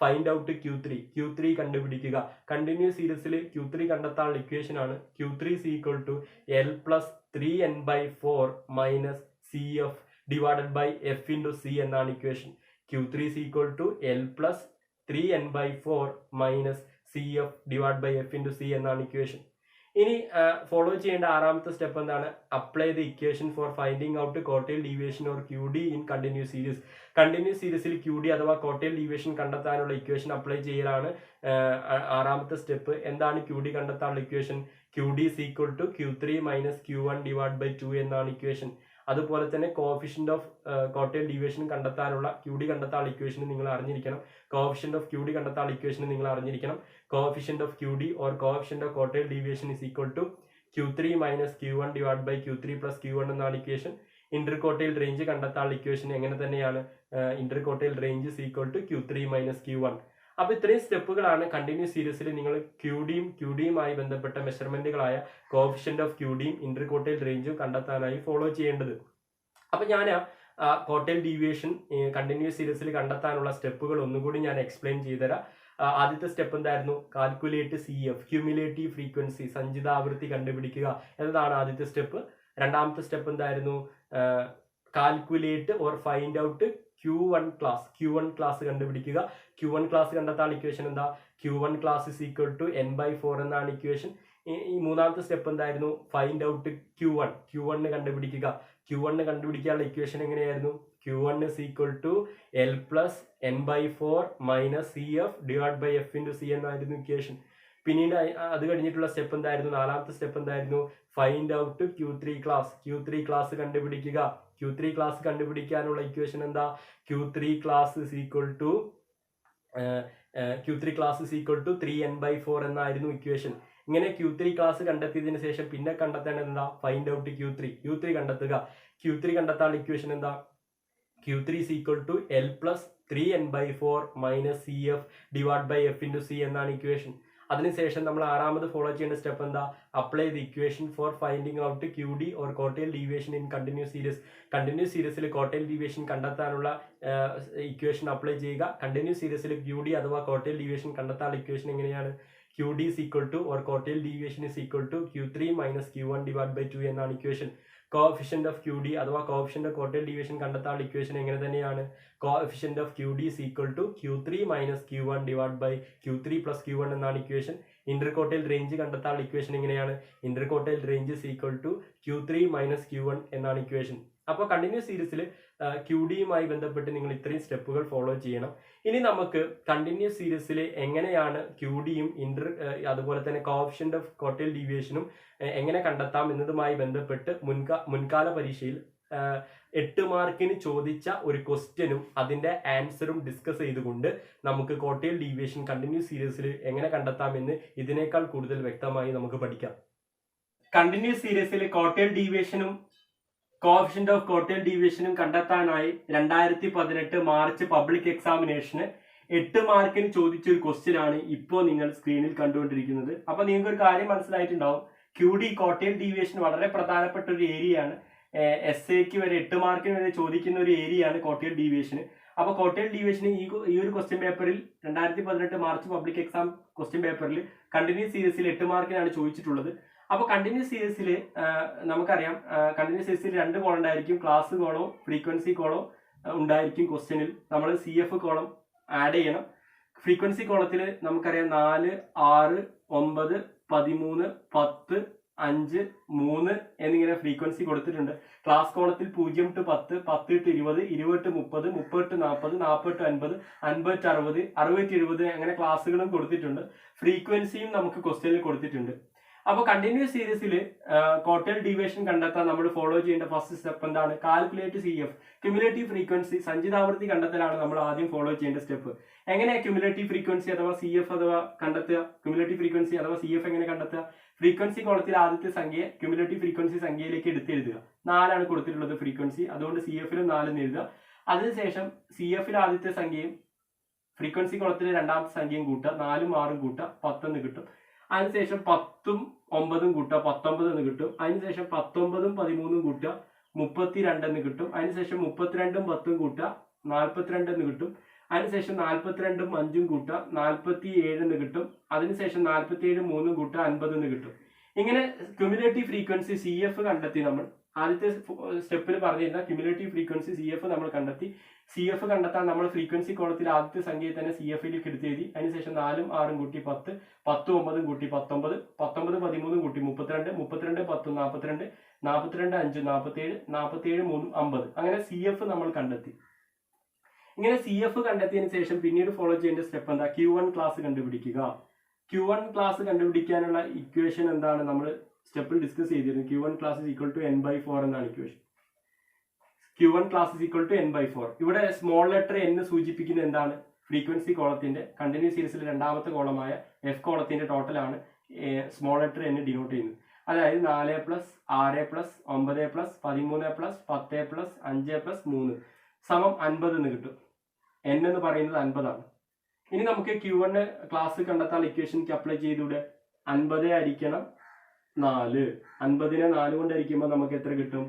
ഫൈൻഡ് ഔട്ട് Q3 കണ്ടുപിടിക്കുക. കണ്ടിന്യൂസ് സീരീസിൽ Q3 കണ്ടെത്താനുള്ള ഇക്വേഷൻ ആണ് Q3 is equal to L plus 3n/4 minus CF divided by F into C എന്നാണ് equation. Q3 is equal to L plus 3n/4 minus CF divided by F into C എന്നാണ് equation. ഇനി follow ചെയ്യേണ്ട ആറാമത്തെ step എന്താണ്? Apply the equation for finding out quartile deviation or QD in continuous series. Continuous സീരീസിൽ QD അഥവാ quartile deviation കണ്ടെത്താനുള്ള equation apply ചെയ്യലാണ് ആറാമത്തെ സ്റ്റെപ്പ്. എന്താണ് QD കണ്ടെത്താനുള്ള equation? QD is equal to Q3 minus Q1 divided by 2 എന്നാണ് equation. അതുപോലെ തന്നെ കോഎഫിഷ്യന്റ് ഓഫ് ക്വാർട്ടൈൽ ഡീവിയേഷൻ കണ്ടെത്താനുള്ള QD കണ്ടെത്താനുള്ള ഇക്വേഷൻ നിങ്ങൾ അറിഞ്ഞിരിക്കണം. കോഎഫിഷ്യന്റ് ഓഫ് QD കണ്ടെത്താനുള്ള ഇക്വേഷൻ നിങ്ങൾ അറിഞ്ഞിരിക്കണം. Coefficient of QD or coefficient of quartile deviation is equal to Q3 minus Q1 divided by Q3 plus Q1 എന്നാണ് ഇക്വേഷൻ. ഇന്റർ ക്വാർട്ടൈൽ റേഞ്ച് കണ്ടെത്താനുള്ള equation എങ്ങനെ തന്നെയാണ്? Inter quartile range is equal to Q3 minus Q1. അപ്പൊ ഇത്രയും സ്റ്റെപ്പുകളാണ് continuous സീരീസിൽ നിങ്ങൾ QDയുമായി ബന്ധപ്പെട്ട മെഷർമെന്റുകളായ coefficient of QDയും Inter quartile റേഞ്ചും കണ്ടെത്താനായി ഫോളോ ചെയ്യേണ്ടത്. അപ്പൊ ഞാൻ ക്വാർട്ടൈൽ ഡീവിയേഷൻ കണ്ടിന്യൂസ് സീരീസിൽ കണ്ടെത്താനുള്ള സ്റ്റെപ്പുകൾ ഒന്നുകൂടി ഞാൻ എക്സ്പ്ലെയിൻ ചെയ്തുതരാം. ആദ്യത്തെ സ്റ്റെപ്പ് എന്തായിരുന്നു? കാൽക്കുലേറ്റ് CF, ക്യുമുലേറ്റീവ് ഫ്രീക്വൻസി, സഞ്ചിതാവൃത്തി കണ്ടുപിടിക്കുക എന്നതാണ് ആദ്യത്തെ സ്റ്റെപ്പ്. രണ്ടാമത്തെ സ്റ്റെപ്പ് എന്തായിരുന്നു? Calculate or find out Q1 class കണ്ടുപിടിക്കുക. Q1 ക്ലാസ് കണ്ടെത്താൻ ഇക്വേഷൻ എന്താ? Q1 class is equal to n/4 എന്നാണ് ഇക്വേഷൻ. ഈ മൂന്നാമത്തെ സ്റ്റെപ്പ് എന്തായിരുന്നു? ഫൈൻഡ് ഔട്ട് Q1 കണ്ടുപിടിക്കുക. Q1 കണ്ടുപിടിക്കാനുള്ള ഇക്വേഷൻ എങ്ങനെയായിരുന്നു? Q1 is equal to L plus n/4 minus CF divided by F into C എന്നായിരുന്നു ഇക്വേഷൻ. പിന്നീട് അത് കഴിഞ്ഞിട്ടുള്ള സ്റ്റെപ്പ് എന്തായിരുന്നു? നാലാമത്തെ സ്റ്റെപ്പ് എന്തായിരുന്നു? ഫൈൻഡ് ഔട്ട് Q3 ക്ലാസ് കണ്ടുപിടിക്കുക. Q3 ക്ലാസ് കണ്ടുപിടിക്കാനുള്ള ഇക്വേഷൻ എന്താ? Q3 class is equal to 3n/4 എന്നായിരുന്നു ഇക്വേഷൻ. ഇങ്ങനെ Q3 ക്ലാസ് കണ്ടെത്തിയതിനു ശേഷം പിന്നെ കണ്ടെത്തേണ്ടത് എന്താ? ഫൈൻഡ് ഔട്ട് Q3 കണ്ടെത്തുക. Q3 കണ്ടെത്താനുള്ള ഇക്വേഷൻ എന്താ? Q3 is equal to L plus 3n/4 minus CF divided by F into C എന്നാണ് ഇക്വേഷൻ. അതിനുശേഷം നമ്മൾ ആറാമത് ഫോളോ ചെയ്യേണ്ട സ്റ്റെപ്പ് എന്താ? Apply the equation for finding out QD or quartile deviation in continuous series. Continuous സീരീസിൽ quartile deviation കണ്ടെത്താനുള്ള equation apply ചെയ്യുക. Continuous സീരീസിൽ QD അഥവാ കോട്ടൈൽ ഡീവിയേഷൻ കണ്ടെത്താനുള്ള ഇക്വേഷൻ എങ്ങനെയാണ്? QD is equal to or quartile deviation is equal to Q3 minus Q1 divided by 2 എന്നാണ് equation. Coefficient of QD അഥവാ coefficient of കോട്ടൈൽ deviation കണ്ടെത്താനുള്ള equation എങ്ങനെ തന്നെയാണ്? Coefficient of QD is equal to Q3 minus Q1 divided by Q3 plus Q1 എന്നാണ് equation. ഇന്റർകോട്ടൈൽ range കണ്ടെത്താനുള്ള equation എങ്ങനെയാണ്? Interquartile range is equal to Q3 minus Q1 എന്നാണ് equation. അപ്പോൾ continuous സീരീസിൽ QDയുമായി ബന്ധപ്പെട്ട് നിങ്ങൾ ഇത്രയും സ്റ്റെപ്പുകൾ ഫോളോ ചെയ്യണം. ഇനി നമുക്ക് കണ്ടിന്യൂസ് സീരീസിൽ എങ്ങനെയാണ് QDയും അതുപോലെ തന്നെ കോഎഫിഷ്യന്റ് ഓഫ് കോട്ടൈൽ ഡീവിയേഷനും എങ്ങനെ കണ്ടെത്താം എന്നതുമായി ബന്ധപ്പെട്ട് മുൻകാല പരീക്ഷയിൽ 8 മാർക്കിന് ചോദിച്ച ഒരു ക്വസ്റ്റ്യനും അതിന്റെ ആൻസറും ഡിസ്കസ് ചെയ്തുകൊണ്ട് നമുക്ക് കോട്ടൈൽ ഡീവിയേഷൻ കണ്ടിന്യൂസ് സീരീസിൽ എങ്ങനെ കണ്ടെത്താമെന്ന് ഇതിനേക്കാൾ കൂടുതൽ വ്യക്തമായി നമുക്ക് പഠിക്കാം. കണ്ടിന്യൂസ് സീരീസിൽ കോട്ടൈൽ ഡീവിയേഷനും കോഎഫിഷ്യന്റ് ഓഫ് കോട്ടൈൽ ഡീവിയേഷനും കണ്ടെത്താനായി 2018 മാർച്ച് പബ്ലിക് എക്സാമിനേഷന് 8 മാർക്കിന് ചോദിച്ച ഒരു ക്വസ്റ്റ്യൻ ആണ് ഇപ്പോൾ നിങ്ങൾ സ്ക്രീനിൽ കണ്ടുകൊണ്ടിരിക്കുന്നത്. അപ്പൊ നിങ്ങൾക്ക് ഒരു കാര്യം മനസ്സിലായിട്ടുണ്ടാവും, QD കോട്ടൈൽ ഡീവിയേഷൻ വളരെ പ്രധാനപ്പെട്ട ഒരു ഏരിയയാണ്. SAക്ക് വരെ 8 മാർക്കിന് വരെ ചോദിക്കുന്ന ഒരു ഏരിയയാണ് കോട്ടൈൽ ഡീവിയേഷൻ. അപ്പൊ കോട്ടൈൽ ഡീവിയേഷൻ ഈ ഒരു ക്വസ്റ്റ്യൻ പേപ്പറിൽ 2018 മാർച്ച് പബ്ലിക് എക്സാം ക്വസ്റ്റ്യൻ പേപ്പറിൽ കണ്ടിന്യൂസ് സീരീസിൽ 8 മാർക്കിനാണ് ചോദിച്ചിട്ടുള്ളത്. അപ്പൊ കണ്ടിന്യൂസ് സീരീസിൽ നമുക്കറിയാം, കണ്ടിന്യൂസ് സീരീസിൽ 2 കോളം ഉണ്ടായിരിക്കും. ക്ലാസ് കോളവും ഫ്രീക്വൻസി കോളവും ഉണ്ടായിരിക്കും. ക്വസ്റ്റ്യനിൽ നമ്മൾ CF കോളം ആഡ് ചെയ്യണം. ഫ്രീക്വൻസി കോളത്തിൽ നമുക്കറിയാം 4, 6, 9, 13, 10, 5, 3 എന്നിങ്ങനെ ഫ്രീക്വൻസി കൊടുത്തിട്ടുണ്ട്. ക്ലാസ് കോളത്തിൽ 0 to 10, 10 to 20, 20 to 30, 30 to 40, 40 to 50, 50 to 60, 60 to 70 അങ്ങനെ ക്ലാസ്സുകളും കൊടുത്തിട്ടുണ്ട്. ഫ്രീക്വൻസിയും നമുക്ക് ക്വസ്റ്റ്യനിൽ കൊടുത്തിട്ടുണ്ട്. അപ്പൊ കണ്ടിന്യൂസ് സീരീസിൽ കോട്ടൈൽ ഡീവിയേഷൻ കണ്ടെത്താൻ നമ്മൾ ഫോളോ ചെയ്യേണ്ട ഫസ്റ്റ് സ്റ്റെപ്പ് എന്താണ്? കാൽക്കുലേറ്റ് CF, ക്യുമുലേറ്റീവ് ഫ്രീക്വൻസി, സഞ്ചിതാവൃത്തി കണ്ടെത്തലാണ് നമ്മൾ ആദ്യം ഫോളോ ചെയ്യേണ്ട സ്റ്റെപ്പ്. എങ്ങനെ ക്യുമുലേറ്റീവ് ഫ്രീക്വൻസി അഥവാ CF അഥവാ കണ്ടെത്തുക? ക്യുമുലേറ്റീവ് ഫ്രീക്വൻസി അഥവാ CF എങ്ങനെ കണ്ടെത്തുക? ഫ്രീക്വൻസി കോളത്തിൽ ആദ്യത്തെ സംഖ്യ ക്യുമുലേറ്റീവ് ഫ്രീക്വൻസി സംഖ്യയിലേക്ക് എടുത്തെഴുതുക. 4 ആണ് കൊടുത്തിട്ടുള്ളത് ഫ്രീക്വൻസി, അതുകൊണ്ട് CF-ലും 4 എന്ന് എഴുതുക. അതിനുശേഷം CF-ൽ ആദ്യത്തെ സംഖ്യയും ഫ്രീക്വൻസി കോളത്തിലെ രണ്ടാമത്തെ സംഖ്യയും കൂട്ടുക. 4ഉം 6ഉം കൂട്ടുക, 10 എന്ന് കിട്ടും. അതിനുശേഷം 10ഉം 9ഉം കൂട്ടുക, 19 എന്ന് കിട്ടും. അതിനുശേഷം 19ഉം 13ഉം കൂട്ടുക, 32 എന്ന് കിട്ടും. അതിനുശേഷം 32ഉം 10ഉം കൂട്ടുക, 42 എന്ന് കിട്ടും. അതിനുശേഷം 42ഉം 5ഉം കൂട്ടുക, 47 എന്ന് കിട്ടും. അതിനുശേഷം 47ഉം 3ഉം കൂട്ടുക, 50 എന്ന് കിട്ടും. ഇങ്ങനെ ക്യുമുലേറ്റീവ് ഫ്രീക്വൻസി CF കണ്ടെത്തി. നമ്മൾ ആദ്യത്തെ സ്റ്റെപ്പിൽ പറഞ്ഞിരുന്ന ക്യുമുലേറ്റീവ് ഫ്രീക്വൻസി CF നമ്മൾ കണ്ടെത്തി. CF കണ്ടെത്താൻ നമ്മൾ ഫ്രീക്വൻസി കോളത്തിൽ ആദ്യത്തെ സംഖ്യയെ തന്നെ CF-ലേക്ക് എടുത്തെഴുതി. അതിനുശേഷം 4ഉം 6ഉം കൂട്ടി 10, 10ഉം 9ഉം കൂട്ടി 19, 19 13ഉം കൂട്ടി 32, 32 10 42, 42 5 47, 47 3 50. അങ്ങനെ CF നമ്മൾ കണ്ടെത്തി. ഇങ്ങനെ CF കണ്ടെത്തിയതിനു ശേഷം പിന്നീട് ഫോളോ ചെയ്യേണ്ട സ്റ്റെപ്പ് എന്താ? Q1 ക്ലാസ് കണ്ടുപിടിക്കുക. Q1 ക്ലാസ് കണ്ടുപിടിക്കാനുള്ള ഇക്വേഷൻ എന്താണ്? നമ്മൾ സ്റ്റെപ്പിൽ ഡിസ്കസ് ചെയ്തിരുന്നു. Q1 class is equal to n/4 എന്നാണ് equation. Q1 class is equal to n/4. ഇവിടെ സ്മോൾ ലെറ്റർ n സൂചിപ്പിക്കുന്നത് എന്താണ്? ഫ്രീക്വൻസി കോളത്തിന്റെ കണ്ടിന്യൂസ് സീരീസിലെ രണ്ടാമത്തെ കോളമായ F കോളത്തിന്റെ ടോട്ടലാണ് സ്മോൾ ലെറ്റർ n ഡിനോട്ട് ചെയ്യുന്നത്. അതായത് 4 plus 6 plus 9 plus 13 plus 10 plus 5 plus 3 സമം 50 എന്ന് കിട്ടും. n എന്ന് പറയുന്നത് 50 ആണ്. ഇനി നമുക്ക് Q1 ക്ലാസ് കണ്ടെത്താൻ ഇക്വേഷനിലേക്ക് അപ്ലൈ ചെയ്തൂടെ? 50 ഹരിക്കണം 4. 50നെ 4 കൊണ്ട് ഹരിക്കുമ്പോൾ നമുക്ക് എത്ര കിട്ടും?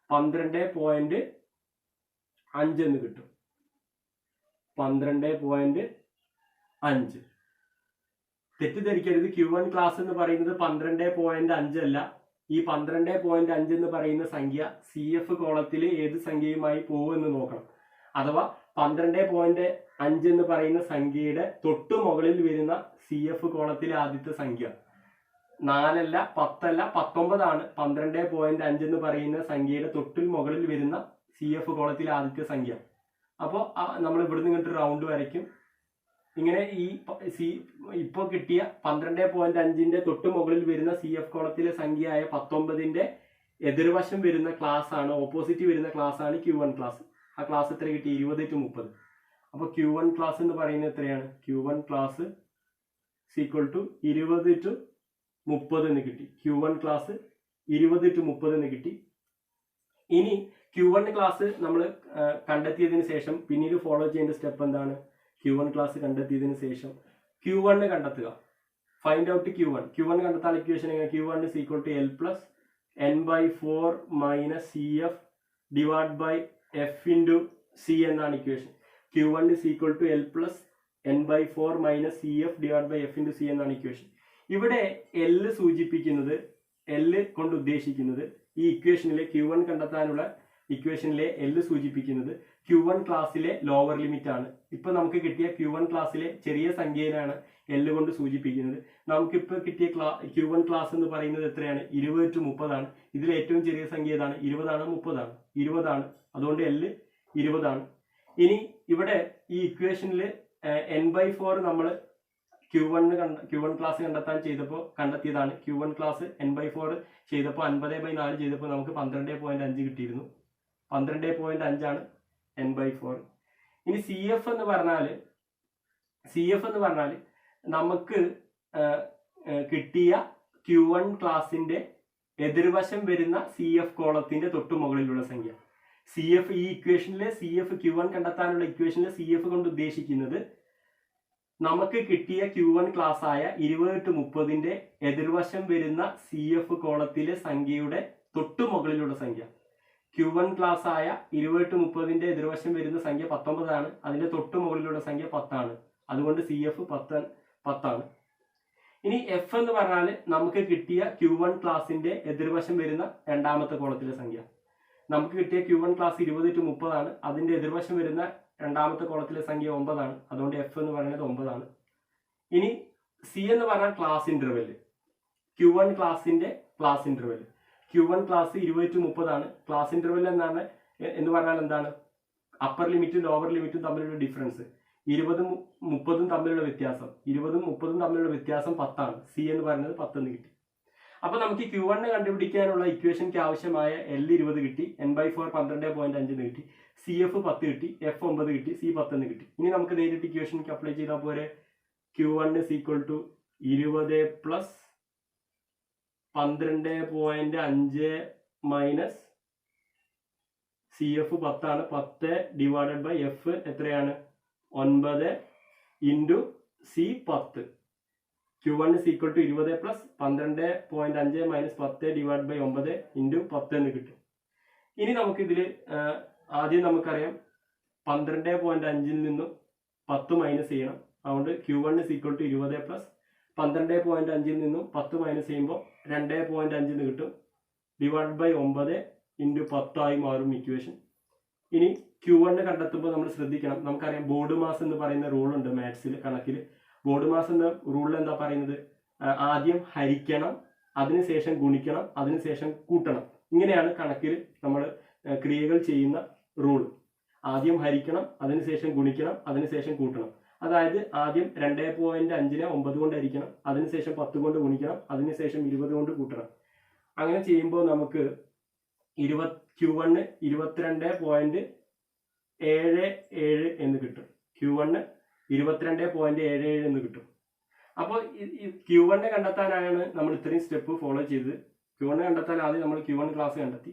12.5 എന്ന് കിട്ടും. 12.5. തെറ്റിദ്ധരിക്കരുത്, Q1 ക്ലാസ് എന്ന് പറയുന്നത് 12.5 അല്ല, ഈ 12.5 എന്ന് പറയുന്ന സംഖ്യ CF കോളത്തിൽ ഏത് സംഖ്യയുമായി പോകുമെന്ന് നോക്കണം. അഥവാ 12.5 എന്ന് പറയുന്ന സംഖ്യയുടെ തൊട്ടു മുകളിൽ വരുന്ന CF കോളത്തിലെ ആദ്യത്തെ സംഖ്യ 4 അല്ല 10 അല്ല 19 ആണ്. 12.5 എന്ന് പറയുന്ന സംഖ്യയുടെ തൊട്ടിൽ മുകളിൽ വരുന്ന CF കോളത്തിലെ ആദ്യത്തെ സംഖ്യ. അപ്പോൾ നമ്മൾ ഇവിടുന്ന് ഇങ്ങോട്ട് റൗണ്ട് വരയ്ക്കും. ഇങ്ങനെ ഈ ഇപ്പോൾ കിട്ടിയ 12.5ന്റെ തൊട്ട് മുകളിൽ വരുന്ന CF കോളത്തിലെ സംഖ്യയായ 19ന്റെ എതിർവശം വരുന്ന ക്ലാസ് ആണ്, ഓപ്പോസിറ്റ് വരുന്ന ക്ലാസ് ആണ് Q1 ക്ലാസ്. ആ ക്ലാസ് എത്ര കിട്ടി? 20/30. അപ്പോൾ Q1 ക്ലാസ് എന്ന് പറയുന്നത് എത്രയാണ്? Q1 ക്ലാസ് ഈക്വൽ ടു 20/30 എന്ന് കിട്ടി. Q1 ക്ലാസ് 20/30 എന്ന് കിട്ടി. ഇനി Q1 ക്ലാസ് നമ്മൾ കണ്ടെത്തിയതിന് ശേഷം പിന്നീട് ഫോളോ ചെയ്യേണ്ട സ്റ്റെപ്പ് എന്താണ്? Q1 ക്ലാസ് കണ്ടെത്തിയതിന് ശേഷം Q1 കണ്ടെത്തുക. ഫൈൻഡ് ഔട്ട് Q1 കണ്ടെത്താൻ ഇക്വേഷൻ എങ്ങനെ? Q1 is equal to L plus N/4 minus CF divided by F into C എന്നാണ് equation. Q1 is equal to L plus N/4 minus CF divided by F into C എന്നാണ് equation. ഇവിടെ L സൂചിപ്പിക്കുന്നത്, L കൊണ്ട് ഉദ്ദേശിക്കുന്നത് ഈ ഇക്വേഷനിലെ Q1 കണ്ടെത്താനുള്ള ഇക്വേഷനിലെ L സൂചിപ്പിക്കുന്നത് Q1 ക്ലാസ്സിലെ ലോവർ ലിമിറ്റ് ആണ്. ഇപ്പൊ നമുക്ക് കിട്ടിയ Q1 ക്ലാസ്സിലെ ചെറിയ സംഖ്യയിലാണ് L കൊണ്ട് സൂചിപ്പിക്കുന്നത്. നമുക്കിപ്പോൾ കിട്ടിയ Q1 ക്ലാസ് എന്ന് പറയുന്നത് എത്രയാണ്? 20/30 ആണ്. ഇതിൽ ഏറ്റവും ചെറിയ സംഖ്യ ഏതാണ്? 20 ആണോ 30 ആണ്? 20 ആണ്. അതുകൊണ്ട് L 20 ആണ്. ഇനി ഇവിടെ ഈ ഇക്വേഷനിൽ N/4 നമ്മൾ Q1 ക്ലാസ് കണ്ടെത്താൻ കണ്ടെത്തിയതാണ്. Q1 ക്ലാസ് N/4 ചെയ്തപ്പോൾ 50/4 ചെയ്തപ്പോൾ നമുക്ക് 12.5 കിട്ടിയിരുന്നു. 12.5 ആണ് N/4. ഇനി CF എന്ന് പറഞ്ഞാൽ നമുക്ക് കിട്ടിയ Q1 ക്ലാസിന്റെ എതിർവശം വരുന്ന CF കോളത്തിന്റെ തൊട്ടു മുകളിലുള്ള സംഖ്യ. CF ഈ ഇക്വേഷനിലെ CF Q1 കണ്ടെത്താനുള്ള ഇക്വേഷനിലെ CF കൊണ്ട് ഉദ്ദേശിക്കുന്നത് നമുക്ക് കിട്ടിയ Q1 ക്ലാസ് ആയ 20/30ന്റെ എതിർവശം വരുന്ന CF കോളത്തിലെ സംഖ്യയുടെ തൊട്ടു മുകളിലുള്ള സംഖ്യ. Q1 ക്ലാസ് ആയ 20/30ന്റെ എതിർവശം വരുന്ന സംഖ്യ 19 ആണ്. അതിന്റെ തൊട്ടു മുകളിലുള്ള സംഖ്യ 10 ആണ്. അതുകൊണ്ട് CF 10 ആണ്. ഇനി F എന്ന് പറഞ്ഞാൽ നമുക്ക് കിട്ടിയ Q1 ക്ലാസിന്റെ എതിർവശം വരുന്ന രണ്ടാമത്തെ കോളത്തിലെ സംഖ്യ. നമുക്ക് കിട്ടിയ Q1 ക്ലാസ് 20/30 ആണ്. അതിന്റെ എതിർവശം വരുന്ന രണ്ടാമത്തെ കോളത്തിലെ സംഖ്യ 9 ആണ്. അതുകൊണ്ട് F എന്ന് പറയുന്നത് 9 ആണ്. ഇനി C എന്ന് പറഞ്ഞാൽ ക്ലാസ് ഇന്റർവെൽ. Q1 ക്ലാസിന്റെ ക്ലാസ് ഇന്റർവെൽ. Q1 ക്ലാസ് 20/30 ആണ്. ക്ലാസ് ഇന്റർവെൽ എന്ന് പറഞ്ഞാൽ എന്താണ്? അപ്പർ ലിമിറ്റും ലോവർ ലിമിറ്റും തമ്മിലുള്ള ഡിഫറൻസ്. 20ഉം 30ഉം തമ്മിലുള്ള വ്യത്യാസം. 20ഉം 30ഉം തമ്മിലുള്ള വ്യത്യാസം 10 ആണ്. C എന്ന് പറയുന്നത് 10 എന്ന് കിട്ടി. അപ്പൊ നമുക്ക് Q1 കണ്ടുപിടിക്കാനുള്ള ഇക്വേഷനിക്ക് ആവശ്യമായ L 20 കിട്ടി, N/4 12.5 കിട്ടി, CF 10 കിട്ടി, F 9 കിട്ടി, C 10 എന്ന് കിട്ടി. ഇനി നമുക്ക് നേരിട്ട് ഇക്വേഷനിക്ക് അപ്ലൈ ചെയ്താൽ പോരെ? Q1 is equal to 20 plus 12.5 minus CF 10 ആണ്. 10 ഡിവൈഡഡ് ബൈ F എത്രയാണ്? 9 into C 10. Q1 is equal to 20 plus 12.5 minus 10 divide by 9 into 10 എന്ന് കിട്ടും. ഇനി നമുക്കിതിൽ ആദ്യം നമുക്കറിയാം 12.5ൽ നിന്നും 10 മൈനസ് ചെയ്യണം. അതുകൊണ്ട് Q1 is equal to 20 plus 12.5ൽ നിന്നും 10 മൈനസ് ചെയ്യുമ്പോൾ 2.5 എന്ന് കിട്ടും. ഡിവൈഡ് ബൈ 9 ഇൻറ്റു 10 ആയി മാറും ഇക്വേഷൻ. ഇനി Q1 കണ്ടെത്തുമ്പോൾ നമ്മൾ ശ്രദ്ധിക്കണം. നമുക്കറിയാം ബോർഡ് മാസ് എന്ന് പറയുന്ന റൂളുണ്ട് മാത്സിൽ, കണക്കിൽ. ബോർഡ് മാസ് എന്ന റൂളിൽ എന്താ പറയുന്നത്? ആദ്യം ഹരിക്കണം, അതിനുശേഷം ഗുണിക്കണം, അതിനുശേഷം കൂട്ടണം. ഇങ്ങനെയാണ് കണക്കിൽ നമ്മൾ ക്രിയകൾ ചെയ്യുന്ന റൂൾ. ആദ്യം ഹരിക്കണം, അതിനുശേഷം ഗുണിക്കണം, അതിനുശേഷം കൂട്ടണം. അതായത് ആദ്യം 2.5നെ 9 കൊണ്ട് ഹരിക്കണം, അതിനുശേഷം 10 കൊണ്ട് ഗുണിക്കണം, അതിനുശേഷം 20 കൊണ്ട് കൂട്ടണം. അങ്ങനെ ചെയ്യുമ്പോൾ നമുക്ക് Q1 22.77 എന്ന് കിട്ടും. Q1 22.77 എന്ന് കിട്ടും. അപ്പോൾ Q1 കണ്ടെത്താനാണ് നമ്മൾ ഇത്രയും സ്റ്റെപ്പ് ഫോളോ ചെയ്തത്. Q1 കണ്ടെത്താൻ ആദ്യം നമ്മൾ Q1 ക്ലാസ് കണ്ടെത്തി.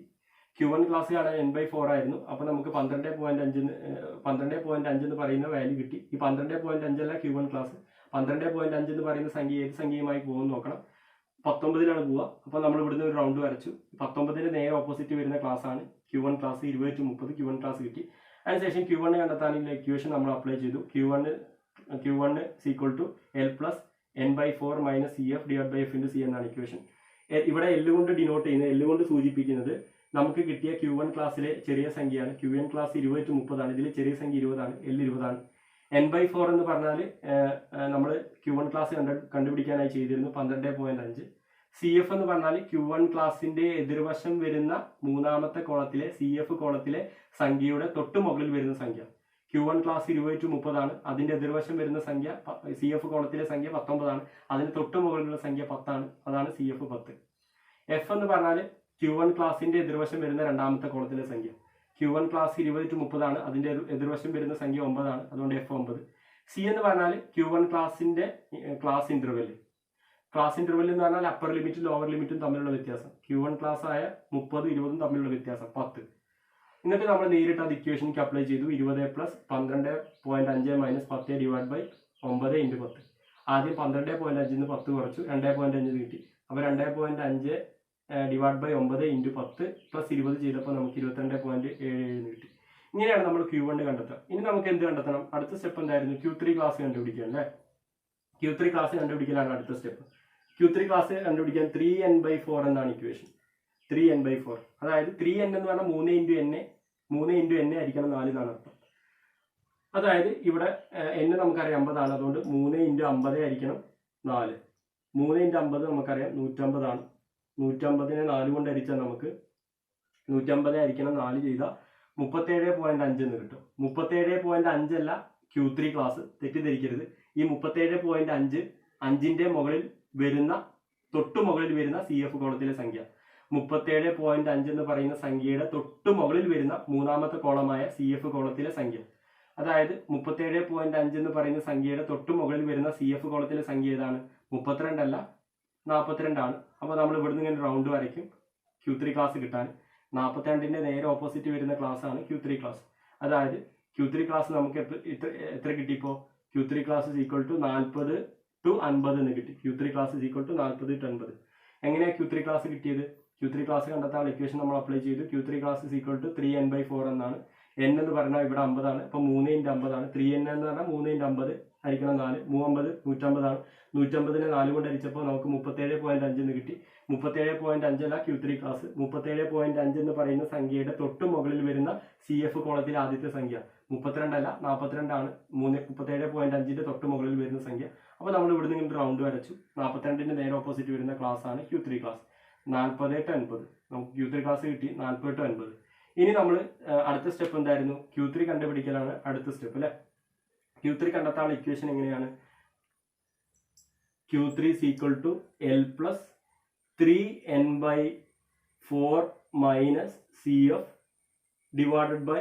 Q1 ക്ലാസ് കാണാൻ N/4 ആയിരുന്നു. അപ്പോൾ നമുക്ക് 12.5 എന്ന് പറയുന്ന വാല്യൂ കിട്ടി. ഈ 12.5 അല്ല Q1 ക്ലാസ്. 12.5 എന്ന് പറയുന്ന സംഖ്യ ഏത് സംഖ്യയുമായി പോകുമെന്ന് നോക്കണം. 19ലാണ് പോവുക. അപ്പോൾ നമ്മൾ ഇവിടുന്ന് ഒരു റൗണ്ട് വരച്ചു. 19ന് നേരെ ഓപ്പോസിറ്റ് വരുന്ന ക്ലാസ് ആണ് Q1 ക്ലാസ്. 20/30 Q1 ക്ലാസ് കിട്ടി. അതിനുശേഷം Q1 കണ്ടെത്താനുള്ള ഇക്വേഷൻ നമ്മൾ അപ്ലൈ ചെയ്തു. Q1 is equal to L plus N/4 minus CF divided by F into C എന്നാണ് ഇക്വേഷൻ. ഇവിടെ എല്ല് കൊണ്ട് ഡിനോട്ട് ചെയ്യുന്നത്, എല്ല് കൊണ്ട് സൂചിപ്പിക്കുന്നത് നമുക്ക് കിട്ടിയ Q1 ക്ലാസ്സിലെ ചെറിയ സംഖ്യയാണ്. Q1 ക്ലാസ് 20 to 30 ആണ്. ഇതിൽ ചെറിയ സംഖ്യ 20 ആണ്, L 20 ആണ്. N/4 എന്ന് പറഞ്ഞാൽ നമ്മൾ Q1 ക്ലാസ് കണ്ടുപിടിക്കാനായി ചെയ്തിരുന്നു 12.5. CF എന്ന് പറഞ്ഞാൽ Q1 ക്ലാസിന്റെ എതിർവശം വരുന്ന മൂന്നാമത്തെ കോളത്തിലെ CF കോളത്തിലെ സംഖ്യയുടെ തൊട്ട് മുകളിൽ വരുന്ന സംഖ്യ. Q1 ക്ലാസ് 20 to 30 ആണ്. അതിന്റെ എതിർവശം വരുന്ന സംഖ്യ CF കോളത്തിലെ സംഖ്യ 19 ആണ്. അതിന് തൊട്ട് മുകളിലുള്ള സംഖ്യ 10 ആണ്. അതാണ് CF 10. F എന്ന് പറഞ്ഞാൽ Q1 ക്ലാസിന്റെ എതിർവശം വരുന്ന രണ്ടാമത്തെ കോളത്തിലെ സംഖ്യ. Q1 ക്ലാസ് 20 to 30 ആണ്. അതിന്റെ എതിർവശം വരുന്ന സംഖ്യ 9 ആണ്. അതുകൊണ്ട് F 9. C എന്ന് പറഞ്ഞാൽ Q1 ക്ലാസിന്റെ ക്ലാസ് ഇന്റർവെൽ. ക്ലാസ് ഇന്റർവെൽ എന്ന് പറഞ്ഞാൽ അപ്പർ ലിമിറ്റും ലോവർ ലിമിറ്റും തമ്മിലുള്ള വ്യത്യാസം. Q1 ക്ലാസ് ആയ 30, 20 തമ്മിലുള്ള വ്യത്യാസം 10. എന്നിട്ട് നമ്മൾ നേരിട്ട് അത് ഇക്വേഷനിലേക്ക് അപ്ലൈ ചെയ്തു. 20 plus 12.5 minus 10 divide by 9 into 10. ആദ്യം 12.5 10 കുറച്ചു, 2.5 കിട്ടി. അപ്പോൾ 2.5 ഡിവൈഡ് ബൈ 9 ഇൻറ്റു 10 പ്ലസ് 20 ചെയ്തപ്പോൾ നമുക്ക് 22.77 കിട്ടി. ഇങ്ങനെയാണ് നമ്മൾ Q1 കണ്ടെത്തുക. ഇനി നമുക്ക് എന്ത് കണ്ടെത്തണം? അടുത്ത സ്റ്റെപ്പ് എന്തായിരുന്നു? Q3 ക്ലാസ് കണ്ടുപിടിക്കുക അല്ലേ? Q3 ക്ലാസ് കണ്ടുപിടിക്കലാണ് അടുത്ത സ്റ്റെപ്പ്. Q3 ക്ലാസ് കണ്ടുപിടിക്കാൻ 3n/4 എന്നാണ് ഇക്വേഷൻ. 3n/4 അതായത് 3n എന്ന് പറഞ്ഞാൽ 3 ഇൻറ്റു n ആയിരിക്കണം 4 എന്നാണ് അർത്ഥം. അതായത് ഇവിടെ n നമുക്കറിയാം 50 ആണ്. അതുകൊണ്ട് 3 ഇൻറ്റു 50 ആയിരിക്കണം 4. 3 ഇൻറ്റു 50 നമുക്കറിയാം 150 ആണ്. 150നെ 4 കൊണ്ട് ഹരിച്ചാൽ നമുക്ക് 150 ആയിരിക്കണം 4 ചെയ്താൽ 37.5 എന്ന് കിട്ടും. 37.5 അല്ല Q3 ക്ലാസ്, തെറ്റിദ്ധരിക്കരുത്. ഈ 37.5 5ന്റെ മുകളിൽ വരുന്ന തൊട്ടു മുകളിൽ വരുന്ന CF കോളത്തിലെ സംഖ്യ. 37.5 എന്ന് പറയുന്ന സംഖ്യയുടെ തൊട്ടു മുകളിൽ വരുന്ന മൂന്നാമത്തെ കോളമായ CF കോളത്തിലെ സംഖ്യ. അതായത് 37.5 എന്ന് പറയുന്ന സംഖ്യയുടെ തൊട്ടു മുകളിൽ വരുന്ന CF കോളത്തിലെ സംഖ്യ ഏതാണ്? 32 അല്ല 42 ആണ്. അപ്പോൾ നമ്മൾ ഇവിടുന്ന് ഇങ്ങനെ റൗണ്ട് വരയ്ക്കും Q3 ക്ലാസ് കിട്ടാൻ. 42ന്റെ നേരെ ഓപ്പോസിറ്റ് വരുന്ന ക്ലാസ് ആണ് Q3 ക്ലാസ്. അതായത് Q3 ക്ലാസ് നമുക്ക് എത്ര കിട്ടിയപ്പോൾ? Q3 class is equal to 40 to 50 എന്ന് കിട്ടി. Q3 class is equal to 40 to 50. എങ്ങനെയാണ് Q3 ക്ലാസ് കിട്ടിയത്? Q3 ക്ലാസ് കണ്ടെത്താൻ ഇക്വേഷൻ നമ്മൾ അപ്ലൈ ചെയ്തു. Q3 class is equal to 3n/4 എന്നാണ്. n എന്ന് പറഞ്ഞാൽ ഇവിടെ 50 ആണ്. അപ്പോൾ 3 ഇൻറ്റു 50 ആണ്. 3n എന്ന് പറഞ്ഞാൽ 3 ഇൻറ്റു 50 ഹരിക്കണം 4. 350 150 ആണ്. 150നെ 4 കൊണ്ട് ഹരിച്ചപ്പോൾ നമുക്ക് 37.5 എന്ന് കിട്ടി. 37.5 അല്ല Q3 ക്ലാസ്. 37.5 എന്ന് പറയുന്ന സംഖ്യയുടെ തൊട്ട് മുകളിൽ വരുന്ന CF കോളത്തിലെ ആദ്യത്തെ സംഖ്യ 32 അല്ല 42 ആണ്. 37.5ന്റെ തൊട്ട് മുകളിൽ വരുന്ന സംഖ്യ. അപ്പോൾ നമ്മൾ ഇവിടുന്ന് ഇങ്ങനെ റൗണ്ട് വരച്ചു. 42ന്റെ നേരെ ഓപ്പോസിറ്റ് വരുന്ന ക്ലാസ് ആണ് Q3 ക്ലാസ്. 40 to 50 നമുക്ക് Q3 ക്ലാസ് കിട്ടി. 40 to 50. ഇനി നമ്മൾ അടുത്ത സ്റ്റെപ്പ് എന്തായിരുന്നു? Q3 കണ്ടുപിടിക്കലാണ് അടുത്ത സ്റ്റെപ്പ് അല്ലെ? Q3 കണ്ടെത്താനുള്ള ഇക്വേഷൻ എങ്ങനെയാണ്? Q3 is equal to L plus 3n/4 minus CF divided by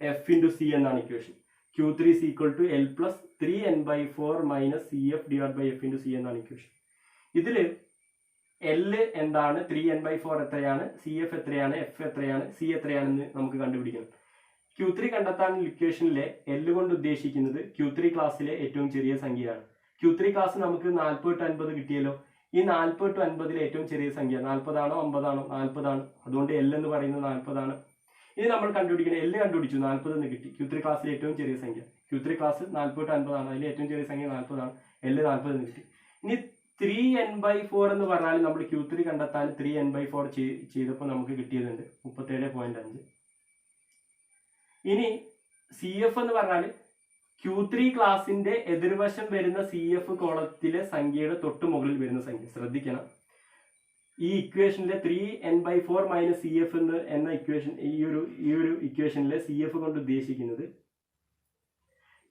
F into C എന്നാണ് equation. Q3 is equal to L plus 3n/4 minus CF divided by F into C എന്നാണ് equation. ഇതിൽ L എന്താണ്, 3n/4 എത്രയാണ്, CF എത്രയാണ്, F എത്രയാണ്, C എത്രയാണെന്ന് നമുക്ക് കണ്ടുപിടിക്കണം. Q3 കണ്ടെത്താനുള്ള ഇക്വേഷനിലെ L കൊണ്ട് ഉദ്ദേശിക്കുന്നത് Q3 ക്ലാസ്സിലെ ഏറ്റവും ചെറിയ സംഖ്യയാണ്. Q3 ക്ലാസ് നമുക്ക് 40 to 50 കിട്ടിയല്ലോ. ഈ 40 to 50 ഏറ്റവും ചെറിയ സംഖ്യ 40 ആണോ 50 ആണോ? 40 ആണ്. അതുകൊണ്ട് L എന്ന് പറയുന്നത് 40 ആണ്. ഇനി നമ്മൾ കണ്ടുപിടിക്കണം. L കണ്ടുപിടിച്ചു, 40 എന്ന് കിട്ടി. Q3 ക്ലാസ്സിലെ ഏറ്റവും ചെറിയ സംഖ്യ. Q3 ക്ലാസ് 40 to 50 ആണ്. അതിൽ ഏറ്റവും ചെറിയ സംഖ്യ 40 ആണ്. L 40 എന്ന് കിട്ടി. ഇനി 3n/4 എന്ന് പറഞ്ഞാൽ നമ്മൾ Q3 കണ്ടെത്താൻ 3n/4 ചെയ്തപ്പോൾ നമുക്ക് കിട്ടിയതുണ്ട് 37.5. ഇനി CF എന്ന് പറഞ്ഞാൽ Q3 ക്ലാസിന്റെ എതിർവശം വരുന്ന CF കോളത്തിലെ സംഖ്യയുടെ തൊട്ട് മുകളിൽ വരുന്ന സംഖ്യ. ശ്രദ്ധിക്കണം, ഈ ഇക്വേഷനിലെ 3n/4 മൈനസ് CF എന്ന ഇക്വേഷൻ, ഈ ഒരു ഇക്വേഷനിലെ CF കൊണ്ട് ഉദ്ദേശിക്കുന്നത്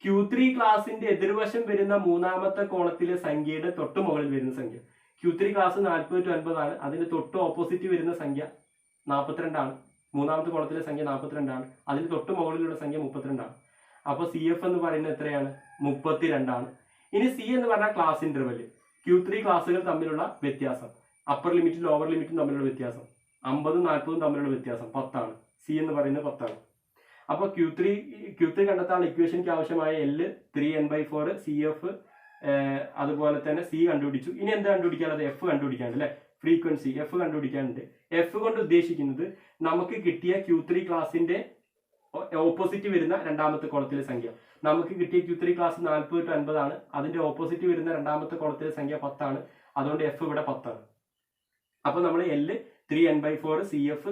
Q3 ക്ലാസിന്റെ എതിർവശം വരുന്ന മൂന്നാമത്തെ കോളത്തിലെ സംഖ്യയുടെ തൊട്ട് മുകളിൽ വരുന്ന സംഖ്യ. Q3 ക്ലാസ് 40 to 50 ആണ്. അതിന്റെ തൊട്ട് ഓപ്പോസിറ്റ് വരുന്ന സംഖ്യ 42 ആണ്. മൂന്നാമത്തെ കോളത്തിലെ സംഖ്യ 42 ആണ്. അതിന് തൊട്ട് മുകളിലുള്ള സംഖ്യ 32 ആണ്. അപ്പോൾ CF എന്ന് പറയുന്നത് എത്രയാണ്? 32 ആണ്. ഇനി C എന്ന് പറഞ്ഞാൽ ക്ലാസ് ഇന്റർവെൽ. Q3 ക്ലാസ്സുകൾ തമ്മിലുള്ള വ്യത്യാസം, അപ്പർ ലിമിറ്റും ലോവർ ലിമിറ്റും തമ്മിലുള്ള വ്യത്യാസം 50 40 തമ്മിലുള്ള വ്യത്യാസം 10 ആണ്. C എന്ന് പറയുന്നത് 10 ആണ്. അപ്പോൾ Q3 കണ്ടെത്താനുള്ള ഇക്വേഷനിക്ക് ആവശ്യമായ L 3n/4, CF അതുപോലെ തന്നെ C കണ്ടുപിടിച്ചു. ഇനി എന്താ കണ്ടുപിടിക്കാനുള്ളത്? F കണ്ടുപിടിക്കാനുണ്ട് അല്ലെ? Frequency F കണ്ടുപിടിക്കാനുണ്ട്. F കൊണ്ട് ഉദ്ദേശിക്കുന്നത് നമുക്ക് കിട്ടിയ Q3 ക്ലാസിന്റെ ഓപ്പോസിറ്റ് വരുന്ന രണ്ടാമത്തെ കോളത്തിലെ സംഖ്യ. നമുക്ക് കിട്ടിയ Q3 ക്ലാസ് 40 to 50 ആണ്. അതിന്റെ ഓപ്പോസിറ്റ് വരുന്ന രണ്ടാമത്തെ കോളത്തിലെ സംഖ്യ 10 ആണ്. അതുകൊണ്ട് F ഇവിടെ 10 ആണ്. അപ്പൊ നമ്മൾ L 3n/4 CF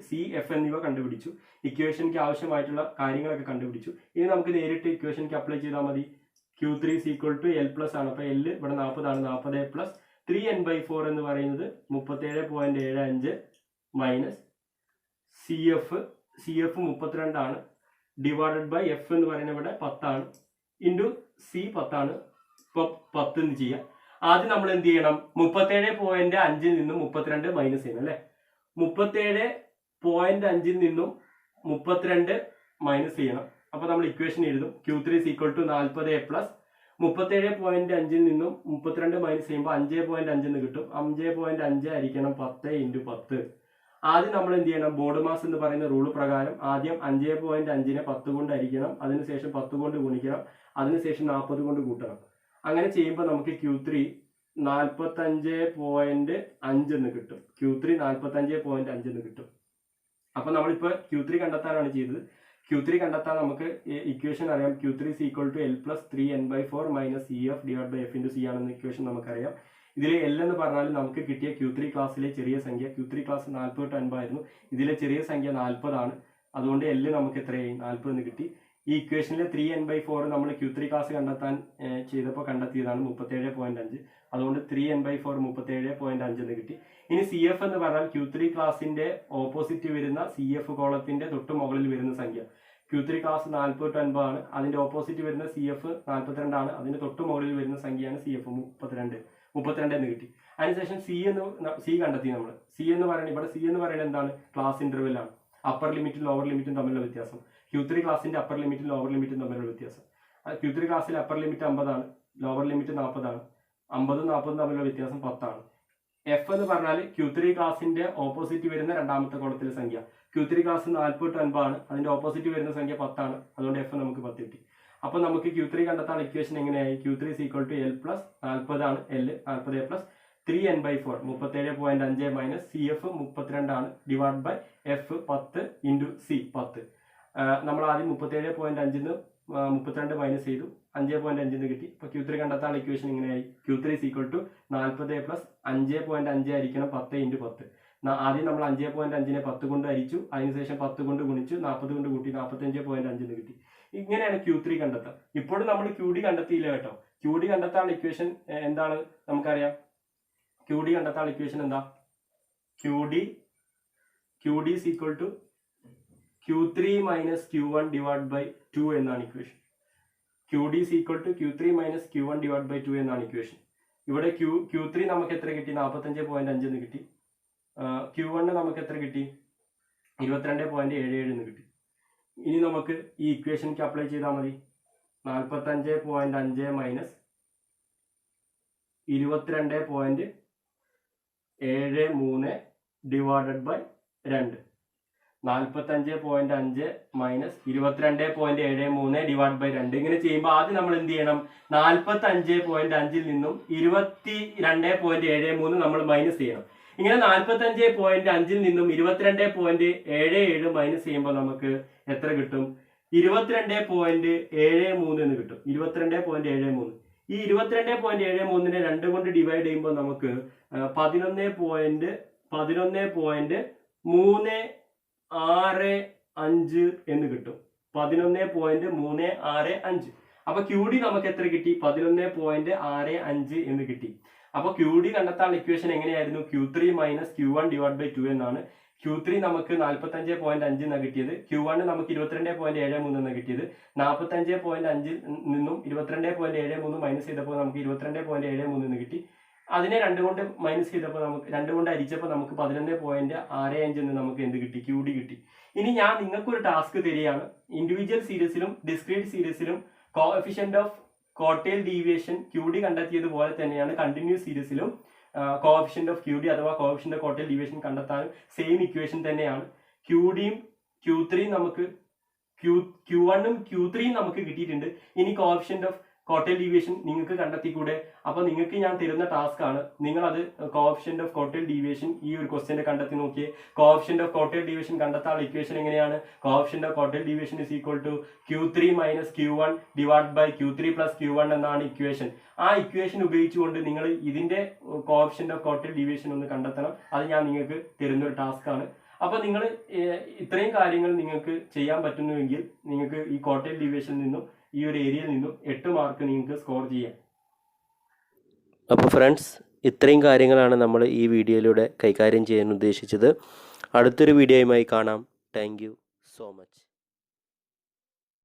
CF എന്നിവ കണ്ടുപിടിച്ചു. ഇക്വേഷനിക്ക് ആവശ്യമായിട്ടുള്ള കാര്യങ്ങളൊക്കെ കണ്ടുപിടിച്ചു. ഇനി നമുക്ക് നേരിട്ട് ഇക്വേഷനിക്ക് അപ്ലൈ ചെയ്താൽ മതി. Q3 = L+ ആണ്. അപ്പൊ L ഇവിടെ 40 ആണ്. 40 പ്ലസ് 3n/4 എന്ന് പറയുന്നത് 37.75 മൈനസ് CF 32 ആണ്, ഡിവൈഡഡ് ബൈ F എന്ന് പറയുന്നത് ഇവിടെ 10 ആണ്, ഇൻറ്റു C 10 ആണ്. ഇപ്പൊ 10 എന്ന് ചെയ്യാം. ആദ്യം നമ്മൾ എന്ത് ചെയ്യണം? 37.5 നിന്നും 32 മൈനസ് ചെയ്യണം അല്ലെ. 37.5 നിന്നും 32 മൈനസ് ചെയ്യണം. അപ്പൊ നമ്മൾ ഇക്വേഷൻ എഴുതും. Q3 = 40 പ്ലസ് 37.5 നിന്നും 32 മൈനസ് ചെയ്യുമ്പോൾ 5.5 എന്ന് കിട്ടും. 5.5 ആയിരിക്കണം 10 × 10. ആദ്യം നമ്മൾ എന്ത് ചെയ്യണം? ബോർഡ് മാസ് എന്ന് പറയുന്ന റൂള് പ്രകാരം ആദ്യം 5.5നെ 10 കൊണ്ട് ഹരിക്കണം, അതിനുശേഷം 10 കൊണ്ട് ഗുണിക്കണം, അതിനുശേഷം 40 കൊണ്ട് കൂട്ടണം. അങ്ങനെ ചെയ്യുമ്പോൾ നമുക്ക് Q3 45.5 എന്ന് കിട്ടും. Q3 45.5 എന്ന് കിട്ടും. അപ്പൊ നമ്മളിപ്പോ Q3 കണ്ടെത്താനാണ് ചെയ്തത്. Q3 കണ്ടെത്താൻ നമുക്ക് ഇക്വേഷൻ അറിയാം. Q3 = L + 3n/4 - CF / F × C ആണെന്ന ഇക്വേഷൻ നമുക്കറിയാം. ഇതിൽ L എന്ന് പറഞ്ഞാൽ നമുക്ക് കിട്ടിയ Q3 ക്ലാസ്സിലെ ചെറിയ സംഖ്യ. Q3 ക്ലാസ് 40/50 ആയിരുന്നു. ഇതിലെ ചെറിയ സംഖ്യ 40 ആണ്. അതുകൊണ്ട് L നമുക്ക് എത്രയായി? 40 എന്ന് കിട്ടി. ഈ ഇക്വേഷനിലെ 3n/4 നമ്മൾ Q3 ക്ലാസ് കണ്ടെത്താൻ ചെയ്തപ്പോൾ കണ്ടെത്തിയതാണ് 37.5. അതുകൊണ്ട് 3n/4 37.5 എന്ന് കിട്ടി. ഇനി CF എന്ന് പറഞ്ഞാൽ Q3 ക്ലാസിന്റെ ഓപ്പോസിറ്റ് വരുന്ന CF കോളത്തിന്റെ തൊട്ട് മുകളിൽ വരുന്ന സംഖ്യ. Q3 ക്ലാസ് 40/50 ആണ്. അതിന്റെ ഓപ്പോസിറ്റ് വരുന്ന CF 42 ആണ്. അതിന്റെ തൊട്ട് മുകളിൽ വരുന്ന സംഖ്യയാണ് CF 32 എന്ന് കിട്ടി. അതിനുശേഷം C കണ്ടെത്തി നമ്മൾ. C എന്ന് പറയുന്നത് എന്താണ്? ക്ലാസ് ഇന്റർവെൽ ആണ്. അപ്പർ ലിമിറ്റും ലോവർ ലിമിറ്റും തമ്മിലുള്ള വ്യത്യാസം. Q3 ക്ലാസിന്റെ അപ്പർ ലിമിറ്റും ലോവർ ലിമിറ്റും തമ്മിലുള്ള വ്യത്യാസം. Q3 ക്ലാസ്സിലെ അപ്പർ ലിമിറ്റ് 50 ആണ്, ലോവർ ലിമിറ്റ് 40 ആണ്. 50 ഉം 40 തമ്മിലുള്ള വ്യത്യാസം 10 ആണ്. F എന്ന് പറഞ്ഞാൽ Q3 ക്ലാസിന്റെ ഓപ്പോസിറ്റ് വരുന്ന രണ്ടാമത്തെ കോളത്തിലെ സംഖ്യ. Q3 ക്ലാസ് 40/50 ആണ്. അതിന്റെ ഓപ്പോസിറ്റ് വരുന്ന സംഖ്യ 10 ആണ്. അതുകൊണ്ട് F നമുക്ക് 10 കിട്ടി. അപ്പൊ നമുക്ക് Q3 കണ്ടെത്താൻ ഇക്വേഷൻ എങ്ങനെയായി? Q3 = L + 40 ആണ്. L 40 plus 3n/4 37.5 minus CF 32 ആണ്, ഡിവൈഡ് ബൈ F 10 × C 10. നമ്മൾ ആദ്യം 37.5 32 മൈനസ് ചെയ്തു, 5.5 എന്ന് കിട്ടി. ഇപ്പൊ Q3 കണ്ടെത്താൻ ഇക്വേഷൻ എങ്ങനെയായി? Q3 = 40 പ്ലസ് 5.5 ആയിരിക്കണം 10 × 10. ആദ്യം നമ്മൾ 5.5നെ 10 കൊണ്ട് ഹരിച്ചു, അതിനുശേഷം 10 കൊണ്ട് ഗുണിച്ചു, 40 കൊണ്ട് കൂട്ടി 45.5 എന്ന് കിട്ടി. ഇങ്ങനെയാണ് Q3 കണ്ടെത്താം. ഇപ്പോഴും നമ്മൾ QD കണ്ടെത്തിയില്ല കേട്ടോ. QD കണ്ടെത്താൻ ഇക്വേഷൻ എന്താണ് നമുക്കറിയാം. QD കണ്ടെത്താൻ ഇക്വേഷൻ എന്താ? QD = Q3 - Q1 / 2 എന്നാണ് ഇക്വേഷൻ. QD = Q3 - Q1 / 2 എന്നാണ് ഇക്വേഷൻ. ഇവിടെ Q3 നമുക്ക് എത്ര കിട്ടി? 45.5 എന്ന് കിട്ടി. Q1 നമുക്ക് എത്ര കിട്ടി? 22.77 എന്ന് കിട്ടി. ഇനി നമുക്ക് ഈ ഇക്വേഷനിക്ക് അപ്ലൈ ചെയ്താൽ മതി. 45.5 minus 22.73 divided by 2. 45.5 minus 22.73 divide by 2. ഇങ്ങനെ ചെയ്യുമ്പോൾ ആദ്യം നമ്മൾ എന്ത് ചെയ്യണം? 45.5 നിന്നും 22.73 നമ്മൾ മൈനസ് ചെയ്യണം. ഇങ്ങനെ 45.5 നിന്നും 22.77 മൈനസ് ചെയ്യുമ്പോൾ നമുക്ക് എത്ര കിട്ടും? 22.73 എന്ന് കിട്ടും. 22.73. ഈ 22.73നെ 2 കൊണ്ട് ഡിവൈഡ് ചെയ്യുമ്പോൾ നമുക്ക് 11.365 എന്ന് കിട്ടും. 11.365. അപ്പൊ QD നമുക്ക് എത്ര കിട്ടി? 11.65 എന്ന് കിട്ടി. അപ്പൊ QD കണ്ടെത്താൻ ഇക്വേഷൻ എങ്ങനെയായിരുന്നു? Q3 - Q1 / 2 എന്നാണ്. Q3 നമുക്ക് 45.5 എന്നാണ് കിട്ടിയത്. Q1 നമുക്ക് 22.73 എന്നാണ് കിട്ടിയത്. 45.5 നിന്നും 22.73 മൈനസ് ചെയ്തപ്പോൾ നമുക്ക് 22.73 എന്ന് കിട്ടി. അതിനെ 2 കൊണ്ട് മൈനസ് ചെയ്തപ്പോൾ നമുക്ക് 2 കൊണ്ട് ഹരിച്ചപ്പോൾ നമുക്ക് 11.65 എന്ന് നമുക്ക് എന്ത് കിട്ടി? QD കിട്ടി. ഇനി ഞാൻ നിങ്ങൾക്കൊരു ടാസ്ക് തരികയാണ്. ഇൻഡിവിജ്വൽ സീരീസിലും ഡിസ്ക്രീറ്റ് സീരീസിലും coefficient of quartile deviation QD കണ്ടെത്തിയതുപോലെ തന്നെയാണ് കണ്ടിന്യൂസ് സീരീസിലും കോഎഫിഷ്യന്റ് ഓഫ് QD അഥവാ കോഎഫിഷ്യന്റ് ഓഫ് കോട്ടേൽ ഡീവിയേഷൻ കണ്ടെത്താനും സെയിം ഇക്വേഷൻ തന്നെയാണ്. QDയും Q3 നമുക്ക് Q1ഉം Q3 നമുക്ക് കിട്ടിയിട്ടുണ്ട്. ഇനി കോഎഫിഷ്യന്റ് ഓഫ് കോട്ടേൽ ഡീവിയേഷൻ നിങ്ങൾക്ക് കണ്ടെത്തിക്കൂടെ? അപ്പോൾ നിങ്ങൾക്ക് ഞാൻ തരുന്ന ടാസ്ക് ആണ്, നിങ്ങൾ അത് കോഎഫിഷ്യന്റ് ഓഫ് കോട്ടേൽ ഡീവിയേഷൻ ഈ ഒരു ക്വസ്റ്റ്യന്റെ കണ്ടെത്തി നോക്കിയേ. കോഎഫിഷ്യന്റ് ഓഫ് കോട്ടേൽ ഡീവിയേഷൻ കണ്ടെത്താനുള്ള ഇക്വേഷൻ എങ്ങനെയാണ്? Coefficient of quartile deviation is equal to Q3 minus Q1 divide by Q3 plus Q1 എന്നാണ് ഇക്വേഷൻ. ആ ഇക്വേഷൻ ഉപയോഗിച്ചുകൊണ്ട് നിങ്ങൾ ഇതിന്റെ കോഎഫിഷ്യന്റ് ഓഫ് കോട്ടേൽ ഡീവിയേഷൻ ഒന്ന് കണ്ടെത്തണം. അത് ഞാൻ നിങ്ങൾക്ക് തരുന്ന ഒരു ടാസ്ക് ആണ്. അപ്പോൾ നിങ്ങൾ ഇത്രയും കാര്യങ്ങൾ നിങ്ങൾക്ക് ചെയ്യാൻ പറ്റുന്നുവെങ്കിൽ നിങ്ങൾക്ക് ഈ കോട്ടേൽ ഡീവിയേഷനിൽ നിന്നും ഈ ഒരു ഏരിയയിൽ നിന്നും 8 മാർക്ക് നിങ്ങൾക്ക് സ്കോർ ചെയ്യാം. അപ്പോൾ ഫ്രണ്ട്സ്, ഇത്രയും കാര്യങ്ങളാണ് നമ്മൾ ഈ വീഡിയോയിലൂടെ കൈകാര്യം ചെയ്യാൻ ഉദ്ദേശിച്ചത്. അടുത്തൊരു വീഡിയോയുമായി കാണാം. Thank you so much.